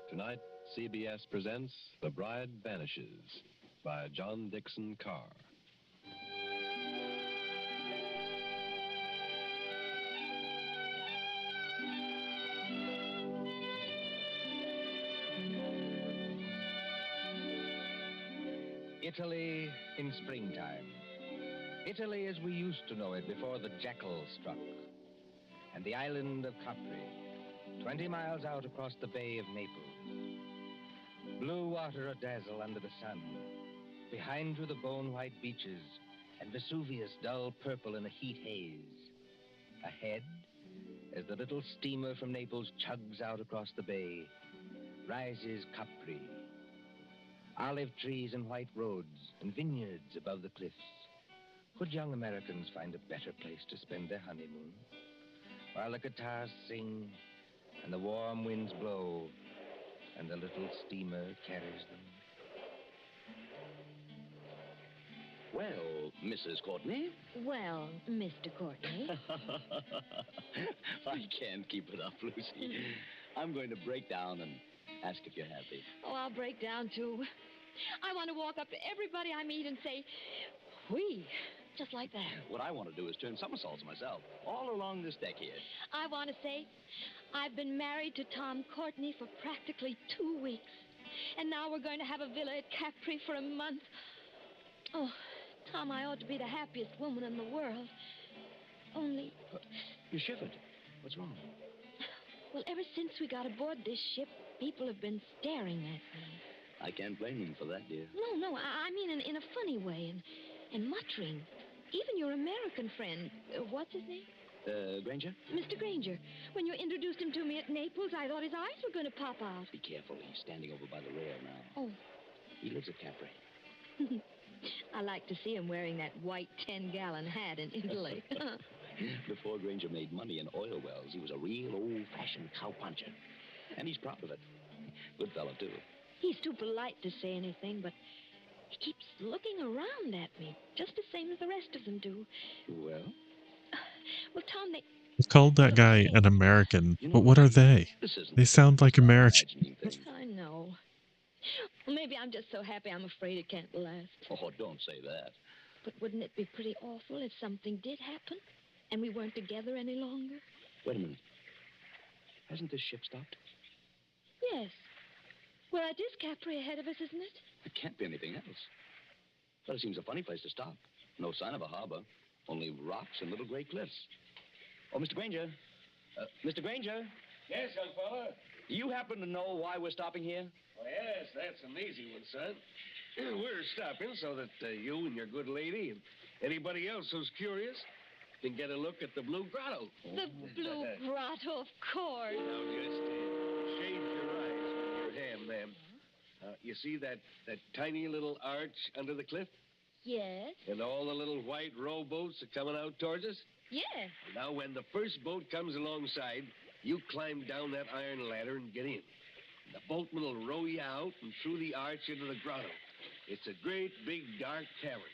tonight CBS presents The Bride Vanishes by John Dixon Carr. Italy in springtime. Italy as we used to know it before the jackal struck. And the island of Capri, 20 miles out across the Bay of Naples. Blue water a-dazzle under the sun. Behind you the bone-white beaches, and Vesuvius dull purple in a heat haze. Ahead, as the little steamer from Naples chugs out across the bay, rises Capri. Olive trees and white roads and vineyards above the cliffs. Could young Americans find a better place to spend their honeymoon? While the guitars sing and the warm winds blow and the little steamer carries them. Well, Mrs. Courtney? Well, Mr. Courtney. I can't keep it up, Lucy. I'm going to break down and ask if you're happy. Oh, I'll break down, too. I want to walk up to everybody I meet and say, "Oui," just like that. What I want to do is turn somersaults myself, all along this deck here. I want to say, I've been married to Tom Courtney for practically 2 weeks. And now we're going to have a villa at Capri for a month. Oh, Tom, I ought to be the happiest woman in the world. Only... You shivered. What's wrong? Well, ever since we got aboard this ship, people have been staring at me. I can't blame them for that, dear. No, I mean in a funny way, and muttering. Even your American friend, what's his name? Granger? Mr. Granger. When you introduced him to me at Naples, I thought his eyes were going to pop out. Be careful. He's standing over by the rail now. Oh. He lives at Capri. I like to see him wearing that white 10-gallon hat in Italy. Before Granger made money in oil wells, he was a real old-fashioned cowpuncher. And he's proud of it. Good fellow, too. He's too polite to say anything, but he keeps looking around at me, just the same as the rest of them do. Well? Well, Tom, I've called that guy an American, but what are they? They sound like American. I know. Well, maybe I'm just so happy I'm afraid it can't last. Oh, don't say that. But wouldn't it be pretty awful if something did happen and we weren't together any longer? Wait a minute. Hasn't this ship stopped? Yes. Well, it is Capri ahead of us, isn't it? It can't be anything else. But it seems a funny place to stop. No sign of a harbor. Only rocks and little gray cliffs. Oh, Mr. Granger. Mr. Granger? Yes, young fella? Do you happen to know why we're stopping here? Well, yes, that's an easy one, son. We're stopping so that you and your good lady and anybody else who's curious can get a look at the Blue Grotto. The Blue Grotto, of course. Now, just shade your eyes with your hand, ma'am. You see that tiny little arch under the cliff? Yes. And all the little white rowboats are coming out towards us? Yes. Now, when the first boat comes alongside, you climb down that iron ladder and get in. The boatman will row you out and through the arch into the grotto. It's a great, big, dark cavern.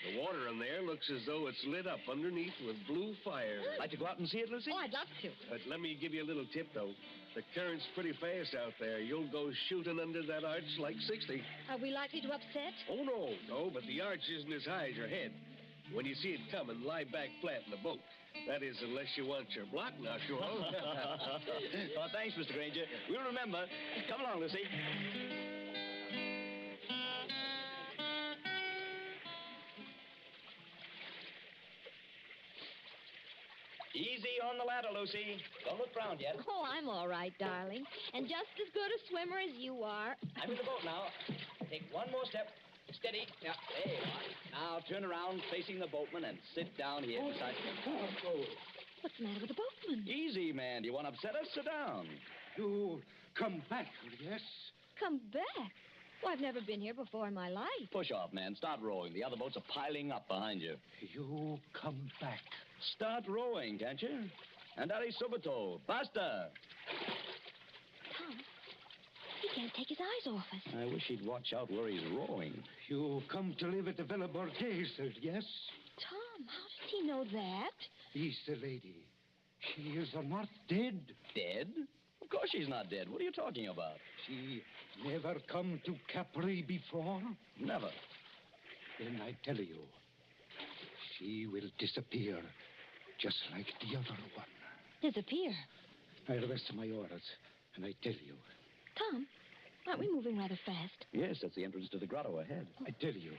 The water in there looks as though it's lit up underneath with blue fire. Like to go out and see it, Lucy? Oh, I'd love to. But let me give you a little tip, though. The current's pretty fast out there. You'll go shooting under that arch like 60. Are we likely to upset? Oh, no, but the arch isn't as high as your head. When you see it coming, lie back flat in the boat. That is, unless you want your block knocked off. Oh, thanks, Mr. Granger. We'll remember. Come along, Lucy. Easy on the ladder, Lucy. Don't look round yet. Oh, I'm all right, darling. And just as good a swimmer as you are. I'm in the boat now. Take one more step. Steady. Yeah, there you are. Now turn around facing the boatman and sit down here beside me. What's the matter with the boatman? Easy, man. Do you want to upset us? Sit down. You come back, yes? Come back? Well, I've never been here before in my life. Push off, man. Start rowing. The other boats are piling up behind you. You come back. Start rowing, can't you? And Ari Subito. Basta. Tom, he can't take his eyes off us. I wish he'd watch out where he's rowing. You come to live at the Villa Borghese, yes? Tom, how does he know that? He's the lady. She is not dead. Dead? Of course she's not dead. What are you talking about? She never come to Capri before? Never. Then I tell you, she will disappear, just like the other one. Disappear? I rest my orders, and I tell you. Tom, aren't we moving rather fast? Yes, that's the entrance to the grotto ahead. I tell you,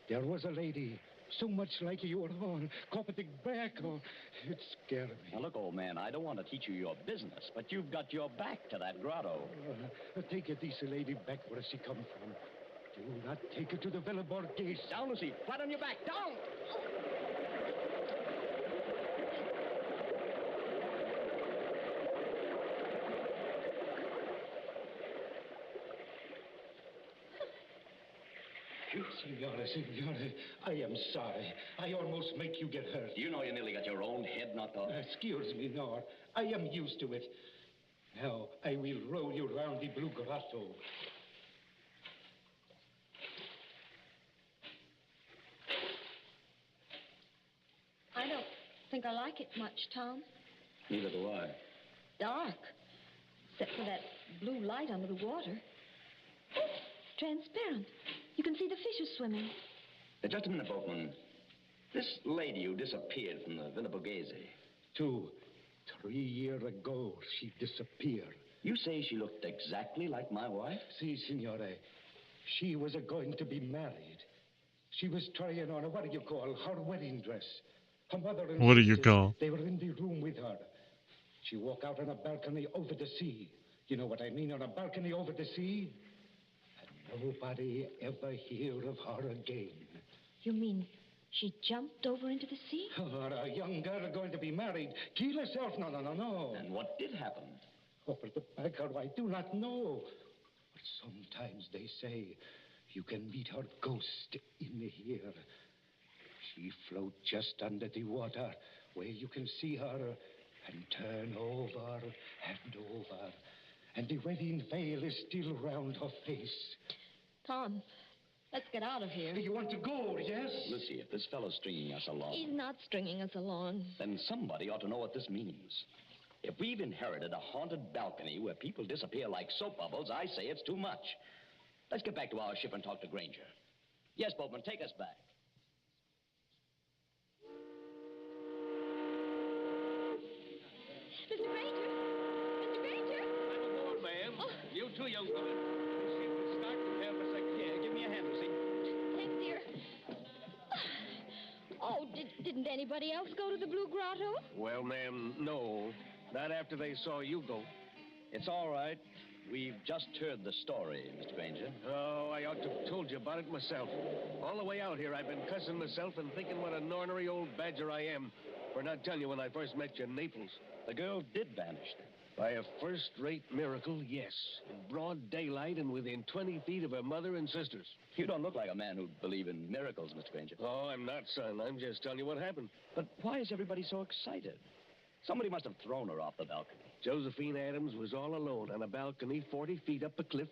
there was a lady so much like your own, Coptic back. Oh, it scared me. Now, look, old man, I don't want to teach you your business, but you've got your back to that grotto. Take a decent lady back where she come from. Do not take her to the Villa Borghese. Down, Lucy. Flat on your back. Down! Signore, signore, I am sorry. I almost make you get hurt. You know you nearly got your own head knocked off. Excuse me, no. I am used to it. Now, I will roll you round the Blue Grotto. I don't think I like it much, Tom. Neither do I. Dark. Except for that blue light under the water. It's transparent. You can see the fishes swimming. Just a minute, boatman. This lady who disappeared from the Villa Borghese. 2, 3 years ago, she disappeared. You say she looked exactly like my wife? Si, signore. She was going to be married. She was trying on what do you call her wedding dress. Her mother and What do you sisters, call? They were in the room with her. She walked out on a balcony over the sea. You know what I mean, on a balcony over the sea? And nobody ever hear of her again. You mean she jumped over into the sea? Oh, a young girl going to be married. Kill herself? No. And what did happen? Oh, the beggar, I do not know. But sometimes they say you can meet her ghost in here. She floats just under the water where you can see her and turn over and over. And the wedding veil is still round her face. Tom, let's get out of here. You want to go, yes? Lucy, if this fellow's stringing us along... He's not stringing us along. Then somebody ought to know what this means. If we've inherited a haunted balcony where people disappear like soap bubbles, I say it's too much. Let's get back to our ship and talk to Granger. Yes, boatman, take us back. Mr. Granger! Mr. Granger! I'm aboard, ma'am. Oh. You too, young woman. The ship will start to have a second. Here, give me a hand, Lucy. Thanks, dear. Oh, didn't anybody else go to the Blue Grotto? Well, ma'am, no. Not after they saw you go. It's all right. We've just heard the story, Mr. Granger. Oh, I ought to have told you about it myself. All the way out here, I've been cussing myself and thinking what an ornery old badger I am for not telling you when I first met you in Naples. The girl did vanish then. By a first-rate miracle, yes. In broad daylight and within 20 feet of her mother and sisters. You don't look like a man who'd believe in miracles, Mr. Granger. Oh, I'm not, son. I'm just telling you what happened. But why is everybody so excited? Somebody must have thrown her off the balcony. Josephine Adams was all alone on a balcony 40 feet up a cliff,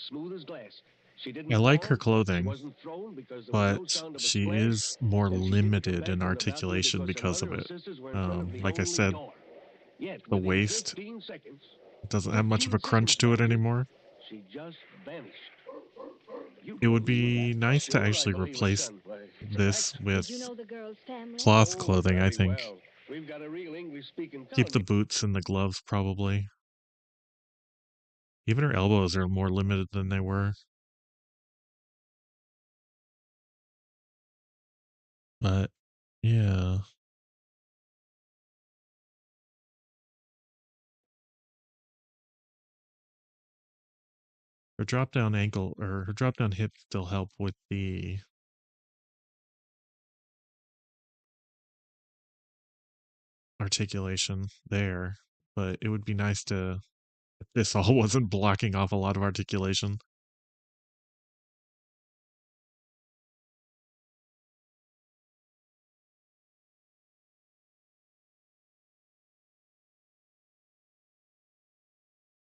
smooth as glass. She didn't I like her fall. She clothing, wasn't thrown because there was no but sound of a she splash. is more And she didn't come limited back in from the balcony articulation because of her it. mother and sisters were in front of the Like I only said, door. Yet, the within waist 15 seconds, doesn't have much of a crunch to it anymore. she just vanished. It would be nice to actually replace this with Did you know the girl's family? cloth clothing, I think. Keep the boots and the gloves, probably. Even her elbows are more limited than they were. But, yeah. Her drop down ankle, or her drop down hip still help with the articulation there. But it would be nice to, if this all wasn't blocking off a lot of articulation.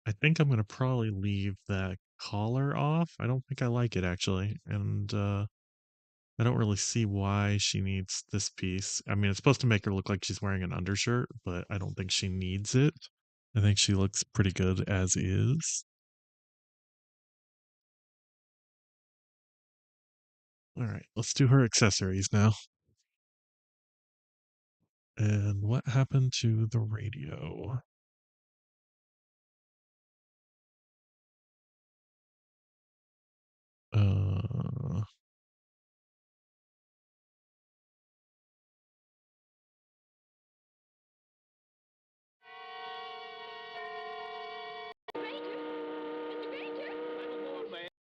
I think I'm going to probably leave that collar off. I don't think I like it, actually. And I don't really see why she needs this piece. I mean, it's supposed to make her look like she's wearing an undershirt, but I don't think she needs it. I think she looks pretty good as is. All right, let's do her accessories now. And what happened to the radio? Uh,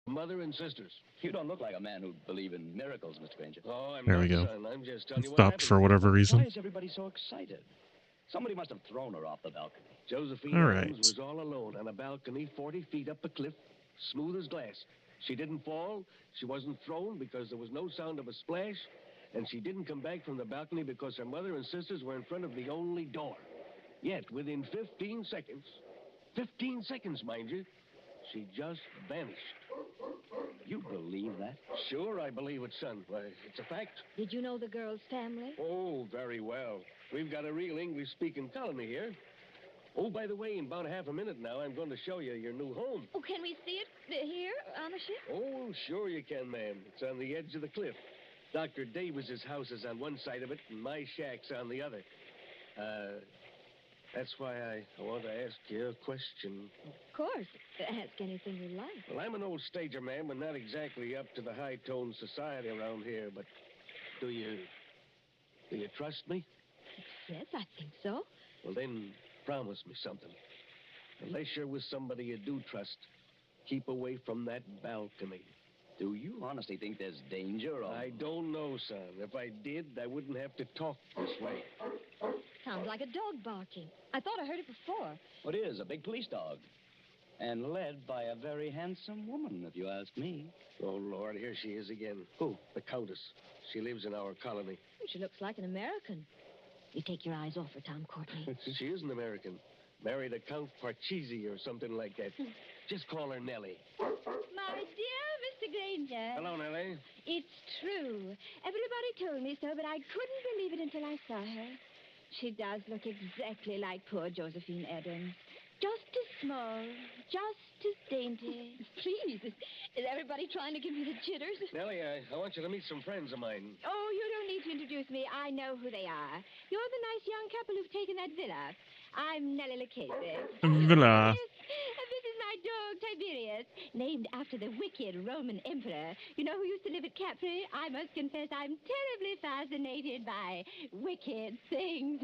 Mother and sisters. You don't look like a man who'd believe in miracles, Mr. Granger. Oh, I'm There not, we go. son. I'm just telling It you what stopped happened. for whatever reason. Why is everybody so excited? Somebody must have thrown her off the balcony. Josephine All Adams right. was all alone on a balcony 40 feet up a cliff, smooth as glass. She didn't fall. She wasn't thrown because there was no sound of a splash. And she didn't come back from the balcony because her mother and sisters were in front of the only door. Yet, within 15 seconds, mind you, she just vanished. You believe that? Sure, I believe it, son. Why, it's a fact. Did you know the girl's family? Oh, very well. We've got a real English-speaking colony here. Oh, by the way, in about half a minute now, I'm going to show you your new home. Oh, can we see it here on the ship? Oh, sure you can, ma'am. It's on the edge of the cliff. Dr. Davis's house is on one side of it, and my shack's on the other. That's why I want to ask you a question. Of course. Ask anything you like. Well, I'm an old stager, ma'am, and not exactly up to the high-toned society around here, but do you trust me? Yes, I think so. Well, then, promise me something. Unless you're with somebody you do trust, keep away from that balcony. Do you honestly think there's danger? Or... I don't know, son. If I did, I wouldn't have to talk this way. Sounds like a dog barking. I thought I heard it before. It is, a big police dog. And led by a very handsome woman, if you ask me. Oh, Lord, here she is again. Who? The Countess. She lives in our colony. She looks like an American. You take your eyes off her, Tom Courtney. She is an American. Married a Count Parcheesi or something like that. Just call her Nellie. My dear Mr. Granger. Hello, Nellie. It's true. Everybody told me so, but I couldn't believe it until I saw her. She does look exactly like poor Josephine Adams. Just as small, just as dainty. Please, is everybody trying to give me the jitters? Nellie, I want you to meet some friends of mine. Oh, you don't need to introduce me. I know who they are. You're the nice young couple who've taken that villa. I'm Nellie Lucchese. Villa. This is my dog, Tiberius, named after the wicked Roman emperor. You know who used to live at Capri? I must confess I'm terribly fascinated by wicked things.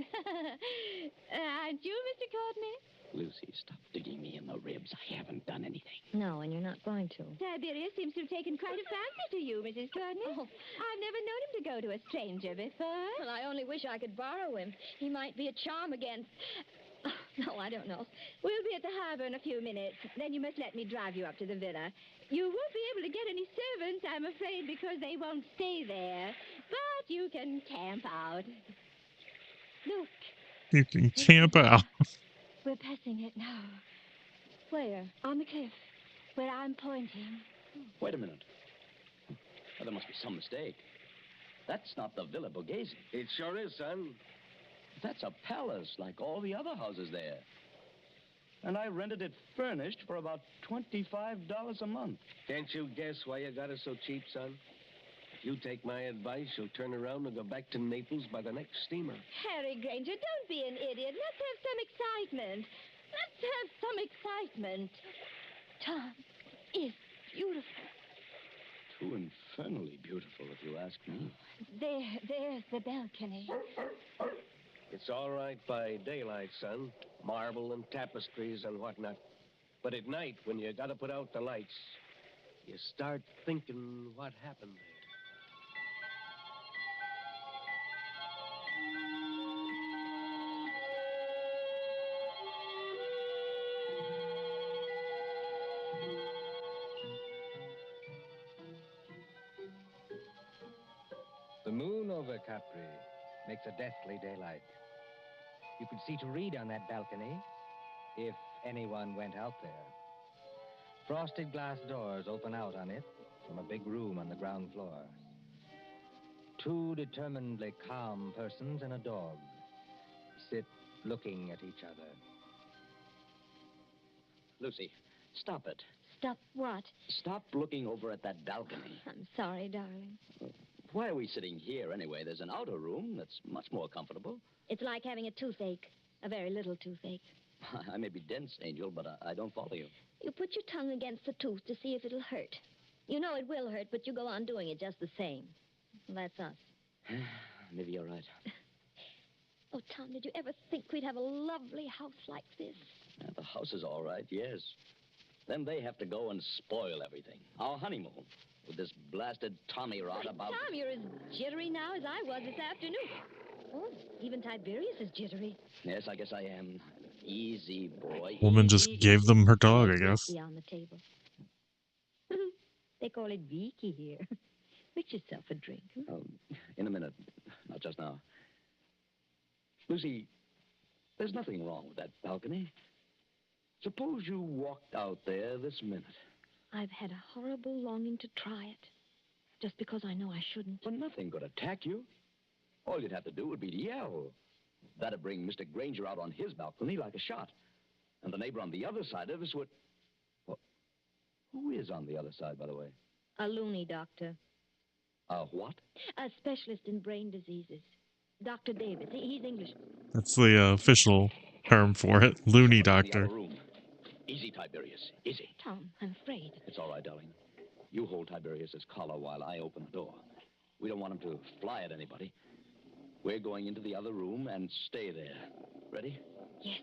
Aren't you, Mr. Courtney? Lucy, stop digging me in the ribs. I haven't done anything. No, and you're not going to. Tiberius seems to have taken quite a fancy to you, Mrs. Courtney. Oh. I've never known him to go to a stranger before. Well, I only wish I could borrow him. He might be a charm against... Oh, no, I don't know. We'll be at the harbor in a few minutes. Then you must let me drive you up to the villa. You won't be able to get any servants, I'm afraid, because they won't stay there. But you can camp out. Look. You can camp out. We're passing it now. Where? On the cliff, where I'm pointing. Wait a minute. Well, there must be some mistake. That's not the Villa Borghese. It sure is, son. That's a palace like all the other houses there. And I rented it furnished for about $25 a month. Can't you guess why you got it so cheap, son? If you take my advice, you'll turn around and go back to Naples by the next steamer. Harry Granger, don't be an idiot. Let's have some excitement. Let's have some excitement. Tom is beautiful. Too infernally beautiful, if you ask me. There's the balcony. It's all right by daylight, son. Marble and tapestries and whatnot. But at night, when you gotta put out the lights, you start thinking what happened there. The moon over Capri makes a deathly daylight. You could see to read on that balcony if anyone went out there. Frosted glass doors open out on it from a big room on the ground floor. Two determinedly calm persons and a dog sit looking at each other. Lucy, stop it. Stop what? Stop looking over at that balcony. I'm sorry, darling. Why are we sitting here anyway? There's an outer room that's much more comfortable. It's like having a toothache. A very little toothache. I may be dense, Angel, but I don't follow you. You put your tongue against the tooth to see if it'll hurt. You know it will hurt, but you go on doing it just the same. That's us. Maybe you're right. Oh, Tom, did you ever think we'd have a lovely house like this? The house is all right, yes. Then they have to go and spoil everything. Our honeymoon. With this blasted Tommy rod about... Tom, you're as jittery now as I was this afternoon. Oh, even Tiberius is jittery. Yes, I guess I am. Easy, boy. Woman just gave them her dog, I guess. On the table. They call it Vicky here. Mix yourself a drink. In a minute. Not just now. Lucy, there's nothing wrong with that balcony. Suppose you walked out there this minute. I've had a horrible longing to try it. Just because I know I shouldn't. Well, nothing could attack you. All you'd have to do would be to yell. That'd bring Mr. Granger out on his balcony like a shot. And the neighbor on the other side of us would... Well, who is on the other side, by the way? A loony doctor. A what? A specialist in brain diseases. Dr. Davis. He's English. That's the official term for it. Loony doctor. Easy, Tiberius. Easy. Tom, I'm afraid. It's all right, darling. You hold Tiberius's collar while I open the door. We don't want him to fly at anybody. We're going into the other room and stay there. Ready? Yes.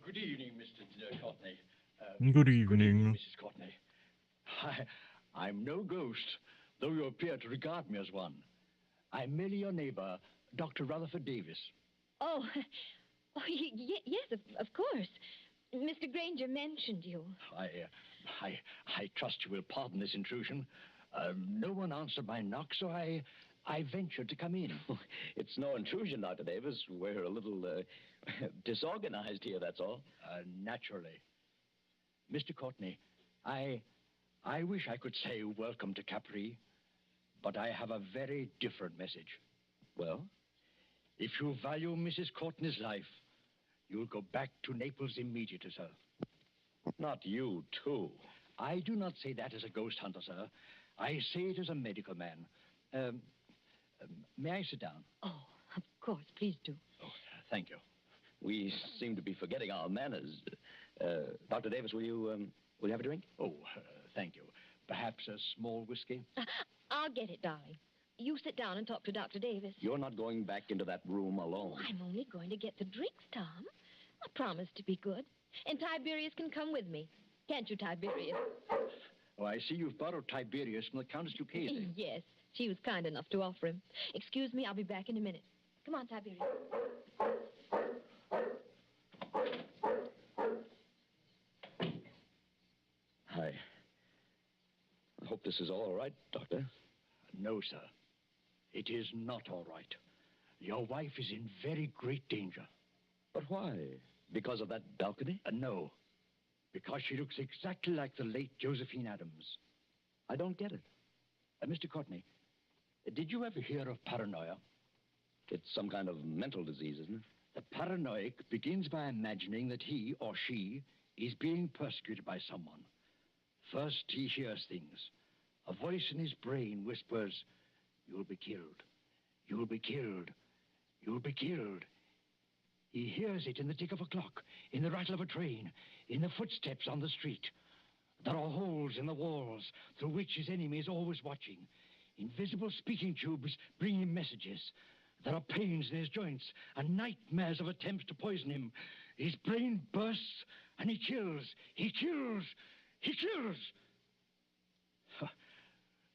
Good evening, Mr. Courtney. Good evening. Mrs. Courtney. I'm no ghost, though you appear to regard me as one. I'm merely your neighbor, Dr. Rutherford Davis. Oh, yes, of course. Mr. Granger mentioned you. I trust you will pardon this intrusion. No one answered my knock, so I ventured to come in. It's no intrusion, Dr. Davis. We're a little disorganized here, that's all. Naturally. Mr. Courtney, I wish I could say welcome to Capri, but I have a very different message. Well? If you value Mrs. Courtney's life, you'll go back to Naples immediately, sir. Not you, too. I do not say that as a ghost hunter, sir. I say it as a medical man. May I sit down? Oh, of course. Please do. Oh, thank you. We seem to be forgetting our manners. Dr. Davis, will you have a drink? Oh, thank you. Perhaps a small whiskey? I'll get it, darling. You sit down and talk to Dr. Davis. You're not going back into that room alone. Oh, I'm only going to get the drinks, Tom. I promise to be good. And Tiberius can come with me. Can't you, Tiberius? Oh, I see you've borrowed Tiberius from the Countess Lucchese. Yes, she was kind enough to offer him. Excuse me, I'll be back in a minute. Come on, Tiberius. I hope this is all right, Doctor. No, sir. It is not all right. Your wife is in very great danger. But why? Because of that balcony? No. Because she looks exactly like the late Josephine Adams. I don't get it. Mr. Courtney, did you ever hear of paranoia? It's some kind of mental disease, isn't it? The paranoiac begins by imagining that he or she He's being persecuted by someone. First, he hears things. A voice in his brain whispers, "You'll be killed. You'll be killed. You'll be killed." He hears it in the tick of a clock, in the rattle of a train, in the footsteps on the street. There are holes in the walls through which his enemy is always watching. Invisible speaking tubes bring him messages. There are pains in his joints and nightmares of attempts to poison him. His brain bursts and he kills. He kills. He kills.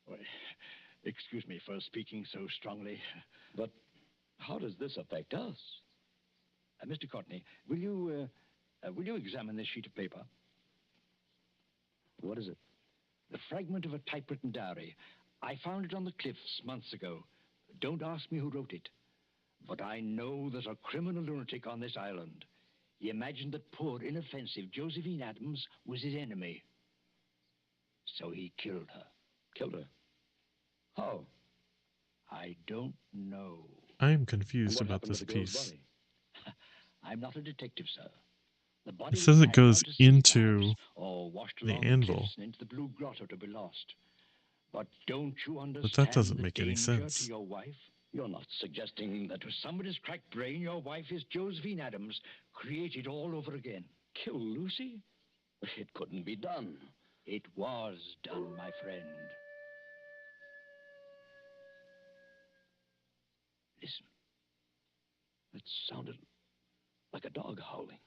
Well, excuse me for speaking so strongly. But how does this affect us? Mr. Courtney, will you examine this sheet of paper? What is it? The fragment of a typewritten diary. I found it on the cliffs months ago. Don't ask me who wrote it. But I know there's a criminal lunatic on this island. He imagined that poor, inoffensive Josephine Adams was his enemy. So he killed her. Killed her? How? I don't know. I am confused about this piece. I'm not a detective, sir. The It body says was it goes dragged out to sea into perhaps, or washed the along anvil. cliffs and into the blue grotto to be lost. But don't you understand But that doesn't the make any danger sense. to your wife? You're not suggesting that with somebody's cracked brain, your wife is Josephine Adams, created all over again. Kill Lucy? It couldn't be done. It was done, my friend. Listen. It sounded like a dog howling.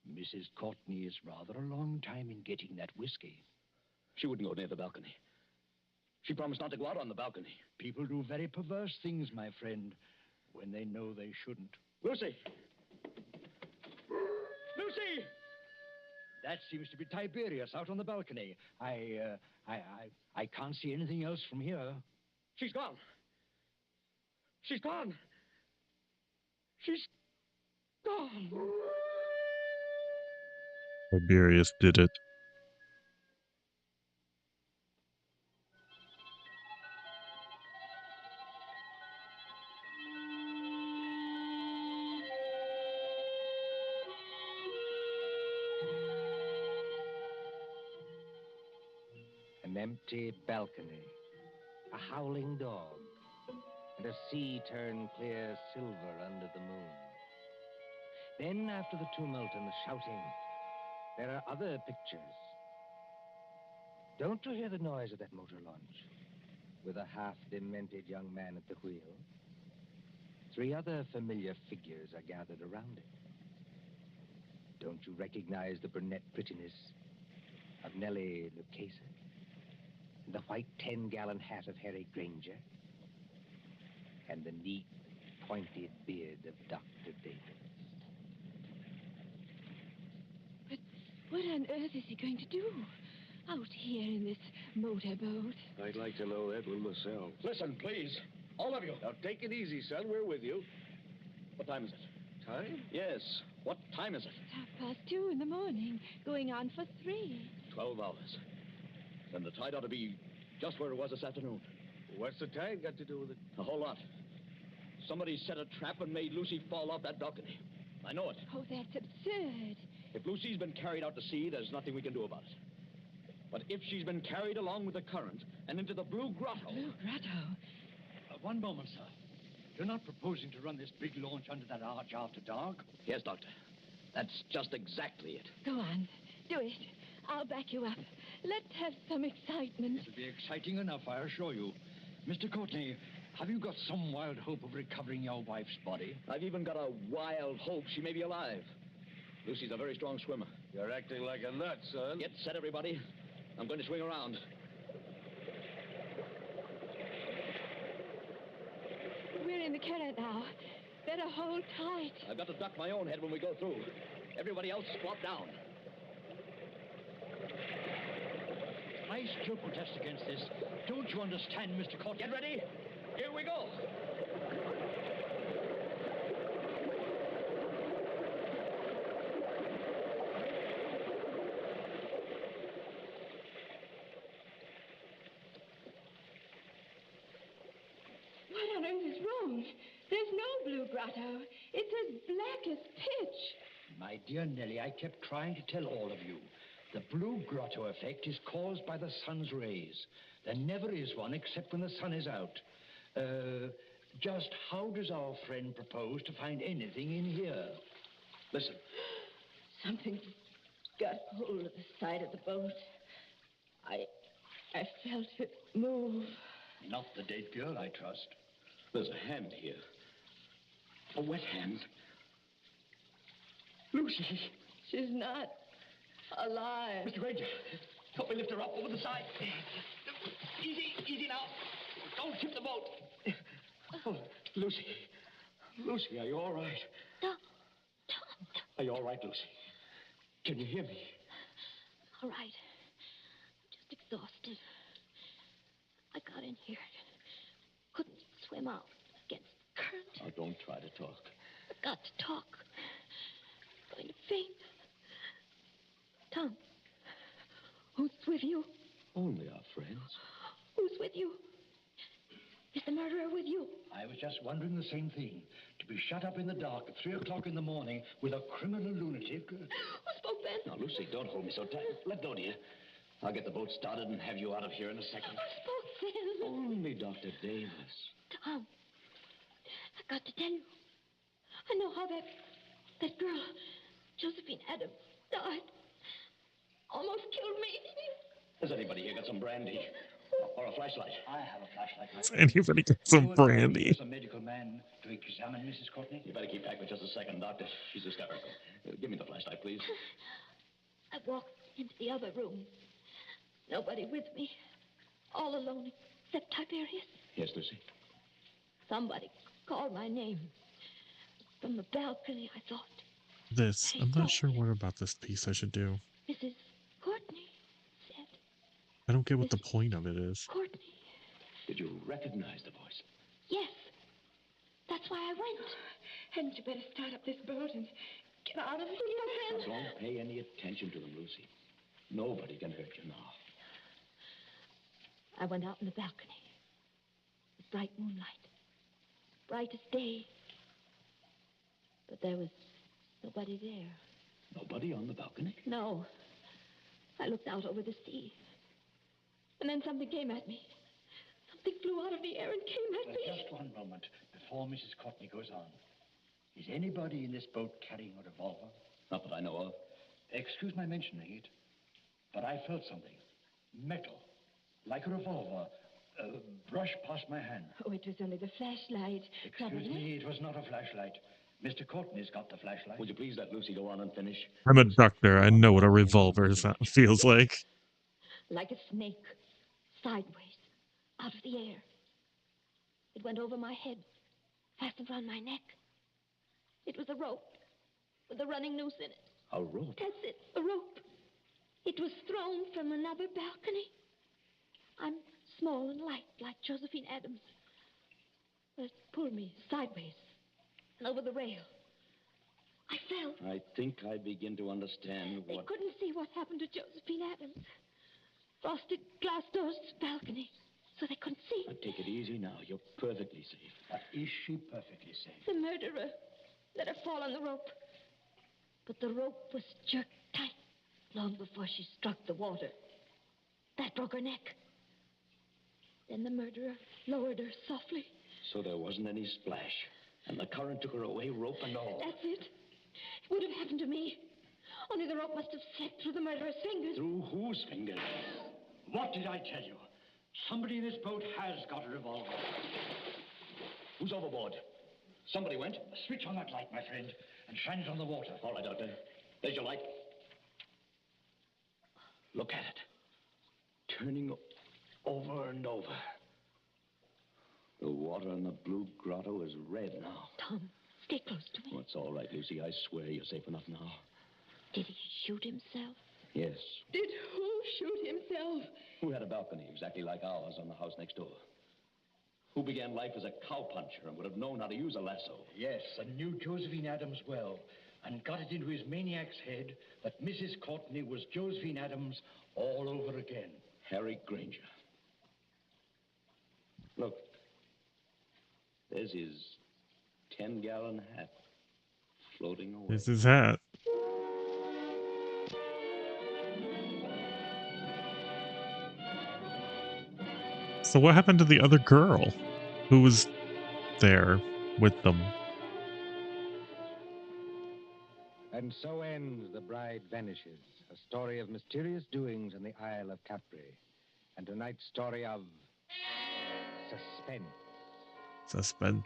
Mrs. Courtney is rather a long time in getting that whiskey. She wouldn't go near the balcony. She promised not to go out on the balcony. People do very perverse things, my friend, when they know they shouldn't. Lucy! Lucy! That seems to be Tiberius out on the balcony. I can't see anything else from here. She's gone. She's gone. She's gone. Tiberius did it. An empty balcony, a howling dog, and a sea turned clear silver under the moon. Then, after the tumult and the shouting, there are other pictures. Don't you hear the noise of that motor launch, with a half-demented young man at the wheel? 3 other familiar figures are gathered around it. Don't you recognize the brunette prettiness of Nellie Lucchese? And the white 10-gallon hat of Harry Granger? And the neat, pointed beard of Dr. Davis? But what on earth is he going to do out here in this motorboat? I'd like to know that one myself. Listen, please. All of you. Now, take it easy, son. We're with you. What time is it? Time? Yes. What time is it? It's 2:30 in the morning, going on for 3. 12 hours. Then the tide ought to be just where it was this afternoon. What's the tide got to do with it? A whole lot. Somebody set a trap and made Lucy fall off that balcony. I know it. Oh, that's absurd. If Lucy's been carried out to sea, there's nothing we can do about it. But if she's been carried along with the current and into the Blue Grotto... Blue Grotto? One moment, sir. You're not proposing to run this big launch under that arch after dark? Yes, Doctor. That's just exactly it. Go on. Do it. I'll back you up. Let's have some excitement. It'll be exciting enough, I assure you. Mr. Courtney, have you got some wild hope of recovering your wife's body? I've even got a wild hope she may be alive. Lucy's a very strong swimmer. You're acting like a nut, son. Get set, everybody. I'm going to swing around. We're in the current now. Better hold tight. I've got to duck my own head when we go through. Everybody else squat down. I still protest against this. Don't you understand, Mr. Courtney? Get ready. Here we go. What on earth is wrong? There's no Blue Grotto. It's as black as pitch. My dear Nellie, I kept trying to tell all of you. The blue grotto effect is caused by the sun's rays. There never is one except when the sun is out. Just how does our friend propose to find anything in here? Listen. Something got hold of the side of the boat. I felt it move. Not the dead girl, I trust. There's a hand here. A wet hand. Lucy. She's not alive. Mr. Granger, help me lift her up over the side. Easy now. Don't tip the boat. Oh, Lucy. Lucy, are you all right? Tom. Are you all right, Lucy? Can you hear me? All right. I'm just exhausted. I got in here. Couldn't swim out against the current. Now, don't try to talk. I've got to talk. I'm going to faint. Tom, who's with you? Only our friends. Who's with you? Is the murderer with you? I was just wondering the same thing. To be shut up in the dark at 3 o'clock in the morning with a criminal lunatic. Who spoke then? Now, Lucy, don't hold me so tight. Let go, dear. I'll get the boat started and have you out of here in a second. Who spoke then? Only Dr. Davis. Tom, I've got to tell you. I know how that girl, Josephine Adams, died. Almost killed me. Has anybody here got some brandy? Or a flashlight? I have a flashlight. Does anybody get some brandy? There's a medical man to examine Mrs. Courtney. You better keep back for just a second, Doctor. She's hysterical. Give me the flashlight, please. I walked into the other room. Nobody with me. All alone except Tiberius. Yes, Lucy? Somebody called my name. From the balcony, I thought. I'm not sure what about this piece I should do. Mrs. Courtney said. I don't get what the point of it is. Courtney. Did you recognize the voice? Yes. That's why I went. Hadn't you better start up this boat and get out of here, Now, don't pay any attention to them, Lucy. Nobody can hurt you now. I went out on the balcony. It was bright moonlight. Bright as day. But there was nobody there. Nobody on the balcony? No. I looked out over the sea. And then something came at me. Something flew out of the air and came at me. Just one moment before Mrs. Courtney goes on. Is anybody in this boat carrying a revolver? Not that I know of. Excuse my mentioning it, but I felt something. Metal. Like a revolver. Brush past my hand. Oh, it was only the flashlight. Excuse me, it was not a flashlight. Mr. Courtney's got the flashlight. Would you please let Lucy go on and finish? I'm a doctor. I know what a revolver feels like. Like a snake. Sideways. Out of the air. It went over my head. Fastened around my neck. It was a rope. With a running noose in it. A rope? That's it. A rope. It was thrown from another balcony. I'm small and light, like Josephine Adams. It pulled me sideways and over the rail. I fell. I think I begin to understand They what... couldn't see what happened to Josephine Adams. Frosted glass doors to the balcony, so they couldn't see. Now, take it easy now. You're perfectly safe. But is she perfectly safe? The murderer let her fall on the rope. But the rope was jerked tight long before she struck the water. That broke her neck. Then the murderer lowered her softly. So there wasn't any splash. And the current took her away, rope and all. That's it. It would have happened to me. Only the rope must have slipped through the murderer's fingers. Through whose fingers? What did I tell you? Somebody in this boat has got a revolver. Who's overboard? Somebody went? Switch on that light, my friend, and shine it on the water. All right, Doctor. There's your light. Look at it. Turning over and over. The water in the blue grotto is red now. Tom, stay close to me. Oh, it's all right, Lucy. I swear you're safe enough now. Did he shoot himself? Yes. Did who shoot himself? Who had a balcony exactly like ours on the house next door? Who began life as a cowpuncher and would have known how to use a lasso? Yes, and knew Josephine Adams well, and got it into his maniac's head that Mrs. Courtney was Josephine Adams all over again. Harry Granger. Look. There's his 10-gallon hat floating away. It's his hat. So what happened to the other girl who was there with them? And so ends The Bride Vanishes, a story of mysterious doings in the Isle of Capri. And tonight's story of suspense. Suspense.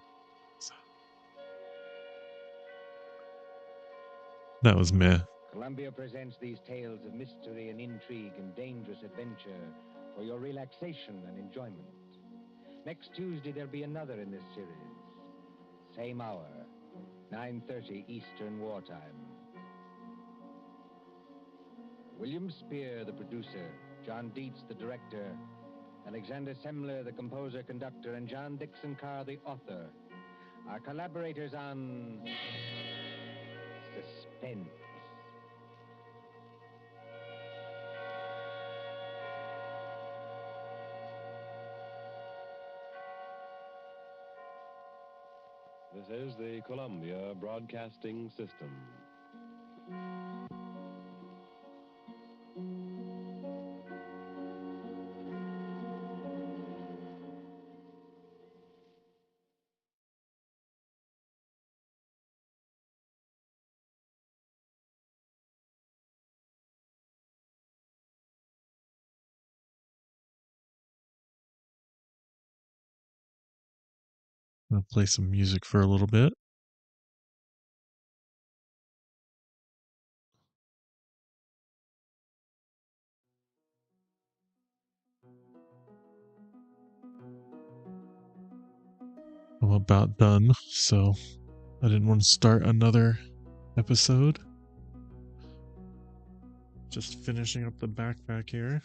That was meh. Columbia presents these tales of mystery and intrigue and dangerous adventure for your relaxation and enjoyment. Next Tuesday, there'll be another in this series. Same hour, 9:30 Eastern Wartime. William Spear, the producer, John Dietz, the director, Alexander Semler, the composer-conductor, and John Dixon Carr, the author, are collaborators on Suspense. This is the Columbia Broadcasting System. I'm gonna play some music for a little bit. I'm about done, so I didn't want to start another episode. Just finishing up the backpack here.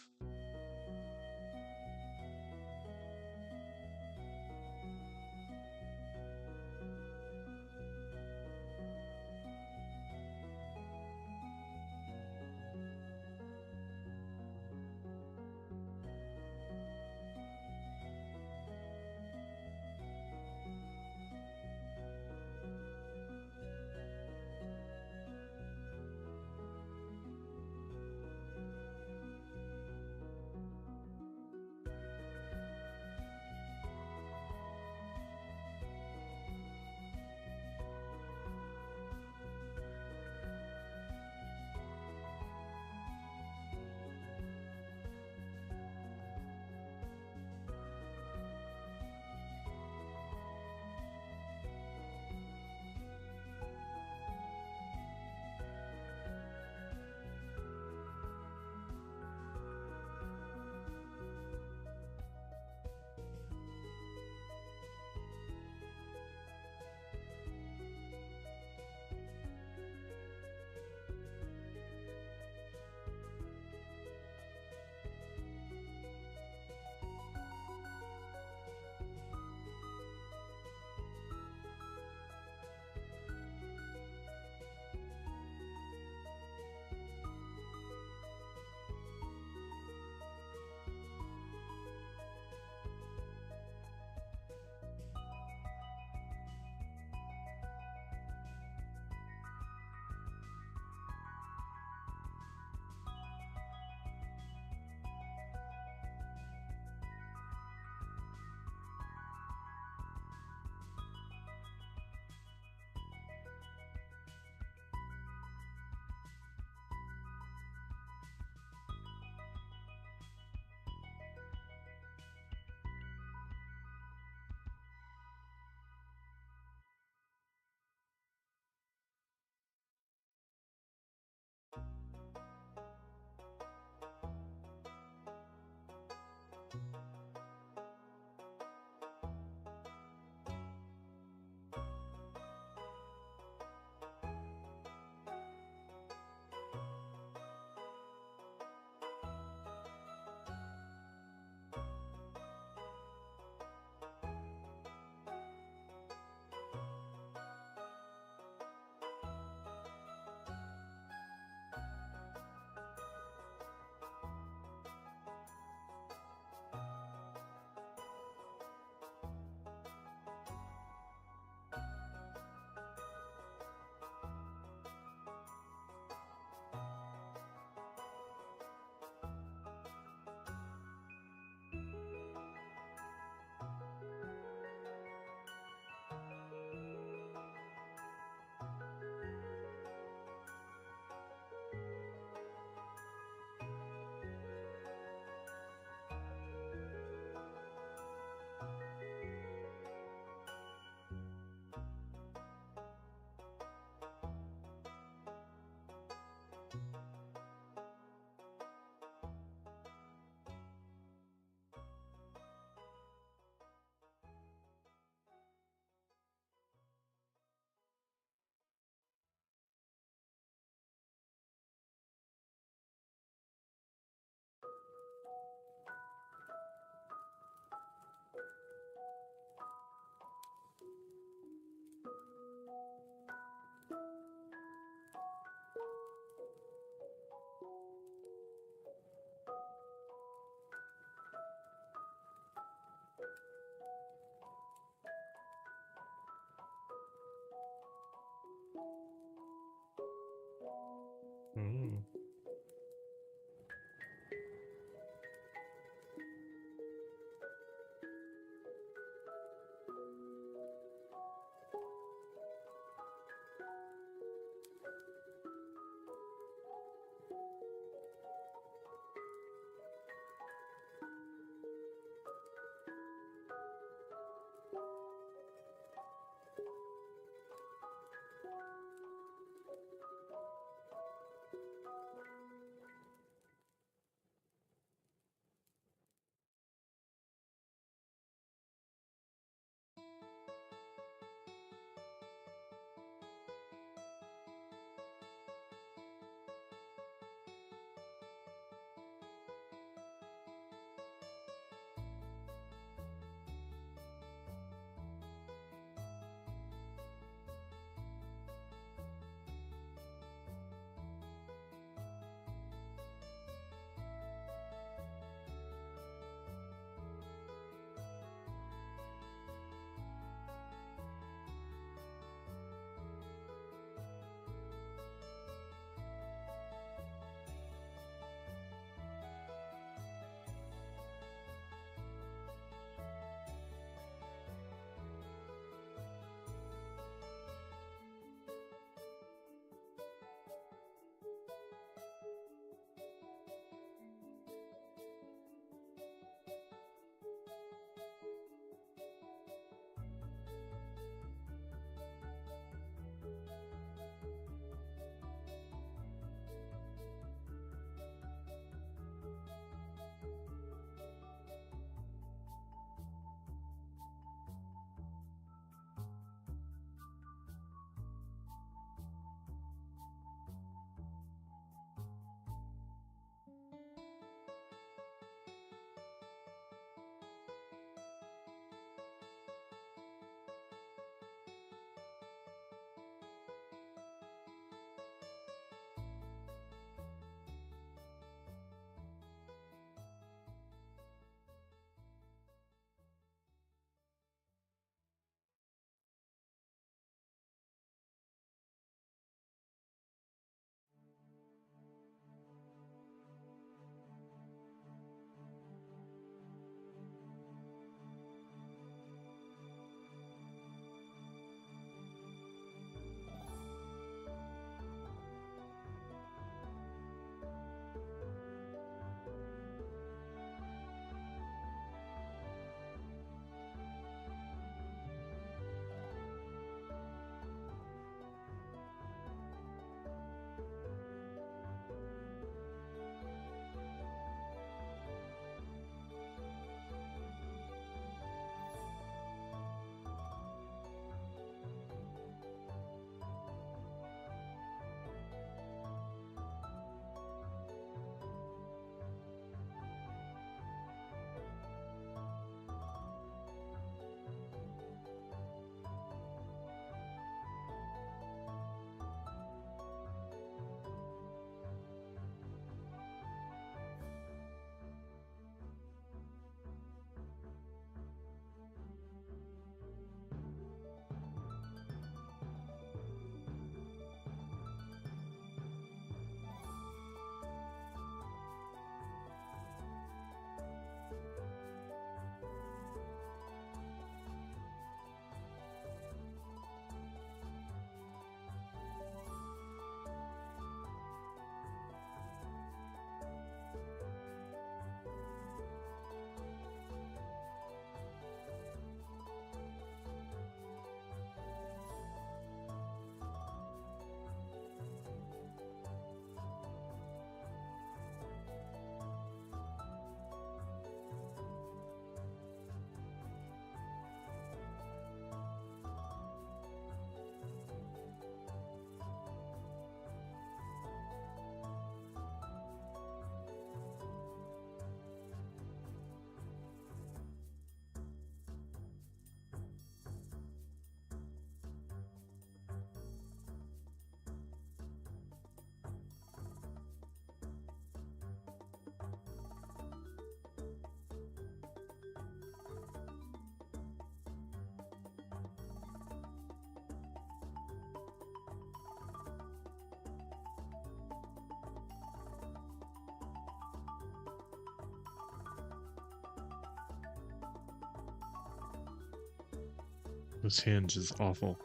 This hinge is awful.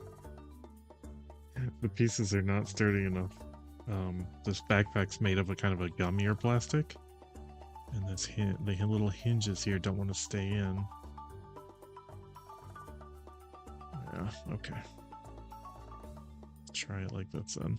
The pieces are not sturdy enough. This backpack's made of a kind of a gummier plastic, and the little hinges here don't want to stay in. Yeah, okay. Try it like this then.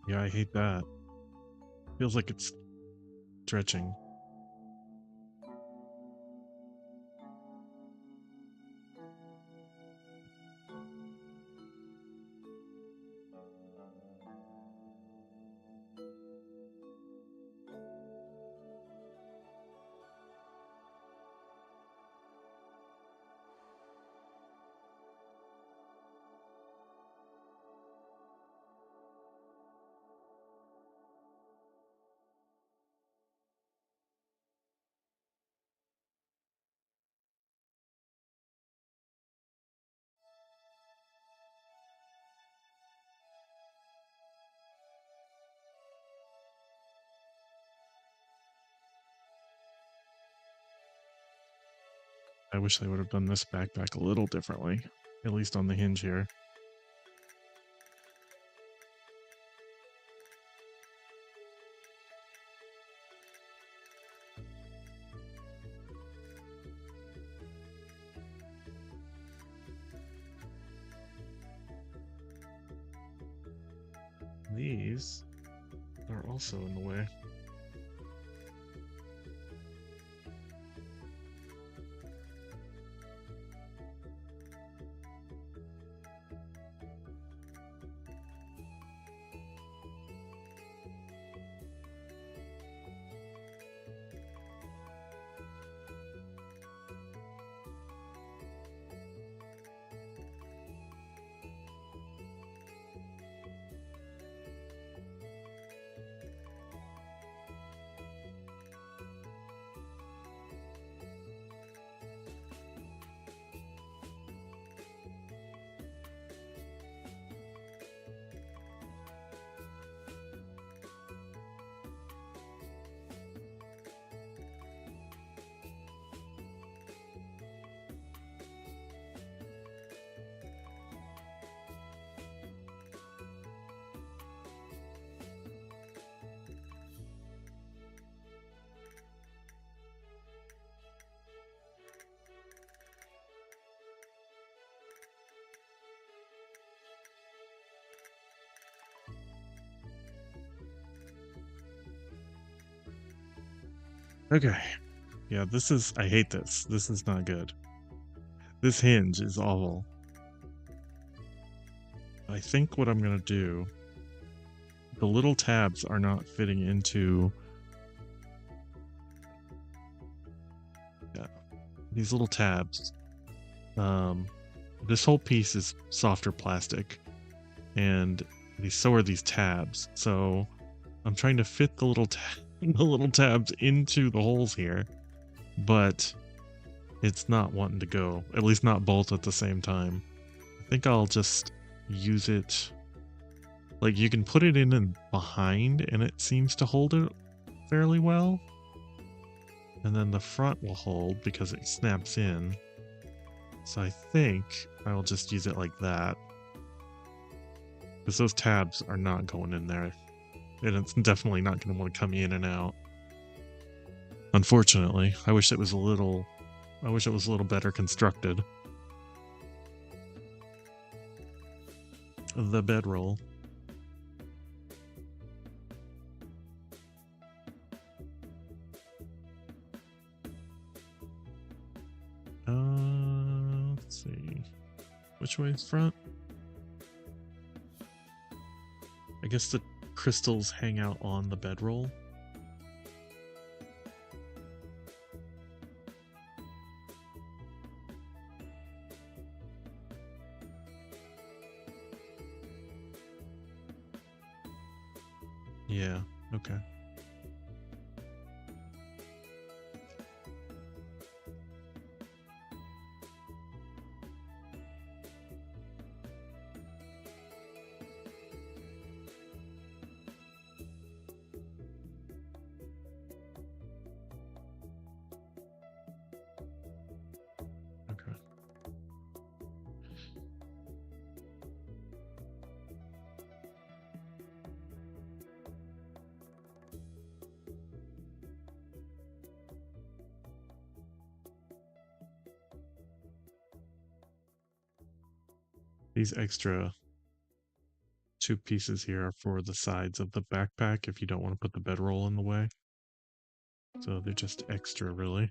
Yeah, I hate that. Feels like it's stretching. I wish they would have done this backpack a little differently, at least on the hinge here. These are also in the way. Okay. Yeah, I hate this. This is not good. This hinge is awful. I think what I'm gonna do, the little tabs are not fitting into, yeah, these little tabs. This whole piece is softer plastic, and so are these tabs. So I'm trying to fit the little tabs into the holes here, but it's not wanting to go, at least not both at the same time. I think I'll just use it, like you can put it in and behind and it seems to hold it fairly well, and then the front will hold because it snaps in. So I think I will just use it like that, because those tabs are not going in there, and it's definitely not going to want to come in and out. Unfortunately, I wish it was a little better constructed. The bedroll. Let's see. Which way is front? I guess the crystals hang out on the bedroll. Yeah, okay. These extra 2 pieces here are for the sides of the backpack if you don't want to put the bedroll in the way. So they're just extra, really.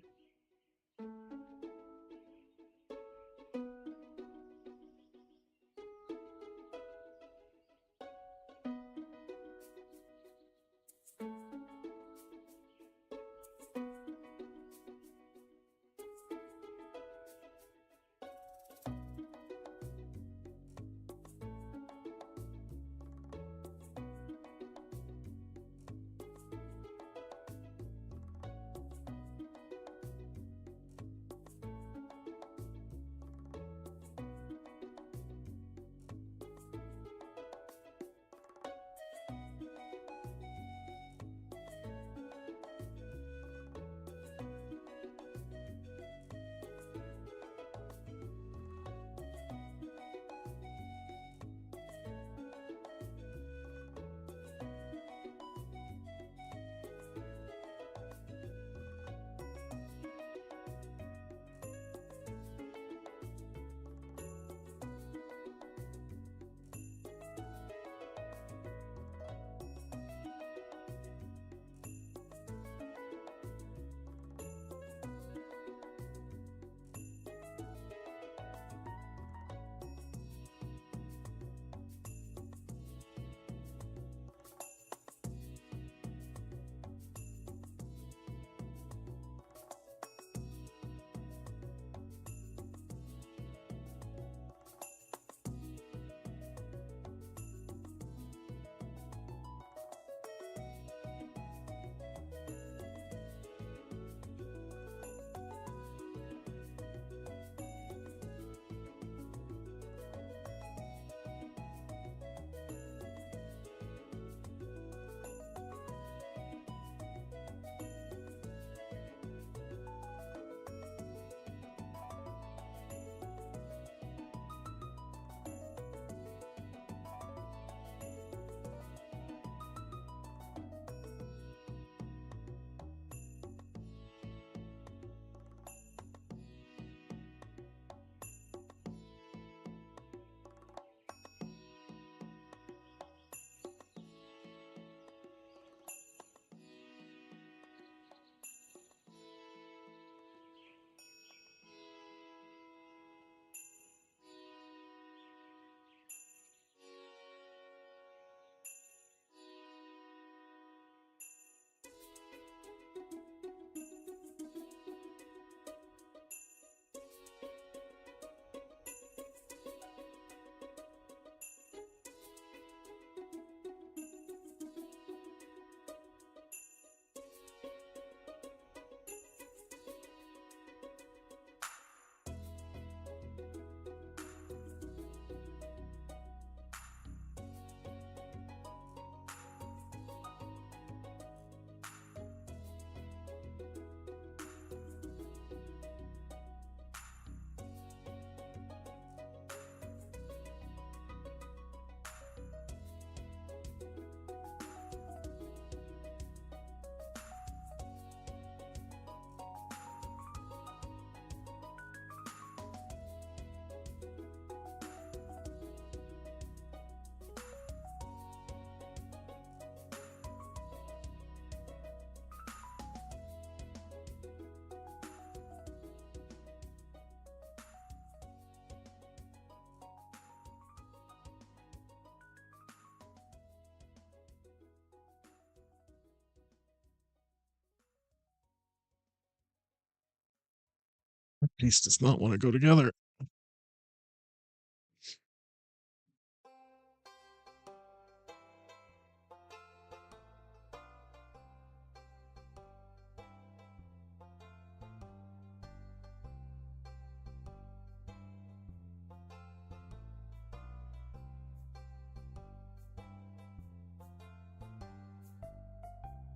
Piece does not want to go together.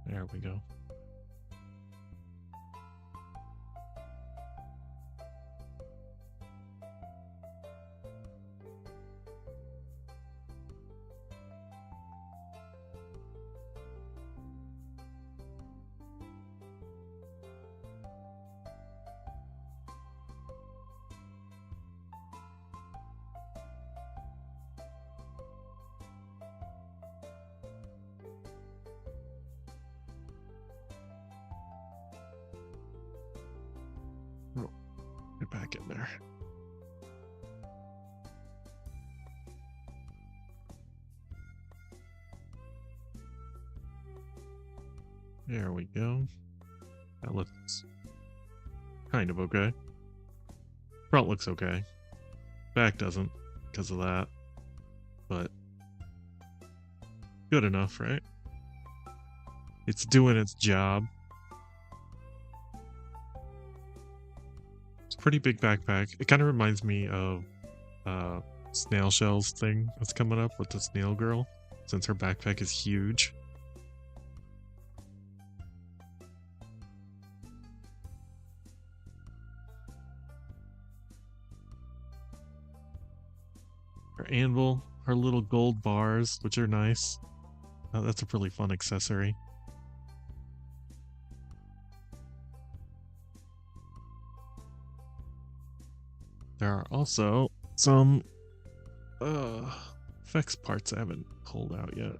There we go. back in there. There we go. That looks kind of okay. Front looks okay. Back doesn't because of that. But good enough, right? It's doing its job. It's a pretty big backpack. It kind of reminds me of Snail Shell's thing that's coming up with the snail girl, since her backpack is huge. Her anvil, her little gold bars, which are nice. That's a really fun accessory. There are also some effects parts I haven't pulled out yet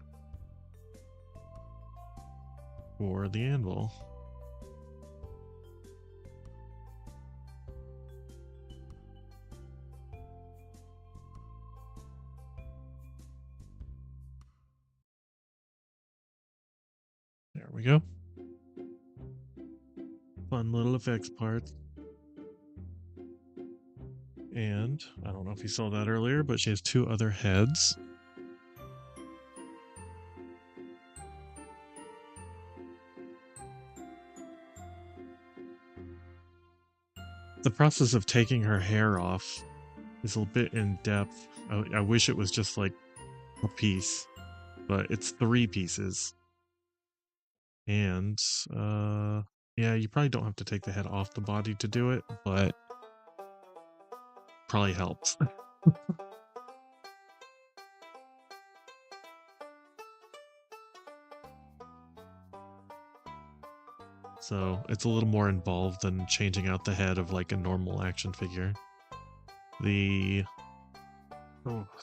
for the anvil. There we go. Fun little effects parts. And I don't know if you saw that earlier, but she has 2 other heads. The process of taking her hair off is a bit in depth. I wish it was just like a piece, but it's 3 pieces. And yeah, you probably don't have to take the head off the body to do it, but probably helps. So it's a little more involved than changing out the head of like a normal action figure. The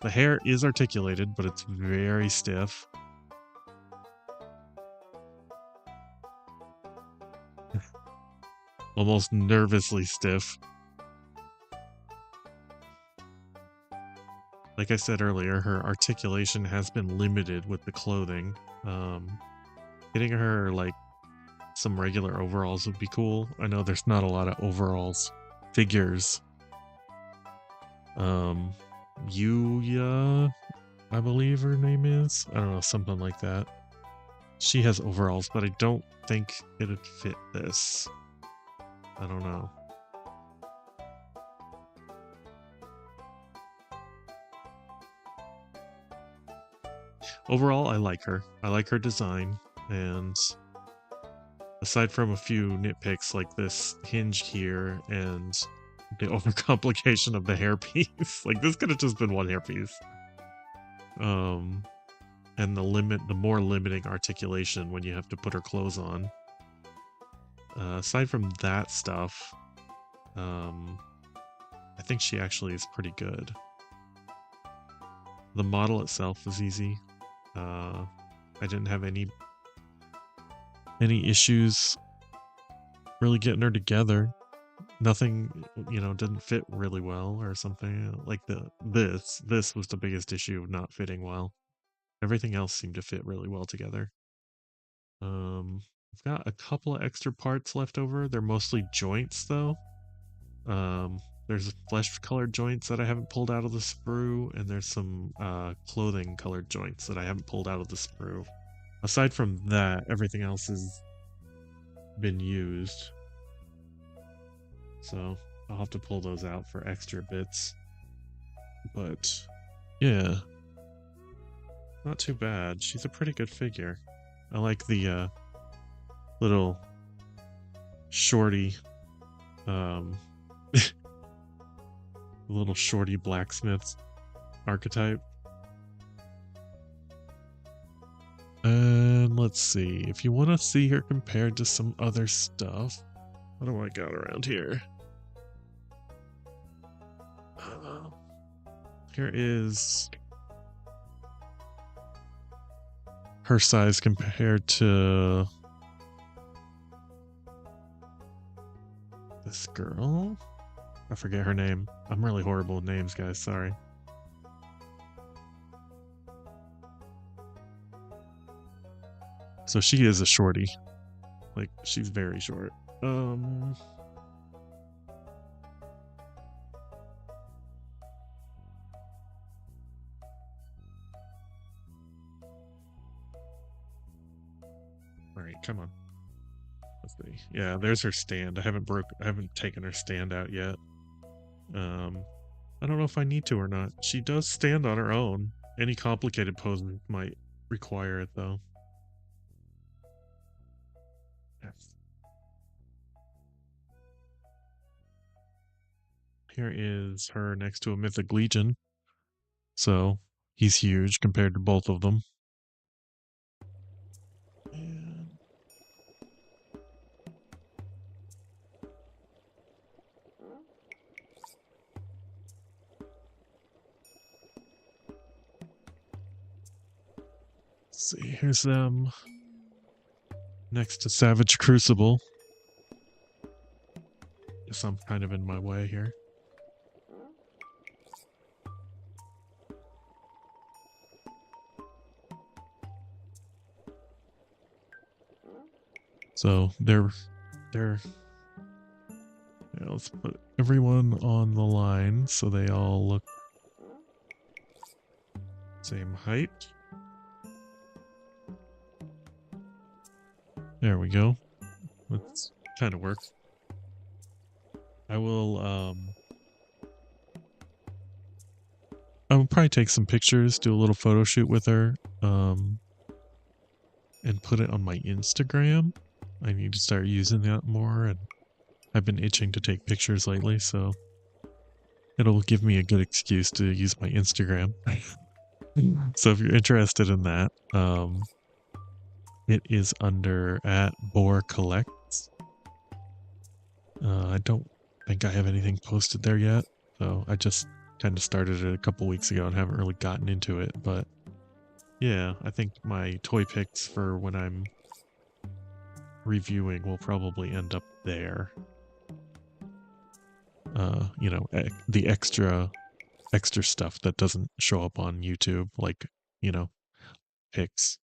hair is articulated, but it's very stiff. Almost nervously stiff. Like I said earlier, her articulation has been limited with the clothing. Getting her like some regular overalls would be cool. I know there's not a lot of overalls figures. Yuya, I believe her name is. I don't know, something like that. She has overalls, but I don't think it'd fit this. I don't know. Overall, I like her. I like her design, and aside from a few nitpicks like this hinge here and the overcomplication of the hairpiece, like this could have just been one hairpiece. And the more limiting articulation when you have to put her clothes on. Aside from that stuff, I think she actually is pretty good. The model itself was easy. I didn't have any issues really getting her together. Nothing, didn't fit really well or something. Like this was the biggest issue of not fitting well. Everything else seemed to fit really well together. I've got a couple of extra parts left over. They're mostly joints though. There's flesh colored joints that I haven't pulled out of the sprue, and there's some clothing colored joints that I haven't pulled out of the sprue. Aside from that, everything else has been used. So I'll have to pull those out for extra bits. But yeah, not too bad. She's a pretty good figure. I like the little shorty little shorty blacksmith archetype. And let's see, if you want to see her compared to some other stuff, what do I got around here? Here is her size compared to this girl. I forget her name. I'm really horrible with names, guys. Sorry. So she is a shorty. Like, she's very short. Alright, come on. Let's see. Yeah, there's her stand. I haven't taken her stand out yet. I don't know if I need to or not. She does stand on her own. Any complicated pose might require it, though. Yes. Here is her next to a Mythic Legion. So, he's huge compared to both of them. And let's see, here's them next to Savage Crucible. Guess I'm kind of in my way here. So they're yeah, let's put everyone on the line so they all look same height. There we go. That's kind of works. I will probably take some pictures, do a little photo shoot with her, and put it on my Instagram. I need to start using that more, and I've been itching to take pictures lately, so it'll give me a good excuse to use my Instagram. So if you're interested in that, it is under @Buer Collects. I don't think I have anything posted there yet, so I just kind of started it a couple weeks ago and haven't really gotten into it, but yeah, I think my toy picks for when I'm reviewing will probably end up there. You know, the extra stuff that doesn't show up on YouTube, like, you know, picks.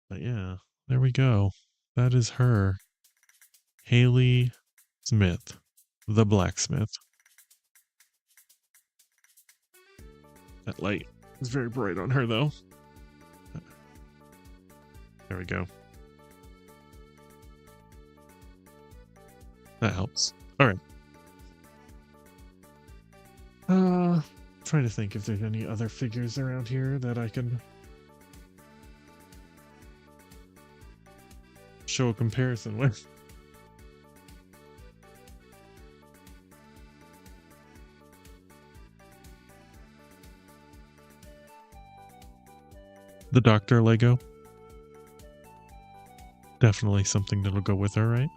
But yeah, there we go. That is her. Hayley Smith, the blacksmith. That light is very bright on her, though. There we go. That helps. All right. Trying to think if there's any other figures around here that I can show a comparison with. The Doctor Lego. Definitely something that'll go with her, right?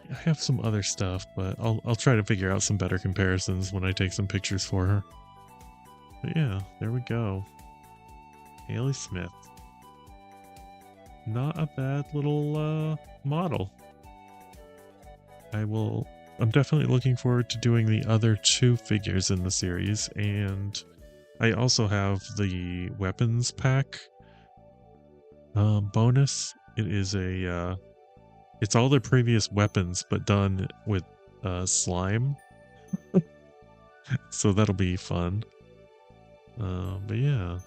I have some other stuff, but I'll try to figure out some better comparisons when I take some pictures for her. But yeah, there we go. Hayley Smith. Not a bad little model. I'm definitely looking forward to doing the other 2 figures in the series, and I also have the weapons pack bonus. It is it's all the previous weapons, but done with slime. So that'll be fun. But yeah.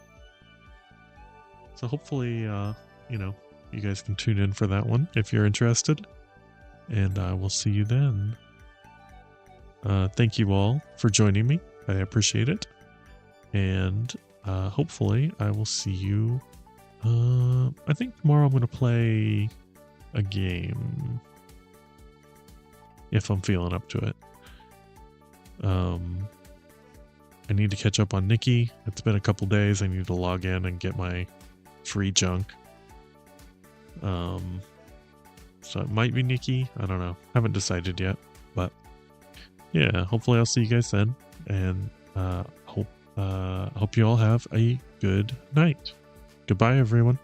So hopefully, you know, you guys can tune in for that one if you're interested. And I will see you then. Thank you all for joining me. I appreciate it. And hopefully I will see you. I think tomorrow I'm going to play a game. If I'm feeling up to it. I need to catch up on Nikki. It's been a couple days. I need to log in and get my free junk. So it might be Nikki. I don't know. Haven't decided yet. But yeah, hopefully I'll see you guys then. And hope you all have a good night. Goodbye, everyone.